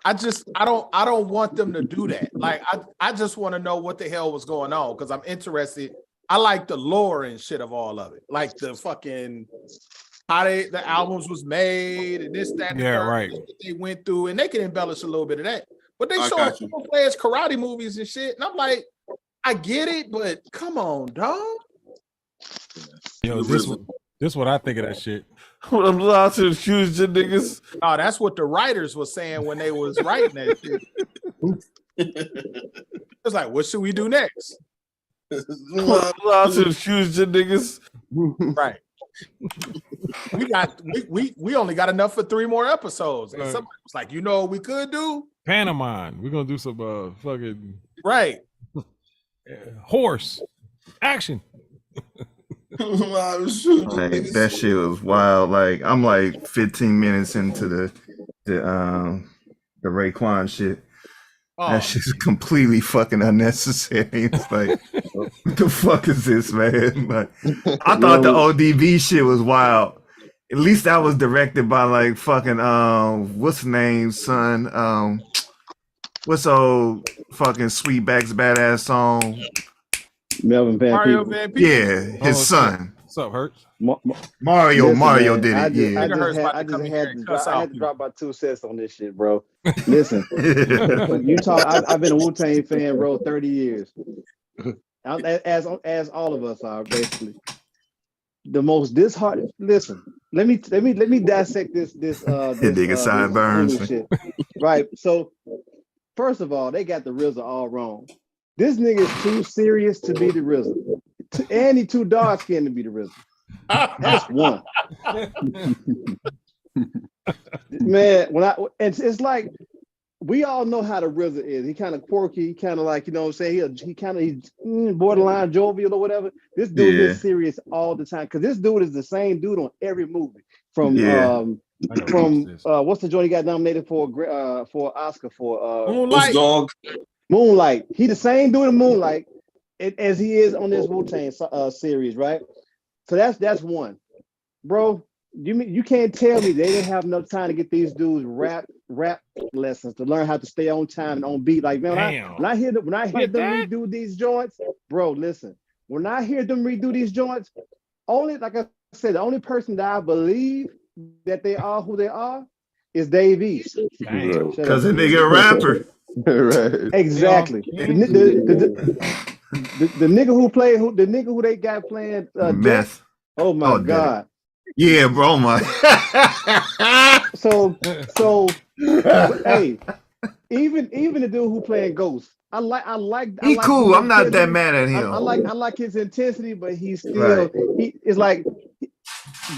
I don't want them to do that. Like, I just want to know what the hell was going on because I'm interested. I like the lore and shit of all of it. Like the fucking how the albums was made and this, that, and right. What they went through, and they can embellish a little bit of that. But they show people play as karate movies and shit. And I'm like, I get it, but come on, dog. Yo, this what I think of that shit. I'm allowed to accuse you niggas. Oh, that's what the writers were saying when they was writing that shit. It's like, what should we do next? I'm allowed to accuse you niggas. Right. We only got enough for 3 more episodes. And somebody was like, you know what we could do? Pantomime. We're gonna do some fucking horse action. Like, that shit was wild. Like, I'm like 15 minutes into the Raekwon shit. That shit's completely fucking unnecessary. It's like, what the fuck is this, man? Like, I thought the ODB shit was wild. At least that was directed by like fucking what's his name, son? What's old fucking Sweetback's badass song? Melvin Van Mario Peebles. Van Peebles. Yeah, his son. What's up, Hurts? Mario Listen, Mario man, did it. Yeah. Nigga Hurts about to come in here and cuss I out had to people. drop my 2 cents on this shit, bro. Listen, you talk. I've been a Wu-Tang fan, bro, 30 years. As all of us are basically. The most disheartening. Listen, let me dissect this Nigga sideburns. Hulu shit. Right. So first of all, they got the RZA all wrong. This nigga is too serious to be the RZA, and he too dark skinned to be the RZA. That's one. Man, it's like we all know how the RZA is. He kind of quirky, he kind of like, you know what I'm saying? He's borderline jovial or whatever. This dude is serious all the time because this dude is the same dude on every movie. From what's the joint he got nominated for Oscar for? Moonlight. Dog. Moonlight. He the same dude in Moonlight as he is on this Wu-Tang series, right? So that's one, bro. You can't tell me they didn't have enough time to get these dudes rap lessons to learn how to stay on time and on beat. Like, man, when I hear them redo these joints, bro, listen. When I hear them redo these joints, only, like I said, the only person that I believe that they are who they are is Dave East. Because the nigga a rapper. Right. Exactly. The nigga who they got playing Meth. Oh my God. Yeah, bro, my. So hey, even the dude who playing Ghost, I like he cool. I'm not that mad at him. I like his intensity, but he's still it's like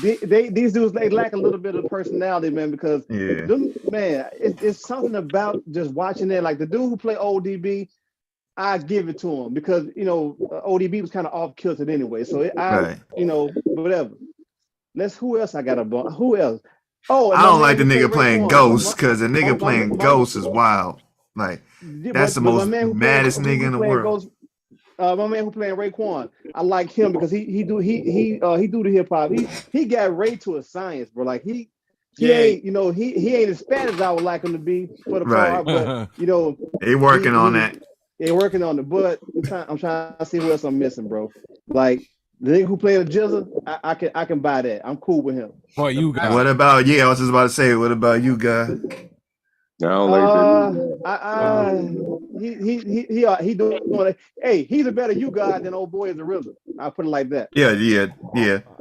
these dudes, they lack a little bit of personality, man, because them, man, it's something about just watching it. Like the dude who play ODB, I give it to him because, you know, ODB was kind of off kilted anyway. So you know, whatever. Who else I got a bump? Who else? Oh, I don't like the nigga playing Ghost because the nigga playing Ghost is wild. Like that's the most maddest nigga in the world. My man who playing Raekwon, I like him because he do the hip hop. He got Ray to a science, bro. Like he ain't, you know, he ain't as fat as I would like him to be for the part, but you know, they working on that. They working on it, but I'm trying to see what else I'm missing, bro. Like the nigga who played a Jizza, I can buy that. I'm cool with him. What you got? What about I was just about to say, what about you guys? I don't like that. He doing it. Hey, he's a better you guy than old boy is a RZA. I'll put it like that. Yeah.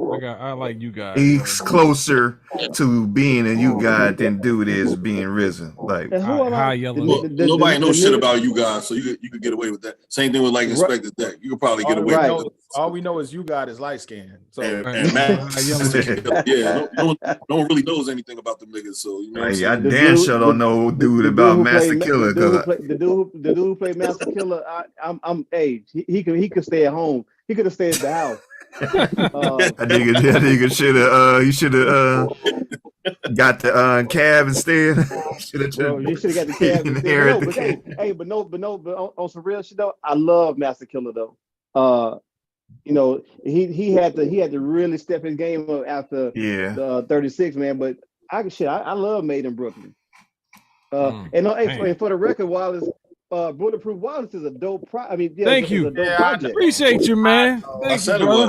I like you guys. He's closer to being a you guy than dude is being risen. Like nobody knows shit about you guys, so you could get away with that. Same thing with like Inspector Deck. You could probably get away with it. All we know is you got is light skin. So and Matt, no one really knows anything about them niggas. So you know, I damn sure don't know dude about Master Killer. The dude who played Master Killer, he could stay at home. He could have stayed at the house. I nigga should have got the cab instead. You should have got the cab instead. But on some real shit though, I love Master Killer though. You know, he had to really step his game up after the 36, man. But I love Made in Brooklyn. And for the record, Wallace, Bulletproof Wallace is a dope thank you. I appreciate you, man. Thank you, bro.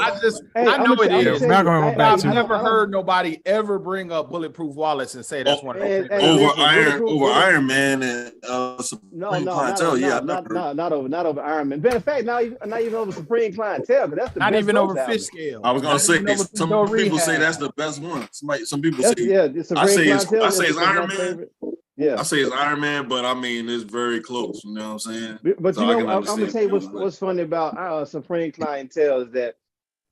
I know it is. I've never heard nobody ever bring up Bulletproof Wallace and say that's one of the over Iron Man and Supreme Clientele. Not over Iron Man. Matter of fact, not even over Supreme Clientele. That's the not best even over album. Fish Scale. I was gonna say some people say that's the best one. Some people say I say it's Iron Man. Yeah, I say it's Iron Man, but I mean it's very close. You know what I'm saying? But so you know, I'm gonna tell you what's funny about Supreme Clientele is that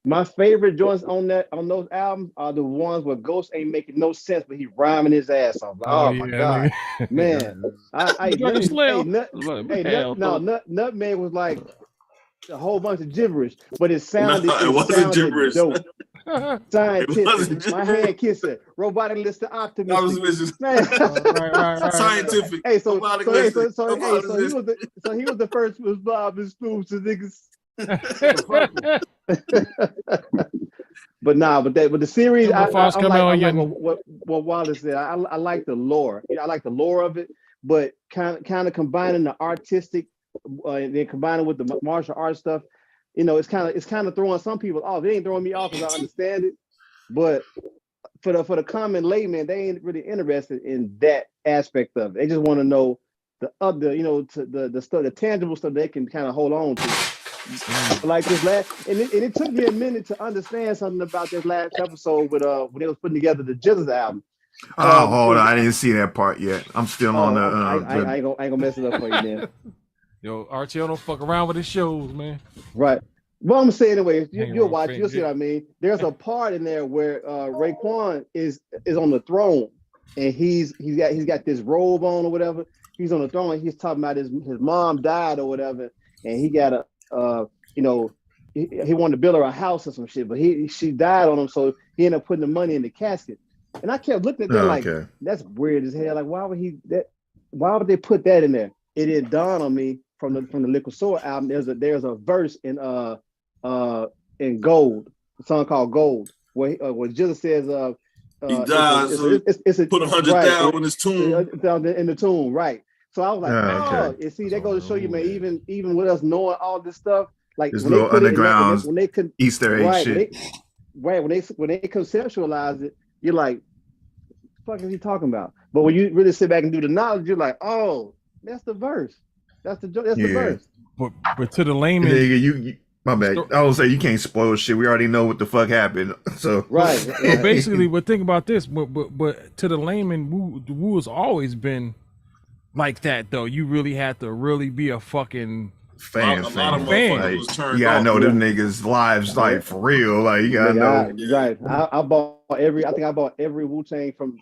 my favorite joints on those albums are the ones where Ghost ain't making no sense, but he rhyming his ass off. Like, my God, man! Nutmeg was like a whole bunch of gibberish, but it sounded gibberish. Dope. Scientific, my hand kisser, robotic list of optimism. Scientific. Hey, so he was the first with Bob and Spoons to niggas. But the series, I'm I'm like yet. what Wallace said. I like the lore. I like the lore of it, but kind of combining the artistic, and then combining with the martial arts stuff. It's kind of throwing some people off. It ain't throwing me off because I understand it, but for the common layman, they ain't really interested in that aspect of it. They just want to know the other, the stuff, the tangible stuff they can kind of hold on to. Like this and it took me a minute to understand something about this last episode with when they was putting together the Jizz's album. Oh, hold on, I didn't see that part yet. I'm still on the. I ain't gonna mess it up for you, man. Yo, RTL don't fuck around with his shows, man. Right. Well, I'm saying anyway, you'll watch, you'll see what I mean. There's a part in there where Raekwon is on the throne, and he's got this robe on or whatever. He's on the throne, and he's talking about his mom died or whatever, and he got he wanted to build her a house or some shit, but she died on him, so he ended up putting the money in the casket. And I kept looking at that like, that's weird as hell. Like, why would they put that in there? It didn't dawn on me from the Liquid Sword album. There's a verse in Gold, a song called Gold, where Jilla says he dies. Put 100,000 in his tomb. In the tomb, right? So I was like, you see, that goes to show you, man. Even with us knowing all this stuff, like this little underground when they Easter egg shit. When they conceptualize it, you're like, what the fuck is he talking about? But when you really sit back and do the knowledge, you're like, oh, that's the verse. That's the verse. But to the layman, you my bad. I would say you can't spoil shit. We already know what the fuck happened. So right. Basically, but think about this. But to the layman, Wu has always been like that, though. You really had to really be a fucking fan. Like, you gotta know them niggas' lives, like for real. Like you gotta know. Right. I bought every Wu-Tang from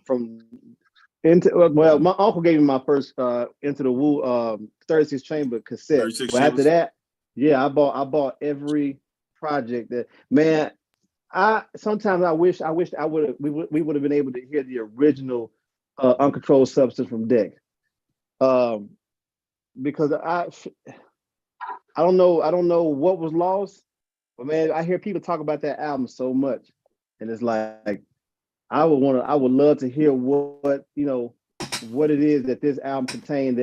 into. Well, my uncle gave me my first Into the Wu 36 Chamber cassette. But after that, yeah, I bought every project that, man. Sometimes I wish we would have been able to hear the original Uncontrolled Substance from Deck. Because I don't know what was lost, but man, I hear people talk about that album so much, and it's like I would love to hear what it is that this album contained.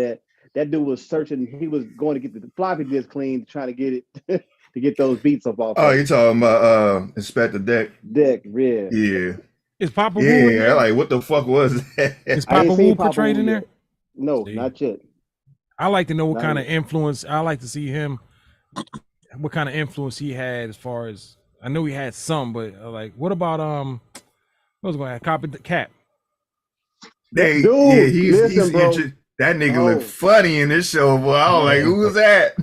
That dude was searching. He was going to get the floppy disk clean, trying to get it to get those beats up off. Oh, you talking about Inspector Deck? Deck, yeah. Yeah. Is Papa Wu in there? Like, what the fuck was that? Is Papa Wu portrayed in there? No, not yet. I like to know what kind of influence. I like to see him. What kind of influence he had, as far as I know, he had some, but like, what about what was going to Copy the Cap? Dude, listen, that nigga looked funny in this show, boy. I was like, who was that?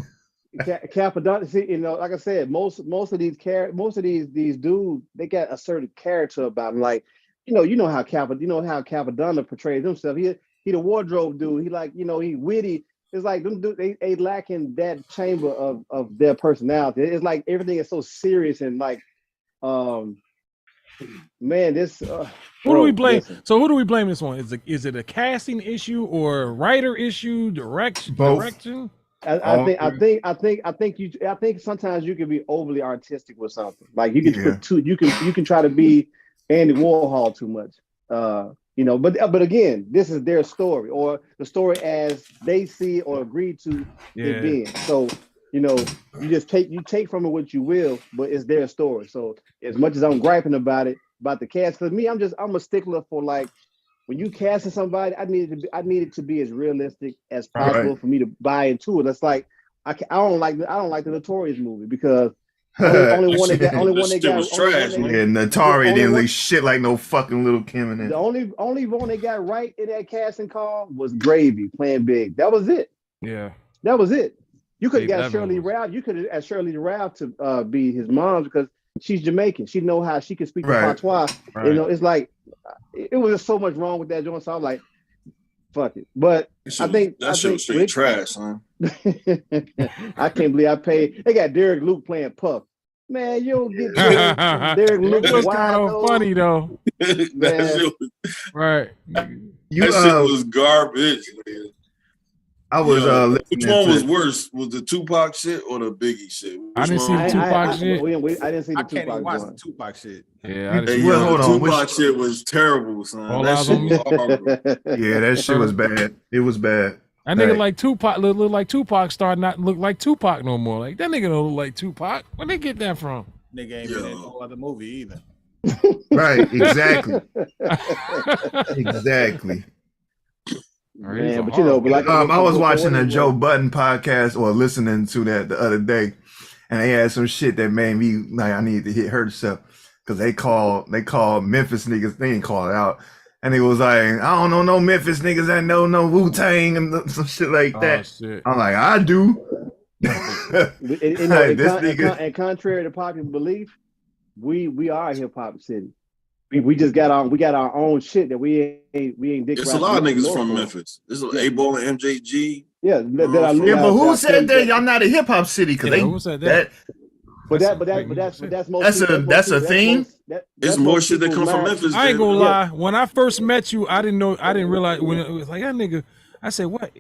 Capadonna, see, like I said, most of these dudes, they got a certain character about them. Like, you know how Capadonna portrays himself. He the wardrobe dude. He like, he witty. It's like them dudes, they lacking that chamber of their personality. It's like everything is so serious and like, man, this. Who do we blame? Listen. So who do we blame this on? Is it a casting issue or a writer issue? Direction? I think sometimes you can be overly artistic with something. Like you can you can try to be Andy Warhol too much. But again, this is their story, or the story as they see or agree to it being. So, you just take from it what you will, but it's their story. So as much as I'm griping about the cast, because me, I'm a stickler for, like, when you casting somebody, I need it to be as realistic as possible for me to buy into it. It's like I don't like the Notorious movie because only one they got. Yeah, Natari didn't look shit like no fucking Little Kim in it. The only one they got right in that casting call was Gravy playing Big. That was it. Yeah, that was it. You could have got Shirley Ralph. You could have asked Shirley Ralph to be his mom because she's Jamaican. She know how she can speak the patois. Right. It's like it was just so much wrong with that joint. So I'm like, fuck it. But I think that shit was straight trash, huh? I can't believe I paid. They got Derek Luke playing Puff. Man, you don't get Derek Luke. It was kind of funny though. That shit was, right. That shit was garbage, man. I was Which listening one to was worse? Was the Tupac shit or the Biggie shit? Which I didn't see the one? Tupac shit. I didn't see the I can't even Tupac watch joint. the Tupac shit. Yeah, I didn't Hey, see yo, hold the on, Tupac shit was terrible, son. All That Eyes shit on was Me. horrible. Yeah, that shit was bad. It was bad. That nigga Like, like Tupac look like Tupac started not look like Tupac no more. Like that nigga don't look like Tupac. Where they get that from? Nigga ain't been in no other movie either. right, exactly. Exactly. Man, but you know, but like I was watching a Joe Budden podcast or listening to that the other day, and they had some shit that made me like I need to hit her stuff because they called Memphis niggas. They didn't call it out, and it was like I don't know no Memphis niggas that know no Wu-Tang and some shit like that. Shit. I'm like I do. And contrary to popular belief, we are a hip hop city. We just got our own shit that we ain't dick. It's a lot of niggas from Memphis. This is A-Ball and MJG. Yeah, but who said that y'all not a hip hop city? Because who said that? That's a thing. It's more shit that come from Memphis. I ain't gonna lie. When I first met you, I didn't realize when it was like that nigga. I said what?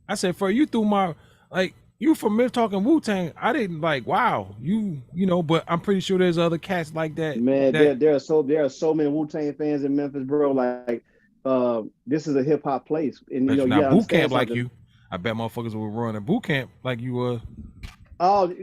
I said for you through my like you from Memphis talking Wu-Tang. I didn't like wow you know, but I'm pretty sure there's other cats like that. Man, there are so many Wu-Tang fans in Memphis, bro. Like this is a hip hop place, and you know, not boot camp like you. I bet motherfuckers will run a boot camp like you were. Oh,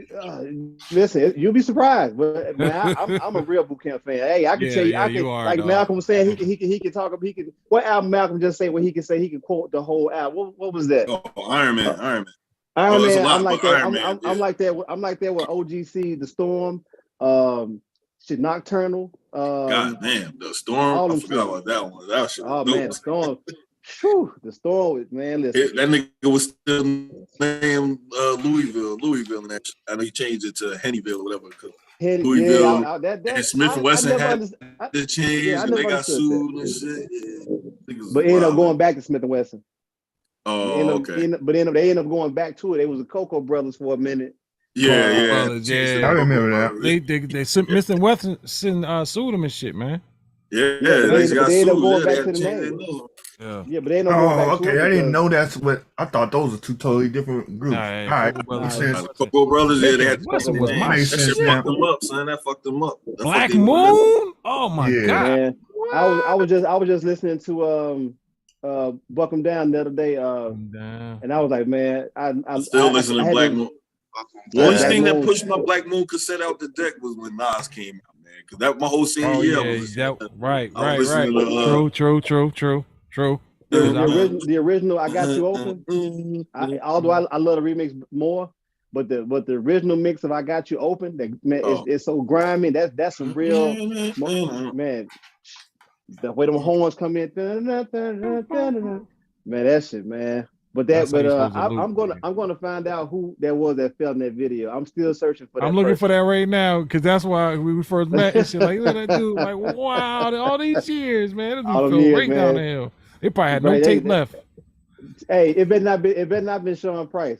listen, you'll be surprised, but man, I'm a real boot camp fan. Hey, I can tell you, like dog. Malcolm was saying, he can talk. He can. What album Malcolm just say? Where he can say he can quote the whole album. What was that? Oh, Iron Man. Iron Man. I'm like that. I'm like that. I'm like that with OGC, The Storm, shit, Nocturnal. God damn, The Storm. I forgot about that one. That shit. Oh man, The Storm. Whew, The Storm, man. Listen, that nigga was still named Louisville. And I know he changed it to Hennyville or whatever. Louisville. And Smith and Wesson had the change, and they got sued and shit. But ended up going back to Smith and Wesson. Oh, okay. But they ended up going back to it. It was the Cocoa Brothers for a minute. Yeah. I remember that. They Smith and Wesson sued them and shit, man. Yeah, they ended up going back to the name. Yeah, but they ended up going back to it. I didn't know that's what I thought. Those are two totally different groups. All right, Cocoa Brothers. Yeah, they had Wesson was my that shit. shit fucked them up, son. That fucked them up. Black Moon. Oh my god. Man. I was just listening to Buck 'em Down the other day, and I was like, man, I'm still listening to Black Moon. The only thing that pushed my Black Moon cassette out the deck was when Nas came out, man. Because that my whole senior year was right. True. The original, I Got You Open. Although I love the remix more, but the original mix of I Got You Open, it's so grimy. That's some real man. The way them horns come in, man, that shit, man. But I'm gonna find out who that was that fell in that video. I'm still searching for that. I'm looking for that right now because that's why we first met and shit. Like, look at that dude. Like, wow, all these years, man. That dude fell right down the hill. They probably had no tape left. Hey, it better not been Sean Price.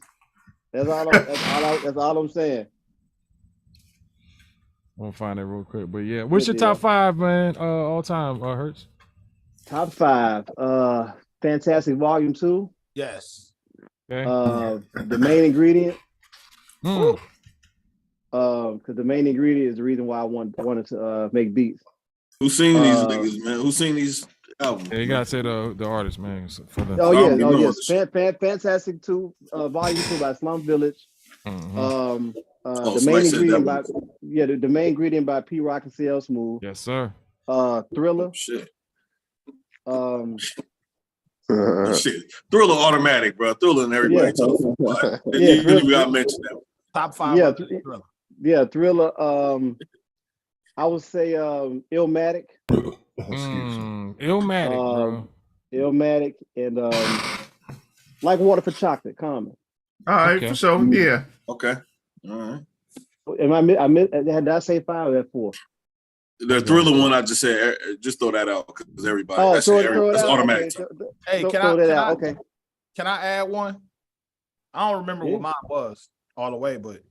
That's all I'm saying. I'm gonna find it real quick. But yeah, what's your top five, man? All time, Hertz? Top five. Fantastic Volume 2. Yes. Okay. The Main Ingredient. Because the Main Ingredient is the reason why I wanted to make beats. Who seen these niggas, man? Who seen these albums? Yeah, you gotta say the artist, man. For the, Fantastic 2, Volume 2 by Slum Village. Mm-hmm. The Main Ingredient by the Main Ingredient by P Rock and CL Smooth. Yes, sir. Thriller. Shit. Shit. Thriller automatic, bro. Thriller and everybody talking about. You really gotta mention that one. Top five. Thriller. Yeah, Thriller. I would say Illmatic. Illmatic, bro. Illmatic and Like Water for Chocolate, Common. All right, for sure. Yeah. Okay. All right. Did I say 5 or 4? The Thriller one, I just said, just throw that out because everybody. That's automatic. Okay. Hey, can I add one? I don't remember what mine was all the way, but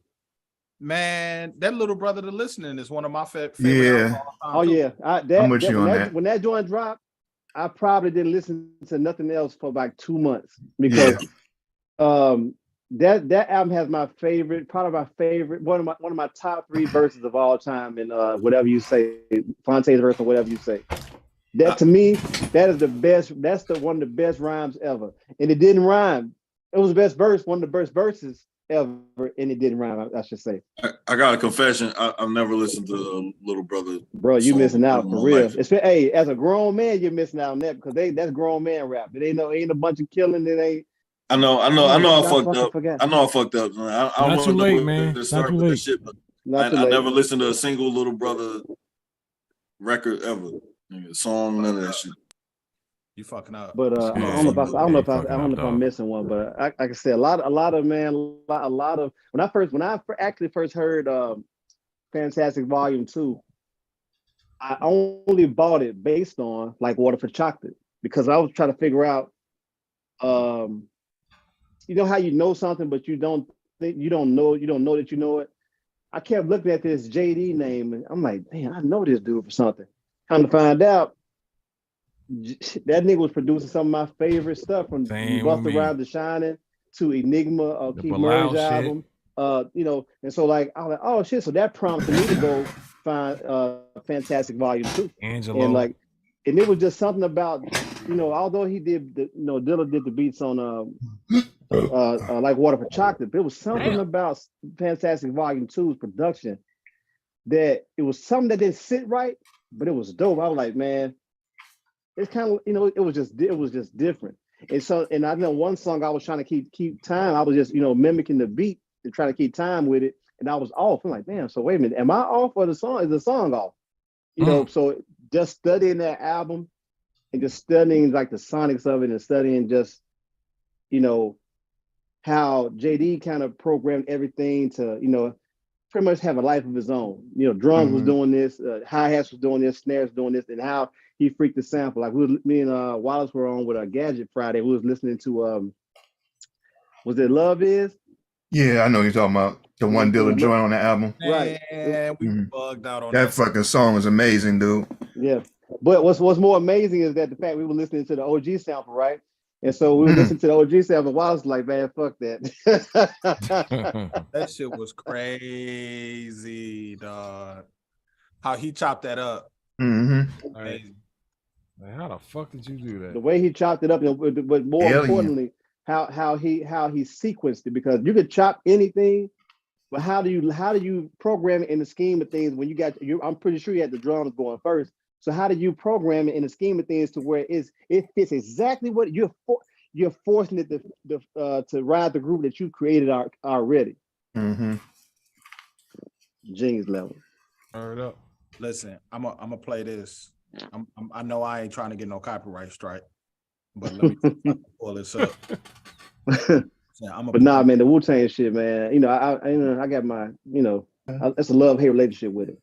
man, that Little Brother to Listening is one of my favorite. Yeah. Oh yeah. I'm with you on that. When that joint dropped, I probably didn't listen to nothing else for about 2 months because That album has my favorite, probably my favorite, one of my top 3 verses of all time in whatever you say, Fonte's verse or whatever you say. That to me, that is the best. That's one of the best rhymes ever, and it didn't rhyme. It was the best verse, one of the best verses ever, and it didn't rhyme. I should say. I got a confession. I've never listened to Little Brother. Bro, you missing out for real. Life. Hey, as a grown man, you're missing out on that because that's grown man rap. It ain't a bunch of killing. It ain't. I know. I fucked up. Forgot. I know I fucked up. I Not too late, man. Not too late. Shit, but I never listened to a single Little Brother record ever. Song, none of that shit. You fucking up. But I don't know if I'm missing one. But like I said, a lot of when I actually first heard Fantastic Volume 2, I only bought it based on like Water for Chocolate because I was trying to figure out, you know how you know something but you don't know that you know it. I kept looking at this JD name and I'm like, man, I know this dude for something. Come to find out, that nigga was producing some of my favorite stuff from Busta Rhymes The Shining to Enigma, Keith Murray's album. And so like I was like, oh shit, so that prompted me to go find Fantastic Volume 2. Angelo. And it was just something about, although he did Dilla did the beats on like Water for Chocolate, but it was something about Fantastic Volume 2's production that it was something that didn't sit right, but it was dope. I was like, man, it's kind of, it was just different. And I know one song I was trying to keep time. I was just, mimicking the beat and trying to keep time with it. And I was off. I'm like, damn, so wait a minute, am I off or is the song off? So just studying that album and just studying like the sonics of it and studying just, how JD kind of programmed everything to, pretty much have a life of his own. Drums was doing this, hi-hats was doing this, snares doing this, and how he freaked the sample. Like me and Wallace were on with a Gadget Friday. We was listening to was it Love Is? Yeah, I know you're talking about the one Dilla joint on the album. Right. And we bugged out on that fucking song is amazing, dude. Yeah. But what's more amazing is that the fact we were listening to the OG sample, right? And so we were listening to the OG sample. Wallace was like, man, fuck that. That shit was crazy, dog. How he chopped that up. Mm-hmm. Man, how the fuck did you do that? The way he chopped it up, but more importantly, how he sequenced it, because you could chop anything, but how do you program it in the scheme of things when you got I'm pretty sure you had the drums going first. So how do you program it in the scheme of things to where it fits exactly what you're forcing it to ride the groove that you created already. Mm-hmm. Genius level. Turn it up. Listen, I'm gonna play this. I know I ain't trying to get no copyright strike, but let me pull this up. But nah, man, the Wu-Tang shit, man. I got my, it's a love-hate relationship with it.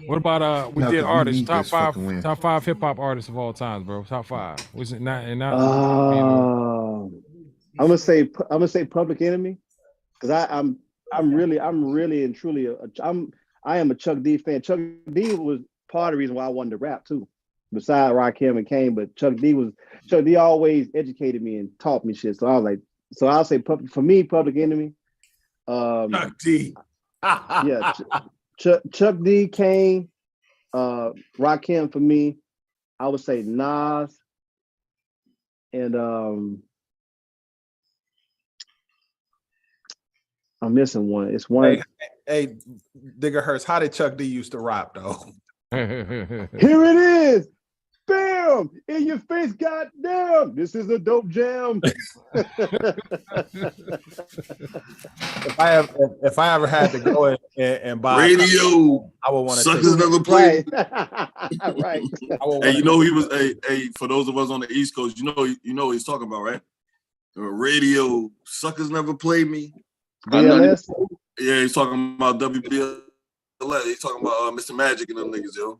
What about we did artists, top five hip hop artists of all time, bro. Top 5. Was it not? And not. I'm gonna say Public Enemy, because I'm really and truly I am a Chuck D fan. Chuck D was part of the reason why I wanted to rap too, besides Rakim and Kane. But Chuck D always educated me and taught me shit. So I was like, so I'll say for me, Public Enemy. Chuck D. Yeah. Chuck D, Kane, Rakim for me. I would say Nas, and I'm missing one. It's one. Hey, Digger Hurst, how did Chuck D used to rap though? Here it is. Bam! In your face, goddamn! This is a dope jam. If I ever had to go and buy radio, I would want to. Suckers never played. Right. Hey, he was. Hey, for those of us on the East Coast, you know what he's talking about, right? Radio, suckers never played me. BLS? Yeah, he's talking about WBLS. He's talking about Mr. Magic and them niggas, yo.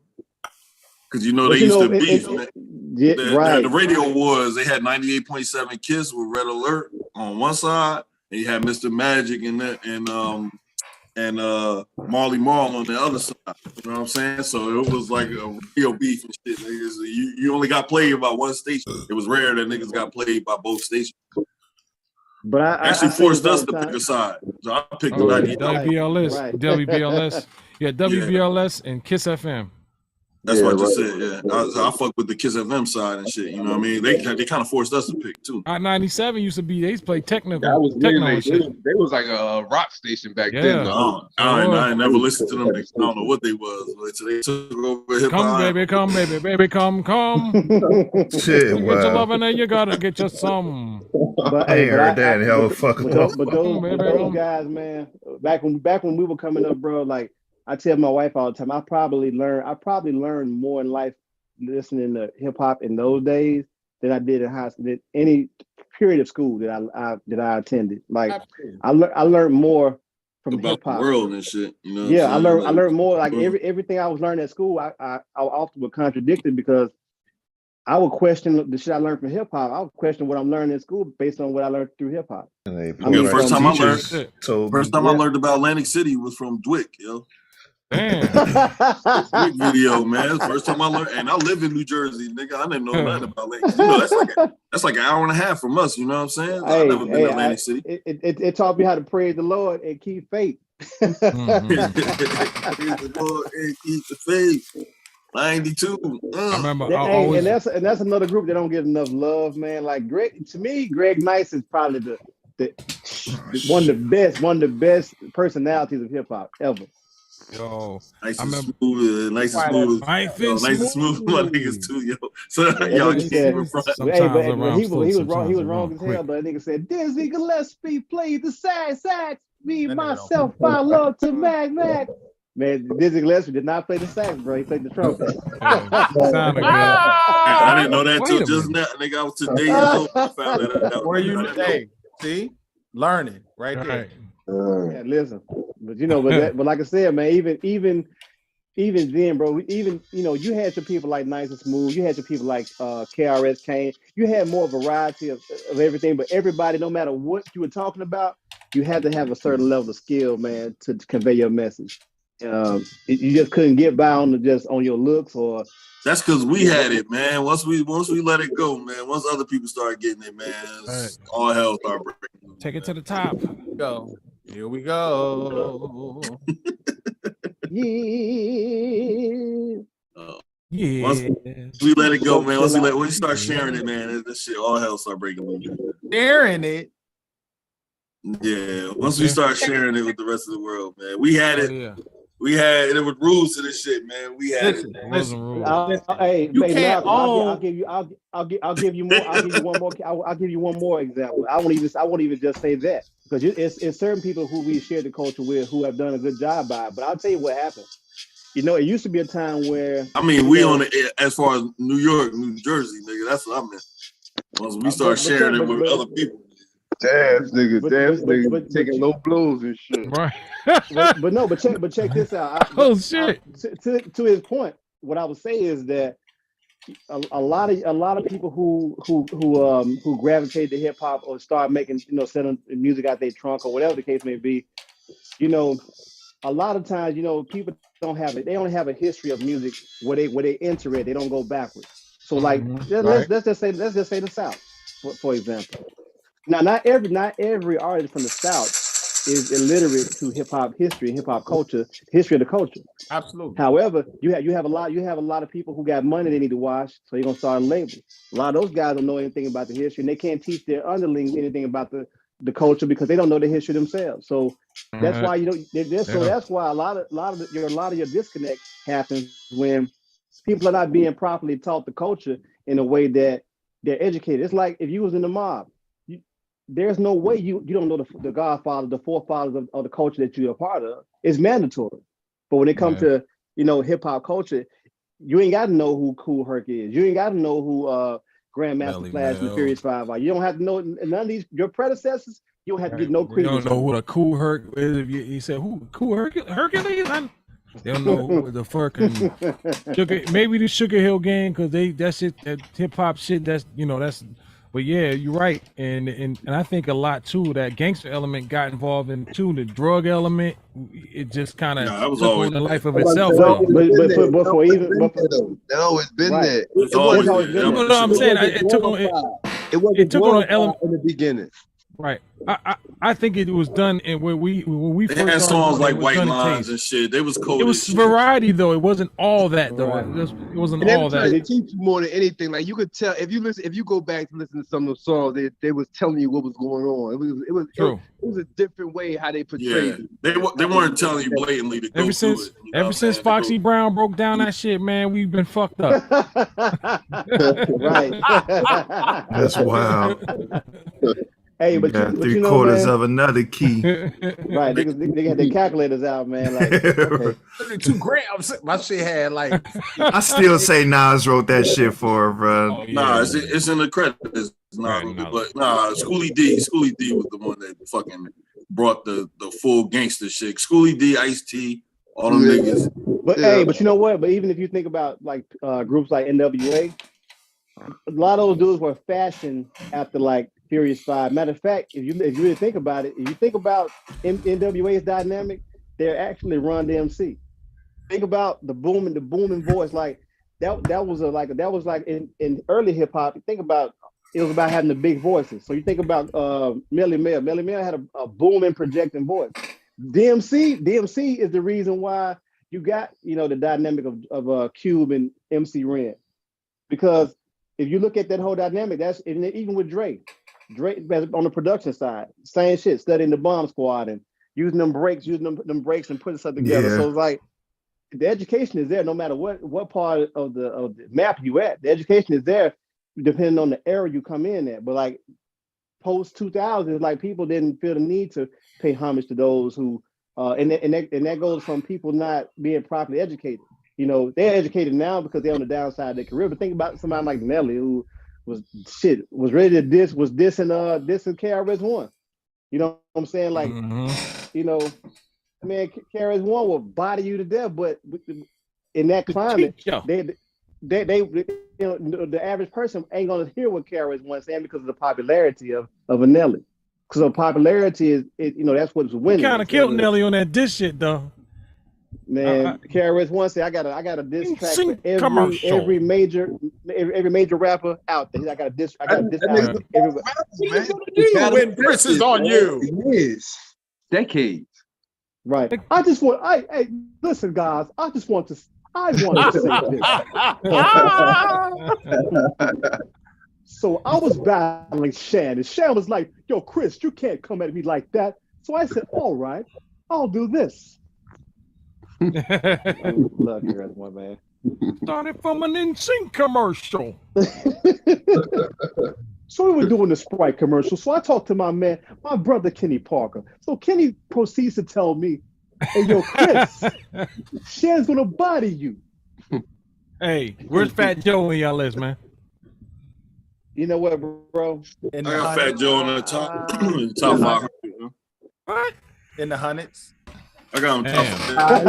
Because they used to beef. Right. The radio wars, they had 98.7 Kiss with Red Alert on one side, and you had Mr. Magic and and Marley Marl on the other side. You know what I'm saying? So it was like a real beef and shit. Niggas, you only got played by one station. It was rare that niggas got played by both stations. But I actually say forced this all us the to time. pick a side. So I picked Oh, the yeah, 98. WBLS, Right. WBLS. Yeah, WBLS and Kiss FM. That's what I just said. Yeah, I fuck with the Kiss FM side and shit. You know what I mean? They kind of forced us to pick too. Hot 97 used to be. They used to play techno when and shit. they was like a rock station back then. Though. I ain't never listened to them. I don't know what they was. But they took over hip hop. Come, baby, come, baby, baby, come. Shit, You get your love in there, you gotta get your some. But I ain't heard that in hell fuck. But those guys, man, back when we were coming up, bro, like I tell my wife all the time, I probably learned more in life listening to hip hop in those days than I did in high school, than any period of school that I attended. Like I learned more from about hip hop world and shit. You know? Yeah, I learned more. Like everything I was learning at school, I often would contradict it because I would question the shit I learned from hip hop. I would question what I'm learning in school based on what I learned through hip hop. First time I learned about Atlantic City was from Dwick, yo. Damn. Dwick video, man. First time I learned, and I live in New Jersey, nigga. I didn't know nothing about Atlantic. You know, that's like an hour and a half from us. You know what I'm saying? I've never been to Atlantic City. It taught me how to praise the Lord and keep faith. Praise the Lord and keep the faith. 92. I remember. And that's another group that don't get enough love, man. Like Greg Nice is probably the one of the best personalities of hip hop ever. Yo, nice and smooth. My niggas too, yo. So y'all keep in front. He was wrong as hell. But that nigga said, Dizzy Gillespie played the sax. Me myself, I love to Mac. Man, Dizzy Gillespie did not play the sax, bro. He played the trumpet. I didn't know that till just now. Nigga, I was today years old. I found that out. Where you hey, see? Learning right there. Yeah, listen. But but like I said, man, even then, bro, you had some people like Nice and Smooth, you had some people like KRS Kane, you had more variety of everything, but everybody, no matter what you were talking about, you had to have a certain level of skill, man, to convey your message. You just couldn't get by on your looks or. That's because we had it, man. Once we let it go, man. Once other people start getting it, man, all hell start breaking. Take it to the top. Go. Here we go. Yeah. Once we let it go, man. Once we start sharing it, man, that shit, all hell start breaking loose. Sharing it. Yeah. Once we start sharing it with the rest of the world, man, we had it. Yeah. There was rules to this shit, man. We had it. Hey, you can't own. I'll give you more. I'll give you one more. I'll give you one more example. I won't even just say that because it's certain people who we share the culture with who have done a good job by it. But I'll tell you what happened. It used to be a time where on it as far as New York, New Jersey, nigga. That's what I meant. Once we start sharing it with other people. Damn, nigga, taking low blows and shit. Right. but check this out. Shit. To his point, what I would say is that a lot of people who gravitate to hip hop or start making selling music out their trunk or whatever the case may be, a lot of times people don't have it. They only have a history of music where they enter it. They don't go backwards. So like let's just say the South for example. Now, not every artist from the South is illiterate to hip hop history, hip hop culture, history of the culture. Absolutely. However, you have a lot of people who got money they need to wash, so you're gonna start a label. A lot of those guys don't know anything about the history, and they can't teach their underlings anything about the culture because they don't know the history themselves. So that's why that's why a lot of your disconnect happens when people are not being properly taught the culture in a way that they're educated. It's like if you was in the mob. There's no way you don't know the godfather, the forefathers of the culture that you're a part of. It's mandatory. But when it comes to hip hop culture, you ain't got to know who Kool Herc is. You ain't got to know who Grandmaster Flash and the Furious 5 are. You don't have to know none of these. Your predecessors, you don't have to get no credence. You don't know who a Kool Herc is. He said who Kool Hercules. They don't know who the fucking maybe the Sugar Hill Gang because that hip hop shit. That's But yeah, you're right, and I think a lot too that gangster element got involved in too. The drug element, it just kind of Nah, that was took always on the life of That itself. always been there. but That for always even been there, though. That always been right, there. It's It wasn't. always always there. been No, there. no, I'm It saying wasn't it took on it. glorified. It It wasn't took on an glorified element, in the beginning. right? I think it was done, and when we They first had started songs doing it, like it was White done in Lines taste. and shit. They was It cold as was shit. variety though. It wasn't all that though. Right. It wasn't And they all were trying that. to teach you more than anything. Like you could tell if you go back to listen to some of those songs, they was telling you what was going on. True. It was a different way how they Yeah, portrayed it. they weren't telling you blatantly to go Ever do since it. You know what I'm since saying? Foxy Brown broke down that shit, man, we've been fucked up. Right. That's wild. Hey, You but got you know, 3/4 man. of another key. Right, they had their calculators out, man. Like, okay. 32 grams. My shit had like. I still say Nas wrote that shit for her, bro. Nah, it's in the credits. But nah, Schoolie D was the one that fucking brought the full gangster shit. Schoolie D, Ice-T, all them niggas. But hey, but you know what? But even if you think about like groups like NWA, a lot of those dudes were fashioned after like Furious 5. Matter of fact, if you really think about it, if you think about NWA's dynamic, they're actually Run DMC. Think about the booming voice. Like that was like in early hip hop. Think about it was about having the big voices. So you think about Melly Mel. Melly Mel had a booming projecting voice. DMC is the reason why you got the dynamic of Cube and MC Ren, because if you look at that whole dynamic, that's even with Drake on the production side, same shit, studying the Bomb Squad and using them breaks and putting stuff together. Yeah. So it's like the education is there no matter what part of the map you at. The education is there depending on the era you come in at. But like post 2000s, like people didn't feel the need to pay homage to those who and that goes from people not being properly educated. They're educated now because they're on the downside of their career. But think about somebody like Nelly who was ready to dissing KRS-One. You know what I'm saying? Like, man, KRS-One will body you to death, but in that climate, the average person ain't gonna hear what KRS-One saying because of the popularity of a Nelly. Because of popularity is that's what's winning. Kind of killed Nelly on that diss shit though. Man, KRS-One said I got a diss track for every major rapper out there. I got a diss album. When Chris is on you. Years, decades. Right. Listen, guys. I want to say this. So I was battling Shan, and Shan was like, "Yo, Chris, you can't come at me like that." So I said, "All right, I'll do this." Love KRS-One, man. Started from an NSYNC commercial. So we were doing the Sprite commercial. So I talked to my brother Kenny Parker. So Kenny proceeds to tell me, "Hey, yo, Chris, Shan's gonna body you." Hey, where's Fat Joe in y'all list, man? You know what, bro? I got Fat Joe on the top 500. What? In the hundreds. I got him top. I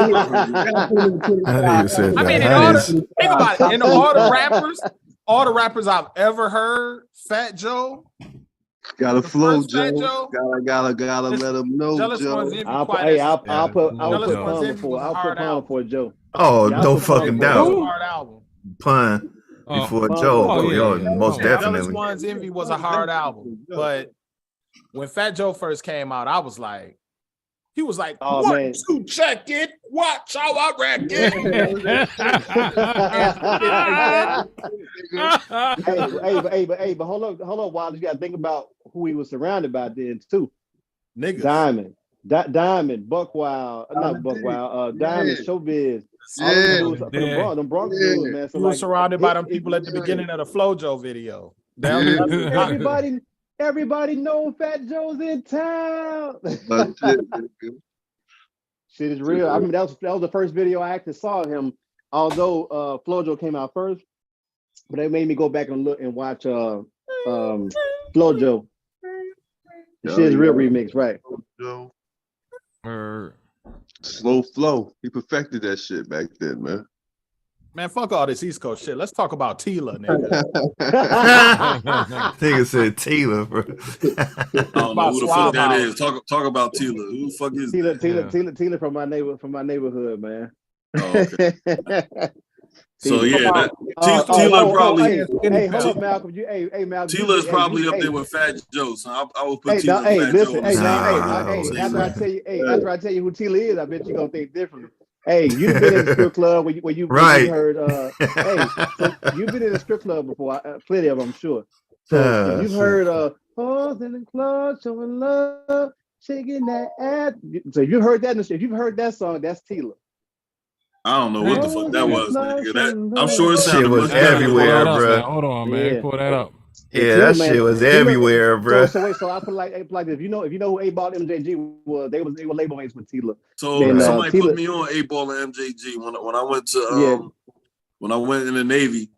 mean, in order, think about it. In all the rappers I've ever heard, Fat Joe. Gotta flow, Joe. Gotta let him know, Joe. I'll put Palmer for Joe. Oh, Yeah, no fucking doubt. Hard album. Pun before Joe. Most Jealous definitely. One's Envy was a hard album, but when Fat Joe first came out, I was like, he was like, oh, 1, man. 2, check it. Watch how I wreck it. But hold on, Wild. You gotta think about who he was surrounded by then too. Niggas. Diamond, Buck Wild, not Buck Wild, Diamond, Showbiz. All them Bronx dudes, man. So he was surrounded by them people at the beginning of the FloJo video. Everybody know Fat Joe's in town. Shit is real. I mean, that was the first video I actually saw of him. Although FloJo came out first, but they made me go back and look and watch FloJo. The shit is real remix, right? Slow flow. He perfected that shit back then, man. Man, fuck all this East Coast shit. Let's talk about Tila, nigga. Nigga said Tila, bro. I don't know who the fuck that is. Talk about Tila. Who the fuck is that? Tila from my neighborhood, man. Oh, okay. So yeah, Tila probably. Hey, hold up, Malcolm. Malcolm. Tila is probably up there with Fat Joe. So I will put Tila and Fat Joe. After I tell you who Tila is, I bet you're gonna think differently. Hey, you've been in a strip club where you heard. So you've been in a strip club before, plenty of them, I'm sure. So if you've heard "Hoes in the Club Showing Love, Shaking That Ass," so if you've heard that song, that's Tila. I don't know what the fuck that was, nigga. I'm sure it sounded was everywhere, bro. Hold on, man. Pull that up. Yeah, that shit was everywhere, bro. So I put like if you know who 8Ball MJG was, they were label mates with Tila. So somebody put me on 8Ball and MJG when I went to when I went in the Navy.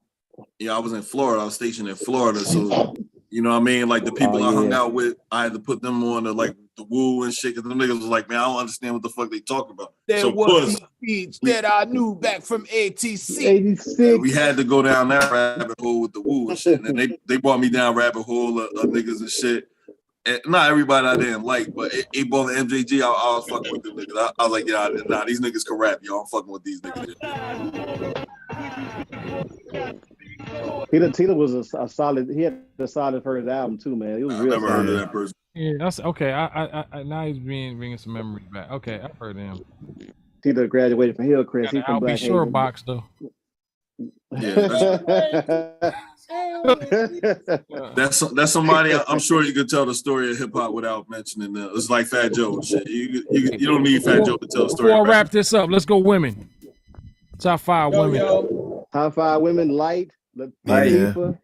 Yeah, I was in Florida. I was stationed in Florida, so you know what I mean. Like the people I hung out with, I had to put them on the woo and shit. Because them niggas was like, man, I don't understand what the fuck they talking about. There was speech that I knew back from ATC. 86. Yeah, we had to go down that rabbit hole with the woo and shit. And they brought me down rabbit hole of niggas and shit. And not everybody I didn't like, but 8Ball and MJG, I was fucking with them niggas. I was like, yeah, nah, these niggas can rap, y'all. I'm fucking with these niggas. Tila was a solid. He had a solid first album too, man. It was real. Never heard of that person. Yeah, that's okay. I now he's bringing some memories back. Okay, I've heard of him. Tila graduated from Hillcrest. He's from I'll be sure box though. Yeah, that's somebody. I'm sure you could tell the story of hip hop without mentioning that. It's like Fat Joe and shit. You don't need Fat Joe to tell the story. Before I wrap this up, let's go women. Top 5 women. Top 5 women: Light, Latifah,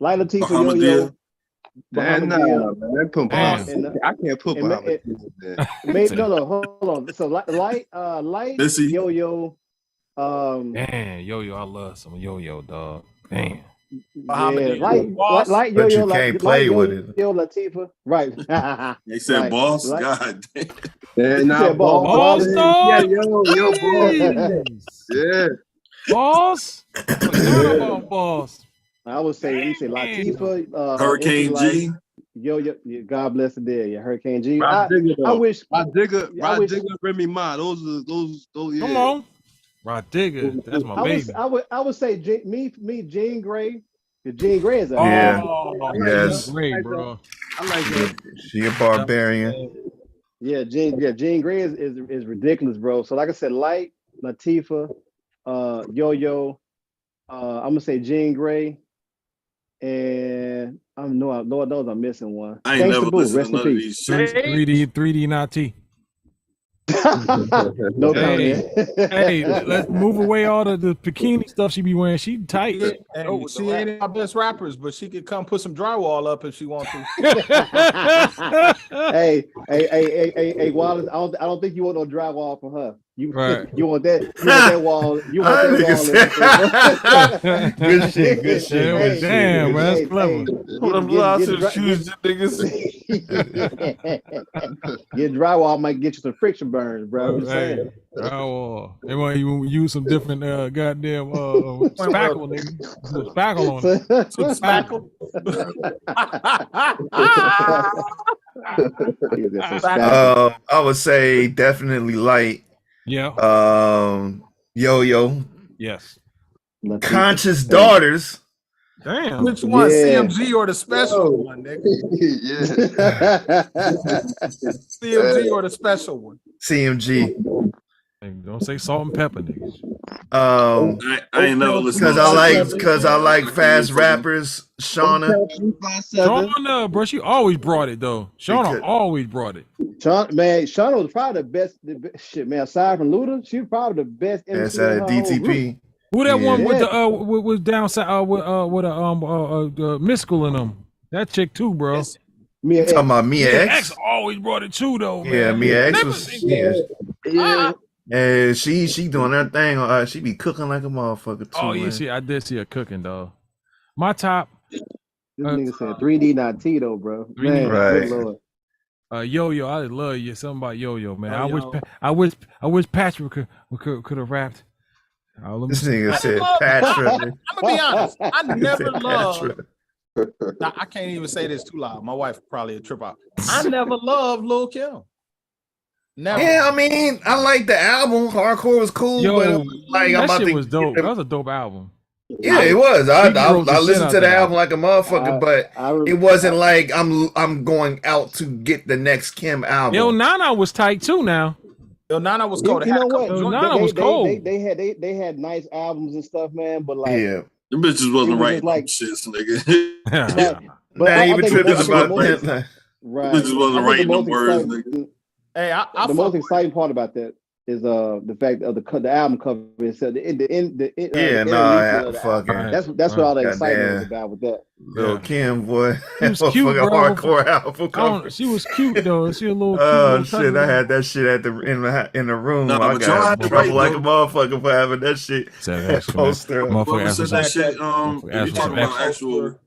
Yo-Yo. Man, I can't put hold on. So Light, Missy. Yo-Yo. Man, Yo-Yo, I love some Yo-Yo, dog. Man. Light, but Yo-Yo, you can't play with it. Yo, Latifah, right? They said boss. God damn. Boss, dog. Yeah, boss. Yeah. Boss. About boss. I would say Latifah, Hurricane G. Yo, God bless the dead. Yeah, Hurricane G. I wish Rod Digger, Remy Ma. Those. Yeah. Come on, Rod Digger. That's my baby. I would say Jean Grey. Jean Grey is yes, Grey, bro. I like that. She a barbarian. Yeah, Jean Grey is ridiculous, bro. So like I said, Light, Latifah, Yo-Yo. I'm gonna say Jean Grey. And Lord knows I'm missing one. I ain't never listened to none of these shit. 3D not T. No comment. Hey, let's move away all the bikini stuff she be wearing. She tight. And she ain't our best rappers, but she could come put some drywall up if she wants to. Hey, Wallace. I don't think you want no drywall from her. You want that wall. You want that wall. Good shit. Hey, damn, man, that's clever. Put them lawsuit shoes, niggas. Get drywall might get you some friction burns, bro. I'm saying. Drywall. They want you use some different goddamn spackle, nigga. Some spackle on it. Some spackle. I would say definitely Light. Yeah. Yo-Yo. Yes. Conscious Daughters. Damn. Which one, CMG or the special one, nigga? CMG or the special one? CMG. Don't say salt and pepper, niggas. I ain't never listened. Because I like fast rappers. Shauna, bro, she always brought it though. Shauna always brought it. Shauna was probably the best. Shit, man. Aside from Luda, she was probably the best. That's at DTP. Who that one with the was down south with Miskell in them? That chick too, bro. Talking about Mia X. Always brought it too though. Man. Yeah, Mia X was. And she doing her thing. She be cooking like a motherfucker too. Oh yeah, I did see her cooking, dog. My top. This nigga said 3D not T though, bro. Man, right. Good Lord. Yo-Yo, I love you. Something about Yo-Yo, man. I wish Patrick could have rapped. This nigga said I'm Patra. gonna be honest. I He never said loved. Patra. Now, I can't even say this too loud. My wife probably a trip out. I never loved Lil Kim. Never. Yeah, I mean, I like the album. Hardcore was cool, but it Yo, was like I'm that about shit to. was dope. That was a dope album. Yeah, it was. I Biggie wrote the shit listened out to the that album like a motherfucker, but it wasn't like I'm going out to get the next Kim album. Yo, Nana was tight too. Now, Yo, Nana was cold. You know what? Yo, Nana was cold. They had nice albums and stuff, man. But like, Yeah, the bitches wasn't was writing like shits, nigga. but Not I even think tripping the about most- that. Right. Bitches wasn't I think writing them words, nigga. Hey, the most exciting part about that is the fact of the album cover. It said fucking. That's what all the goddamn. excitement was about with that. Little Kim, boy, She was cute, bro. hardcore album I don't- cover. she was cute though. She a little. Oh cute, shit! I had that shit at in the room. Nah, I but y'all had got to trouble write, like a though. motherfucker for having that shit. That poster. Whoever said that shit, if you talk about actual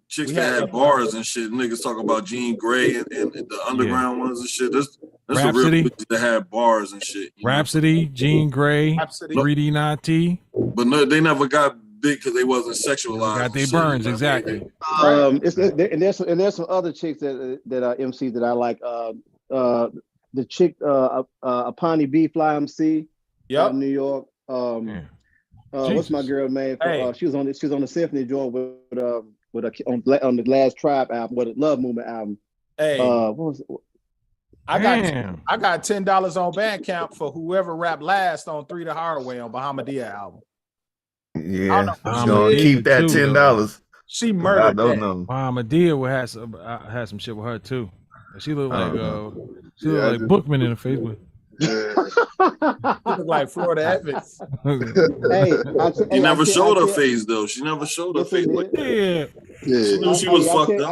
chicks that had bars and shit, niggas talk about Jean Grey and the underground ones and shit. That's the Rhapsody. real bitches that had bars and shit. Rhapsody, Jean Grey, Greedy Naughty. But no, they never got big because they wasn't sexualized. Got they and shit, burns, you know? exactly. There's some other chicks that are MC that I like. The chick Apani B Fly MC out in New York. What's my girl name? She was on the Symphony joint on the Last Tribe album, with the Love Movement album. Hey, what was it? I got $10 on Bandcamp for whoever rapped last on 3 the Hard Way on Bahamadia album. Yeah, so keep that $10. She murdered I don't that. know. Bahamadia would had some shit with her too. She looked like like just- Bookman in the Facebook. She looked like Florida Evans. She never showed her face though. She never showed her face. Like that. She knew she was fucked up.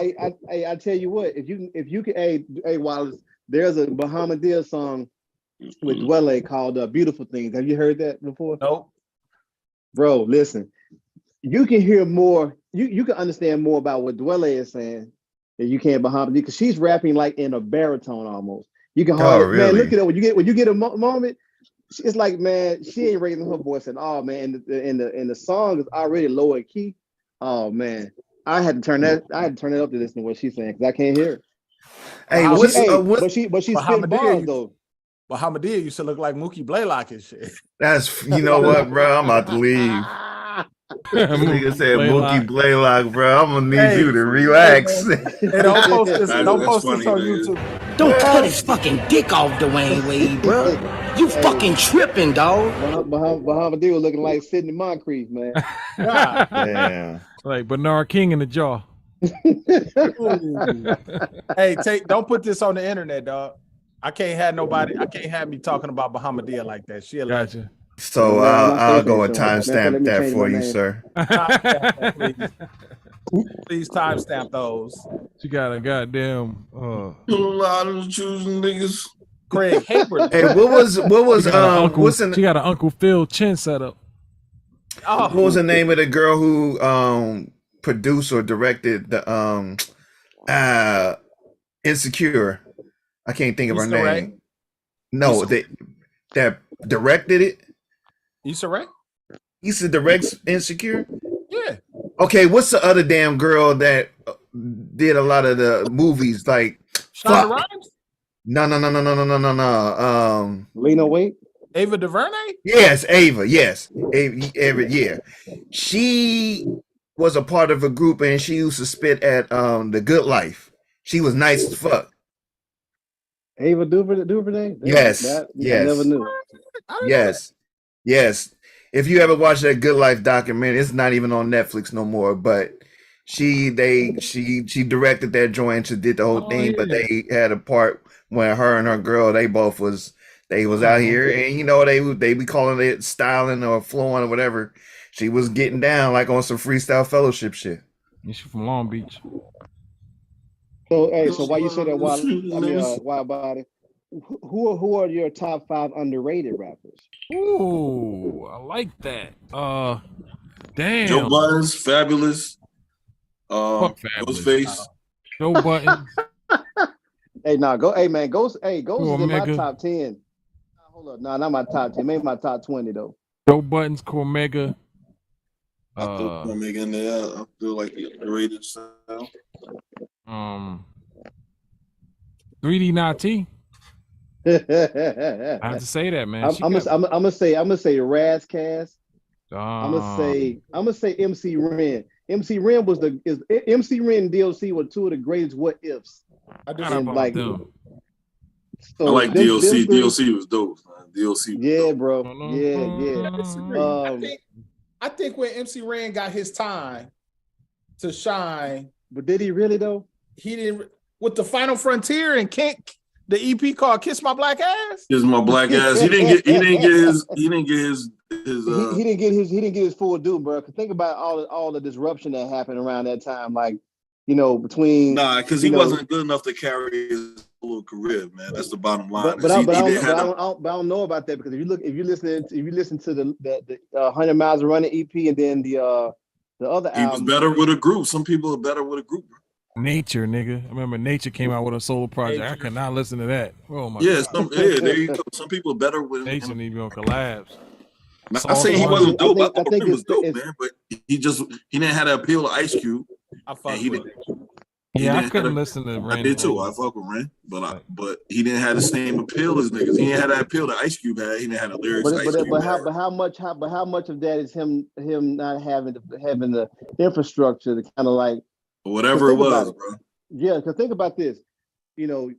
I tell you what, if you can, hey Wallace, there's a Bahamadia song with Dwelle called "Beautiful Things." Have you heard that before? Nope. Bro, listen, you can hear more. You can understand more about what Dwelle is saying than you can Bahamadia, because she's rapping like in a baritone almost. You can hardly, man, look at it when you get a moment. It's like, man, she ain't raising her voice at all, man. And the song is already lower key. Oh man, I had to turn that up to listen to what she's saying because I can't hear it. Hey, but she's spitting bars though. Bahamadia used to look like Mookie Blaylock and shit. That's you know what, bro. I'm about to leave. Nigga said Mookie Blaylock, bro. I'm gonna need you to relax. Hey, don't post this on YouTube. Don't cut his fucking dick off, Dwayne Wade, bro. You fucking tripping, dog. Bahamadia was looking like Sidney Moncrief, man. Yeah. Like Bernard King in the jaw. Hey, don't put this on the internet, dog. I can't have me talking about Bahamadia like that. She a legend. So I'll go and timestamp that for you, sir. Please timestamp those. She got a goddamn a lot of choosing niggas. Craig Hayward. Hey, what was she got an Uncle Phil chin set up. What was the name of the girl who produced or directed the Insecure? I can't think of her name. Ray? No, that directed it. Issa Rae? Issa directs Insecure? Yeah. Okay, what's the other damn girl that did a lot of the movies? Like Shonda Rhimes? No. Lena Waithe? Ava DuVernay? Yes, Ava. Yes, Ava. Yeah, she was a part of a group, and she used to spit at The Good Life. She was nice as fuck. Ava DuVernay? Yes. I never knew. Yes. If you ever watch that Good Life documentary, it's not even on Netflix no more. But she directed that joint. She did the whole thing. Yeah. But they had a part when her and her girl, they was out here, and they be calling it styling or flowing or whatever. She was getting down like on some freestyle fellowship shit. She's from Long Beach. So why you say that? Why about it? Who are your top 5 underrated rappers? Ooh, I like that. Damn. Joe Buttons, Fabulous. Fuck Fabulous. Ghostface. Joe Buttons. Hey, Ghost is in my Omega. top 10. Hold up, not my top 10. Maybe my top 20 though. Joe Buttons, Cormega. I threw Cormega in there. I feel like the underrated sound. 3D Nati. I have to say that, man. I'm gonna say Razzcast. I'm Um, gonna say MC Ren. MC Ren was MC Ren and DLC were two of the greatest what ifs. I don't know about them. So I like them DLC. three- DLC was dope, man. DLC was Yeah, dope. bro. Yeah. I disagree. I think when MC Ren got his time to shine, but did he really though? He didn't with the Final Frontier and the EP called "Kiss My Black Ass." Kiss My Black Ass. He didn't get his. He didn't get his. He didn't get his full due, bro. Cause think about all the disruption that happened around that time, like between because he wasn't good enough to carry his whole career, man. That's the bottom line. But I don't know about that because if you listen to the 100 Miles of Running EP and then the other he was album, better with a group. Some people are better with a group. Nature, nigga. I remember Nature came out with a solo project. I could not listen to that. Oh my god. There you go. Some people are better with Nature need to be on collabs. I say he wasn't dope. I thought he was dope, man. But he didn't have the appeal of Ice Cube. I fuck with I couldn't listen to Ren. I did too. I fuck with Ren, but he didn't have the same appeal as niggas. He didn't have that appeal that Ice Cube had. He didn't have the lyrics. But how much of that is him not having the infrastructure to kind of like whatever it was, bro. Yeah, because think about this.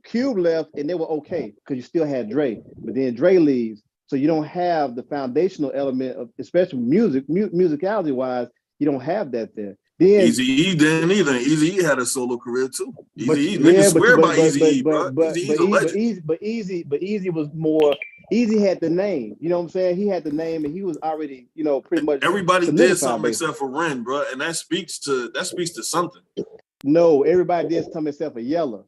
Cube left and they were okay because you still had Dre, but then Dre leaves, so you don't have the foundational element of, especially musicality wise, you don't have that there. Then Eazy-E didn't either. Eazy-E had a solo career too. Eazy-E, niggas swear by Eazy-E, bro. Eazy-E's a legend. But Eazy was more. Eazy had the name. You know what I'm saying? He had the name, and he was already, pretty much. Everybody did something except for Ren, bro, and that speaks to something. No, everybody did something except for Yella.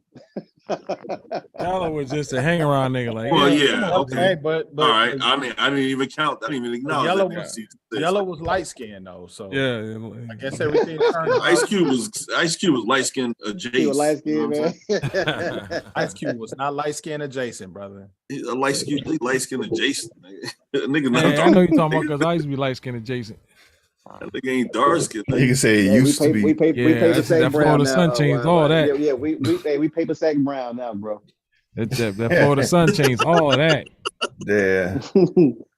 Yella was just a hang around nigga. Like, well, yeah, okay, but all right. I didn't even count. I didn't even acknowledge Yellow was light skinned though, so yeah. I guess everything turned. Ice Cube was light skinned adjacent. He was light skinned, man. Ice Cube was not light skinned adjacent, brother. A light skinned adjacent. Nigga, I know you're talking about because I used to be light skinned adjacent. That nigga ain't dark skinned. You can say it used to be. We pay the same brown Florida now. sun changed all that. Yeah, we paper sack brown now, bro. That Florida sun changed all of that. Yeah.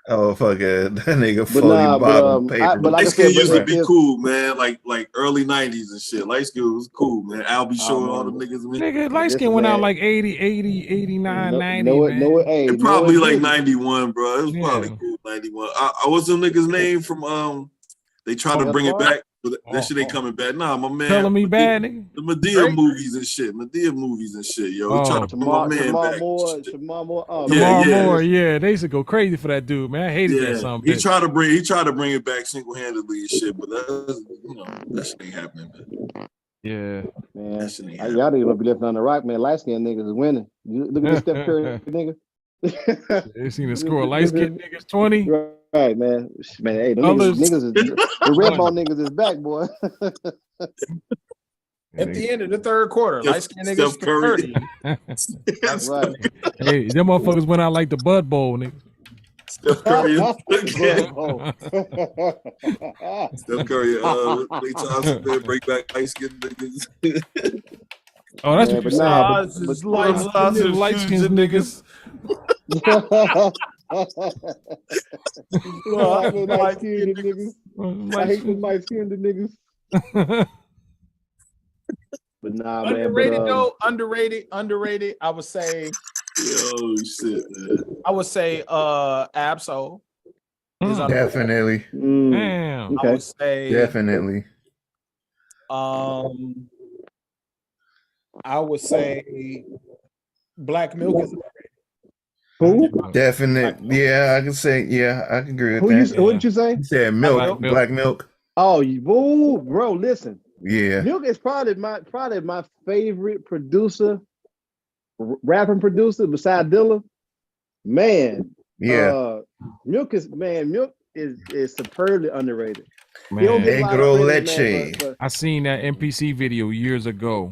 Oh fuck it, that nigga But 40 nah, bottom but, paper. but like I Light skin said, used to be cool, man. Like early '90s and shit. Light skin was cool, man. Albie showing all the niggas. Man. Nigga, light skin went out like 80, 89, 90. It probably like 91, bro. It was probably cool 91. I what's them niggas name from they tried to bring it back, but that shit ain't coming back. Nah, my man. Telling me bad, nigga. The Medea movies and shit. Yo. He tried to bring my man back. Tomorrow Moore, yeah. They used to go crazy for that dude, man. I hated that song. He tried to bring it back single handedly and shit, but that shit ain't happening, man. Yeah, man. Y'all didn't be left on the rock, man. Light skinned niggas is winning. You look at this Steph Curry nigga. They seen the score. Light skinned niggas 20. Right, man. Hey, the niggas is the red ball niggas is back, boy. At the end of the third quarter, light skinned niggas 30. That's right. Hey, them motherfuckers went out like the Bud Bowl, nigga. Steph Curry. Steph Curry. Clay Thompson, break back light skinned niggas. Oh, that's what you said. Light skinned niggas. I hate the light skinned niggas. But nah, underrated man. Though, underrated. I would say. Yo, shit, man. I would say, Absol. Definitely. Damn. I would say definitely. I would say Black Milk is. Who? Definite. Yeah, I can say. Yeah, I can agree with that. What did you say? You said milk, black milk. Oh, bro, listen. Yeah. Milk is probably my favorite producer, rapping producer besides Dilla. Man. Yeah. Milk is superbly underrated. Negro leche. I seen that NPC video years ago.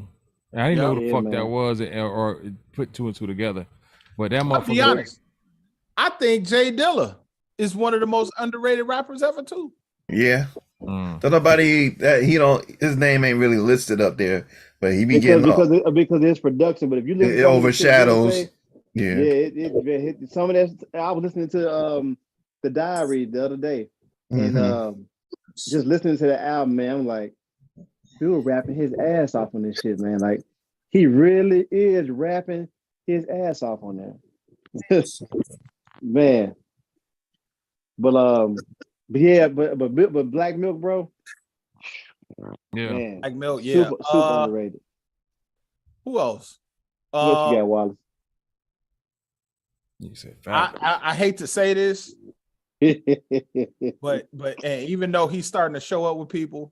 I didn't know who the fuck that was or put two and two together. But that motherfucker. I'll be honest. I think Jay Dilla is one of the most underrated rappers ever too. Yeah. So nobody that he don't his name ain't really listed up there, but he be because getting up. Because it's production. But if you listen It to some of the shit Jay overshadows. say, Yeah. it some of that. I was listening to the Diary the other day, and just listening to the album, man, I'm like, dude rapping his ass off on this shit, man. Like he really is rapping his ass off on there, man. But yeah, but Black Milk, bro. Yeah, man, Black Milk, yeah. Super underrated. Who else? What you got, Wallace? You said I hate to say this, but and even though he's starting to show up with people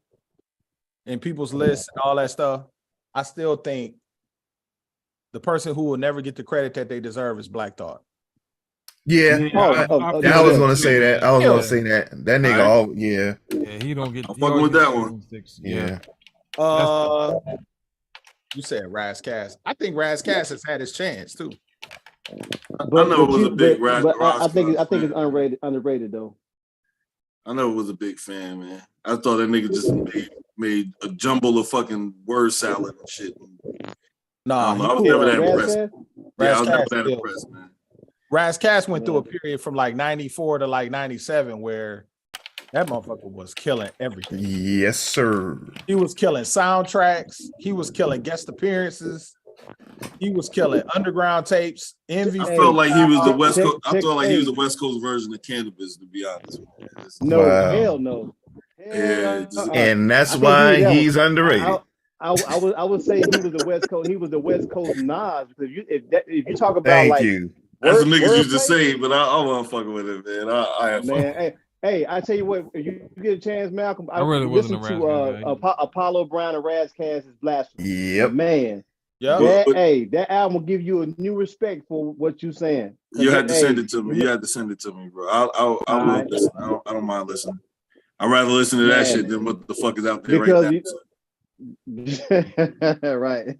in people's lists and all that stuff, I still think the person who will never get the credit that they deserve is Black Thought. Yeah, I was gonna say that. I was gonna say that. That nigga, all yeah, he don't get. I'm fucking with that one. Yeah. You said Raz Cass. I think Raz Cass has had his chance too. I know it was a big Raz. I think it's underrated though. I know it was a big fan, man. I thought that nigga just made a jumble of fucking word salad and shit. Nah, I was never that impressed. Yeah, I was never that still. impressed, man. Raz Cass went through a period from like 94 to like 97 where that motherfucker was killing everything. Yes, sir. He was killing soundtracks. He was killing guest appearances. He was killing underground tapes. Envy. I felt like he was the West Coast. I felt like he was the West Coast version of Cannabis, to be honest. No, hell no. Yeah, and that's why he's underrated. I would say he was the West Coast. He was the West Coast Nas. Because if you talk about Thank you. That's what niggas used to say, but I wasn't fucking with it, man. I have fun. Man, hey, I tell you what, if you get a chance, Malcolm, I really listen wasn't to Apollo Brown and Raz Cass is Blasphemy. Yep. Man. Yeah. That album will give you a new respect for what you're saying. You had to send it to me. You had to send it to me, bro. I will listen. I don't mind listening. I'd rather listen to that shit than what the fuck is out there right now. Right.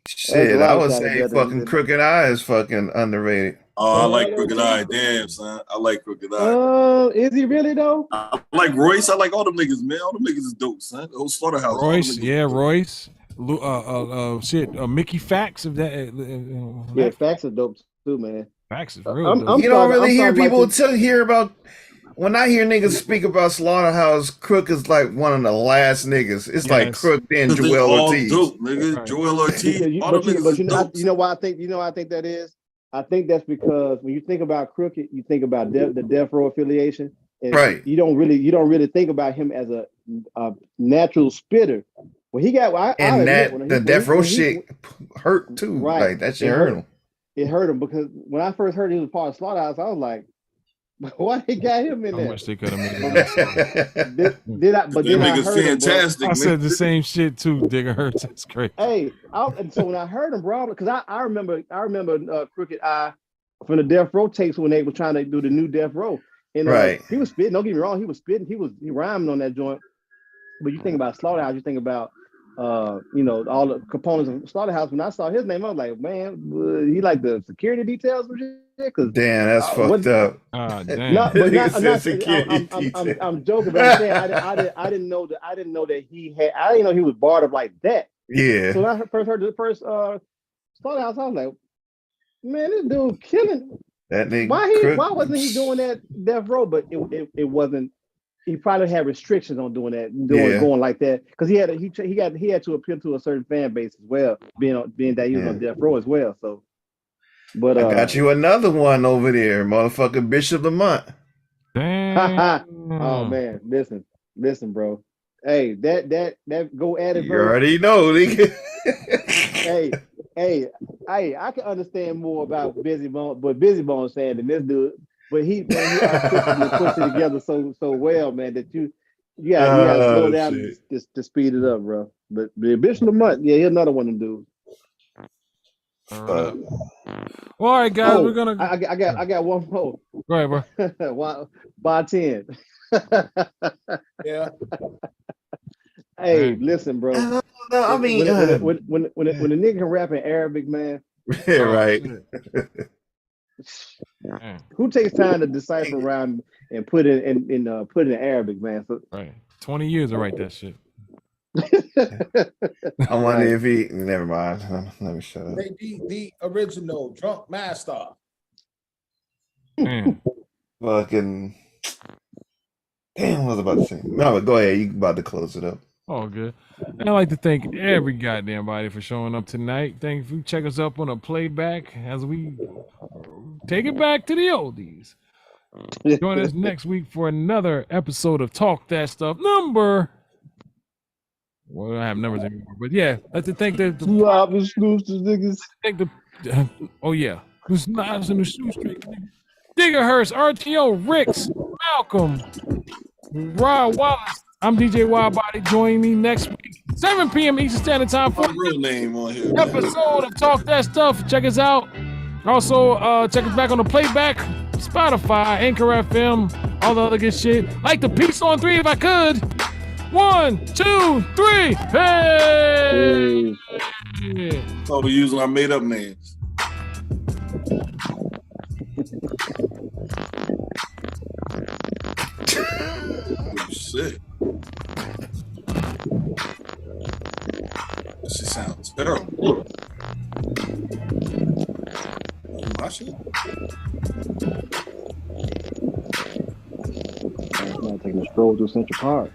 Shit, I would say fucking Crooked Eye is fucking underrated. Oh, I like Crooked Eye. Damn, son. I like Crooked Eye. Is he really though? I like Royce. I like all them niggas, man. All them niggas is dope, son. The whole Slaughterhouse. Royce, yeah, Royce. Mickey Fax of that. Yeah, Fax is dope too, man. Fax is real. You don't really hear people hear about. When I hear niggas speak about Slaughterhouse, Crook is like one of the last niggas. It's like Crook then Joel Ortiz. Dope, nigga. Right. Joel Ortiz. You know why I think that is? I think that's because when you think about Crooked, you think about the Death Row affiliation. And right. You don't really think about him as a natural spitter. Well, he got the Death Row shit hurt too. Right. Like that shit hurt him. It hurt him because when I first heard he was part of Slaughterhouse, I was like, why they got him in there? I wish they could have made it. Did I? But then I heard fantastic. Him, I said the same shit too. Digger hurts. That's great. Hey, so when I heard him, bro, because I remember Crooked Eye from the Death Row tapes when they were trying to do the new Death Row, and he was spitting. Don't get me wrong, he was spitting. He rhyming on that joint. But you think about Slaughterhouse, you think about all the components of Slaughterhouse. When I saw his name, I was like, man, he like the security details and shit. Damn, that's fucked up. Damn. I'm joking, but I'm saying I didn't know that he had. I didn't know he was barred up like that. Yeah. So when I first heard the first Slaughterhouse, I was like, man, this dude killing. That nigga. Why wasn't he doing that Death Row? But it wasn't. He probably had restrictions on doing that, going like that, because he had to appeal to a certain fan base as well, being that he was on Death Row as well. So, but I got you another one over there, motherfucking Bishop Lamont. Damn. Oh man, listen, bro. Hey, that go at it, You bro. already know, nigga. hey, I can understand more about Busy Bone saying than this dude. But he puts it together so well, man, that you gotta slow down to speed it up, bro. But Bishop Lamont, yeah, he's another one of them dudes. All right, guys, we're gonna. I got one more. Go ahead, bro. By 10. Yeah. Hey, listen, bro. I mean, when a nigga can rap in Arabic, man, Yeah, right. Who takes time to decipher around and put it in Arabic, man? So, right. 20 years to write that shit. I wonder if he. Never mind. Let me shut up. The original Drunk Master. Fucking. Damn, I was about to say. No, but go ahead. You about to close it up. All good. And I'd like to thank every goddamn body for showing up tonight. Thank you. Check us up on a playback as we take it back to the oldies. Join us next week for another episode of Talk That Stuff number. Well, I don't have numbers anymore, but yeah, I'd like to thank the oh yeah, who's knives in the shoestring. Diggerhurst, RTO, Ricks, Malcolm, Rod Wallace. I'm DJ Wildbody. Join me next week, 7 p.m. Eastern Standard Time for My real name on here. episode of Talk That Stuff. Check us out. Also, check us back on the playback, Spotify, Anchor FM, all the other good shit. Like the piece on 3 if I could. 1, 2, 3. Hey! So we're using our made up names. Shit. This shit sounds terrible. My shit. I'm taking a stroll through Central Park.